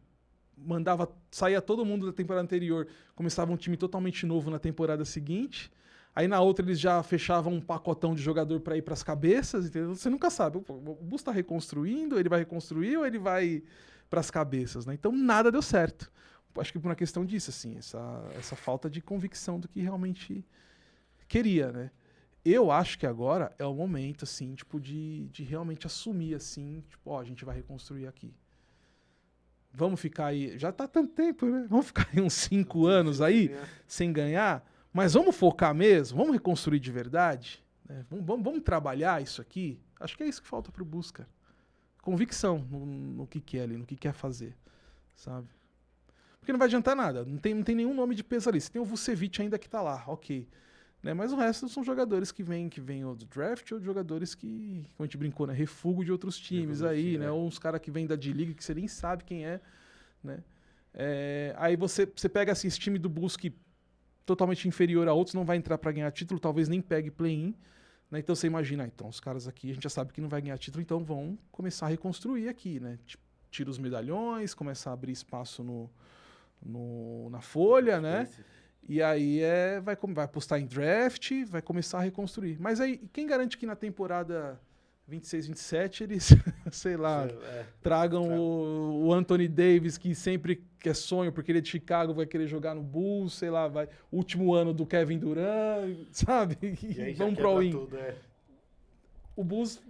saía todo mundo da temporada anterior, começava um time totalmente novo na temporada seguinte. Aí na outra eles já fechavam um pacotão de jogador para ir para as cabeças, entendeu? Você nunca sabe. O Bulls está reconstruindo, ele vai reconstruir ou ele vai para as cabeças, né? Então nada deu certo. Acho que por uma questão disso, assim, essa falta de convicção do que realmente queria, né? Eu acho que agora é o momento, assim, tipo, de realmente assumir, assim, tipo, a gente vai reconstruir aqui. Vamos ficar aí, já tá tanto tempo, né? Vamos ficar aí uns 5 anos aí, sem ganhar, mas vamos focar mesmo, vamos reconstruir de verdade, né? Vamos trabalhar isso aqui. Acho que é isso que falta pro Bulls, cara. Convicção no que quer ali, no que quer fazer, sabe? Porque não vai adiantar nada. Não tem nenhum nome de peso ali. Você tem o Vucevic ainda que tá lá, ok. Né? Mas o resto são jogadores que vêm ou do draft ou de jogadores que, como a gente brincou, né? Refúgio de outros times aí, né? Ou uns caras que vêm da D-League que você nem sabe quem é, né? Aí você pega assim, esse time do Bulls que totalmente inferior a outros, não vai entrar para ganhar título, talvez nem pegue play-in, né? Então você imagina, então os caras aqui a gente já sabe que não vai ganhar título, então vão começar a reconstruir aqui, né? Tira os medalhões, começar a abrir espaço na folha, né? E aí vai apostar em draft, vai começar a reconstruir. Mas aí, quem garante que na temporada 26, 27, eles, sei lá, tragam o Anthony Davis, que sempre quer sonho, porque ele é de Chicago, vai querer jogar no Bulls, sei lá, último ano do Kevin Durant, sabe? E vamos pro all-in. O Bulls,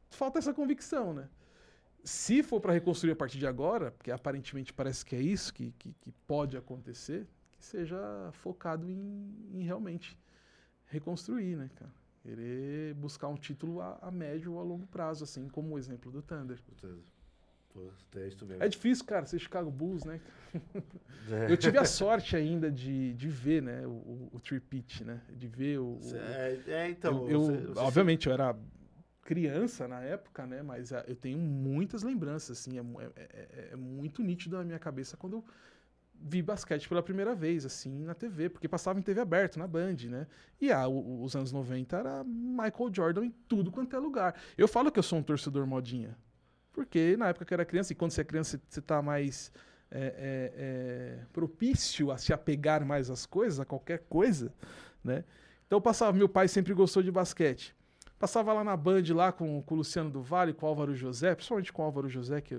falta essa convicção, né? Se for para reconstruir a partir de agora, porque aparentemente parece que é isso que pode acontecer, que seja focado em realmente reconstruir, né, cara? Querer buscar um título a médio ou a longo prazo, assim como o exemplo do Thunder. É difícil, cara, ser Chicago Bulls, né? Eu tive a sorte ainda de ver, né, o three-peat, né? De ver então... obviamente, eu era criança na época, né? Mas eu tenho muitas lembranças, assim. É muito nítido na minha cabeça quando eu vi basquete pela primeira vez, assim, na TV, porque passava em TV aberta, na Band, né? E os anos 90 era Michael Jordan em tudo quanto é lugar. Eu falo que eu sou um torcedor modinha, porque na época que eu era criança, e quando você é criança, você tá mais propício a se apegar mais às coisas, a qualquer coisa, né? Então meu pai sempre gostou de basquete. Passava lá na Band, lá com o Luciano do Vale, com o Álvaro José, principalmente com o Álvaro José, que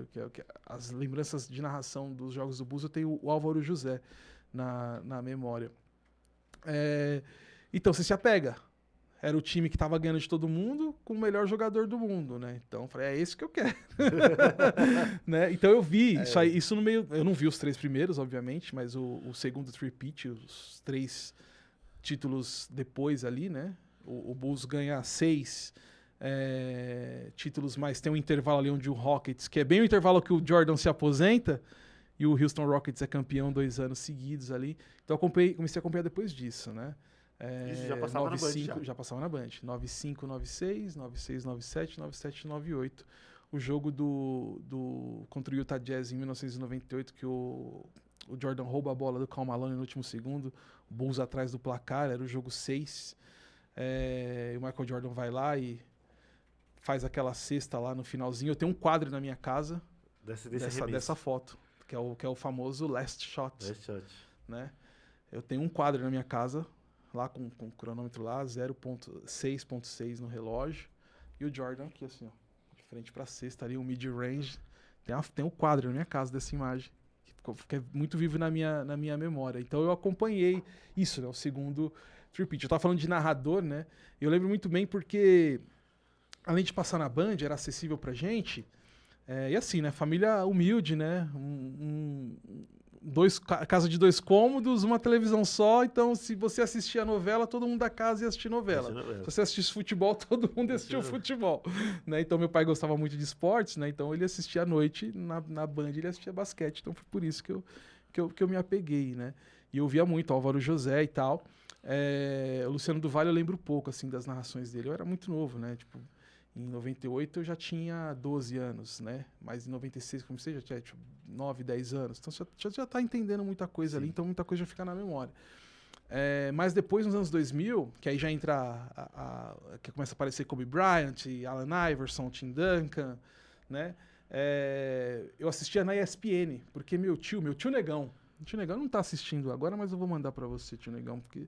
as lembranças de narração dos jogos do Bulls, eu tenho o Álvaro José na memória. Então, você se apega. Era o time que estava ganhando de todo mundo com o melhor jogador do mundo, né? Então, eu falei, é esse que eu quero. Né? Então, eu vi isso no meio... Eu não vi os 3 primeiros, obviamente, mas o segundo three-peat, os 3 títulos depois ali, né? O Bulls ganha 6 títulos, mas tem um intervalo ali onde o Rockets, que é bem o intervalo que o Jordan se aposenta, e o Houston Rockets é campeão 2 anos seguidos ali. Então eu comecei a acompanhar depois disso, né? Isso já passava 95, na Band. Já passava na Band. 95, 96, 96, 97, 97, 98. O jogo contra o Utah Jazz em 1998, que o Jordan rouba a bola do Karl Malone no último segundo, o Bulls atrás do placar, era o jogo 6. O Michael Jordan vai lá e faz aquela cesta lá no finalzinho. Eu tenho um quadro na minha casa dessa foto, que é o famoso Last Shot. Né? Eu tenho um quadro na minha casa, lá com o cronômetro lá, 0.6.6 no relógio. E o Jordan aqui, assim, ó, de frente pra cesta ali, um mid-range. Tem um quadro na minha casa dessa imagem, que é muito vivo na minha memória. Então eu acompanhei isso, né? O segundo three-peat. Eu tava falando de narrador, né? Eu lembro muito bem porque, além de passar na Band, era acessível pra gente. E assim, né? Família humilde, né? Casa de 2 cômodos, uma televisão só. Então, se você assistia a novela, todo mundo da casa ia assistir novela. Se você assistisse futebol, todo mundo assistia futebol. Né? Então, meu pai gostava muito de esportes, né? Então, ele assistia à noite, na Band, ele assistia basquete. Então, foi por isso que eu me apeguei, né? E eu via muito Álvaro José e tal. O Luciano do Vale eu lembro pouco, assim, das narrações dele. Eu era muito novo, né? Tipo, em 98 eu já tinha 12 anos, né? Mas em 96, como você já tinha 9, 10 anos. Então você já tá entendendo muita coisa ali, então muita coisa já fica na memória. Mas depois, nos anos 2000, que aí já entra que começa a aparecer Kobe Bryant, Allen Iverson, Tim Duncan, né? Eu assistia na ESPN, porque meu tio Negão, o tio Negão não tá assistindo agora, mas eu vou mandar para você, tio Negão, porque...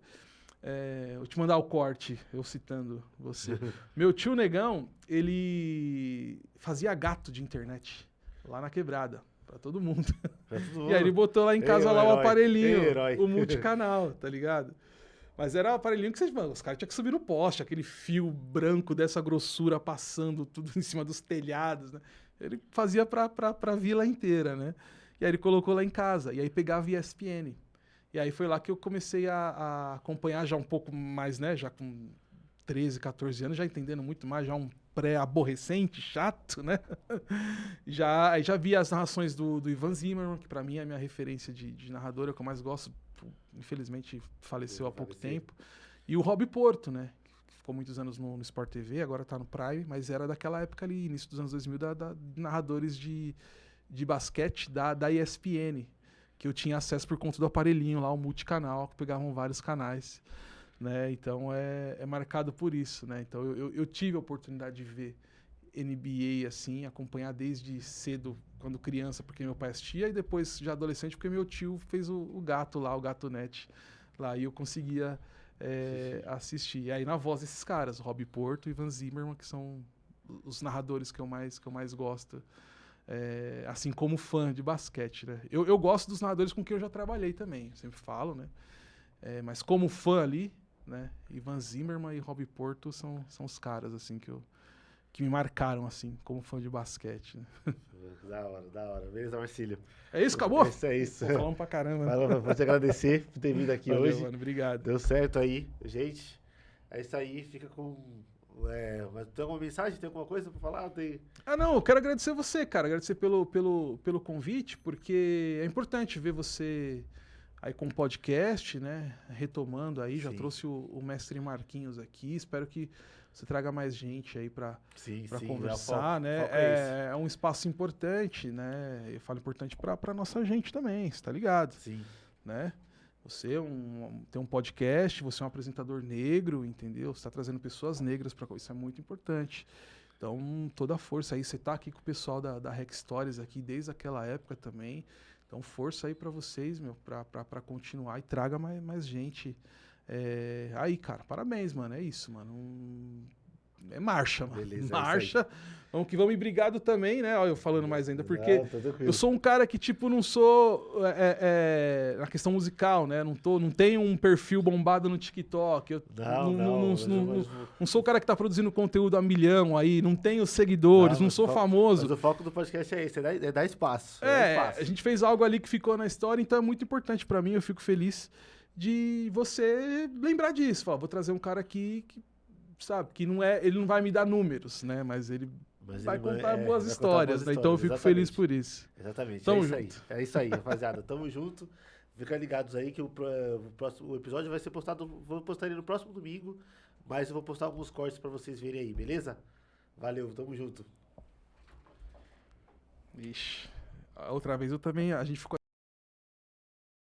vou te mandar o corte, eu citando você. Meu tio Negão, ele fazia gato de internet lá na quebrada, pra todo mundo. E aí ele botou lá em casa o aparelhinho, o multicanal, tá ligado? Mas era um aparelhinho que os caras tinham que subir no poste, aquele fio branco dessa grossura passando tudo em cima dos telhados, né? Ele fazia pra vila inteira, né? E aí ele colocou lá em casa, e aí pegava ESPN. E aí foi lá que eu comecei a acompanhar já um pouco mais, né? Já com 13, 14 anos, já entendendo muito mais, já um pré-aborrecente, chato, né? Já vi as narrações do Ivan Zimmerman, que pra mim é a minha referência de narrador, é o que eu mais gosto. Infelizmente faleceu há pouco tempo. E o Rob Porto, né? Que ficou muitos anos no Sport TV, agora tá no Prime, mas era daquela época ali, início dos anos 2000, da narradores de basquete da ESPN, que eu tinha acesso por conta do aparelhinho lá, o multicanal, que pegavam vários canais, né? Então é marcado por isso, né? Então eu tive a oportunidade de ver NBA assim, acompanhar desde cedo, quando criança, porque meu pai assistia, e depois já adolescente, porque meu tio fez o gato lá, o Gato Net lá, e eu conseguia assistir. E aí na voz desses caras, Rob Porto e Ivan Zimmerman, que são os narradores que eu mais gosto. Assim como fã de basquete, né? Eu gosto dos narradores com quem eu já trabalhei também, sempre falo, né? Mas como fã ali, né? Ivan Zimmerman e Rob Porto são os caras, assim, que me marcaram, assim, como fã de basquete, né? Da hora. Beleza, Marcílio? É isso, acabou? É isso. Tô falando pra caramba. Vou te agradecer por ter vindo aqui hoje. Mano, obrigado. Deu certo aí, gente. É isso aí, fica com... mas tem alguma mensagem? Tem alguma coisa pra falar? Não, eu quero agradecer você, cara. Agradecer pelo convite, porque é importante ver você aí com o podcast, né? Retomando aí. Já trouxe o mestre Marquinhos aqui. Espero que você traga mais gente aí pra conversar, né? É um espaço importante, né? Eu falo importante pra nossa gente também, você tá ligado? Sim. Né? Você tem um podcast, você é um apresentador negro, entendeu? Você está trazendo pessoas negras para isso, é muito importante. Então, toda a força aí. Você está aqui com o pessoal da Rec Stories aqui desde aquela época também. Então, força aí para vocês, meu, para continuar e traga mais gente. Aí, cara, parabéns, mano. É isso, mano. É marcha, mano. Beleza, marcha. Vamos que vamos. E obrigado também, né? Olha, eu falando mais ainda, porque eu sou um cara que, tipo, não sou na questão musical, né? Não tenho um perfil bombado no TikTok. Eu não sou o cara que tá produzindo conteúdo a milhão aí, não tenho seguidores, não sou famoso. Mas o foco do podcast é esse, é dar espaço. A gente fez algo ali que ficou na história, então é muito importante pra mim, eu fico feliz de você lembrar disso. Falar, vou trazer um cara aqui que, sabe, que ele não vai me dar números, né? Mas ele vai contar boas histórias, né? Então eu fico feliz por isso. Exatamente. Tamo junto. junto. É isso aí, rapaziada. Tamo junto. Fica ligados aí que o próximo episódio vai ser postado. Vou postar ele no próximo domingo, mas eu vou postar alguns cortes pra vocês verem aí, beleza? Valeu, tamo junto. Ixi. A outra vez a gente ficou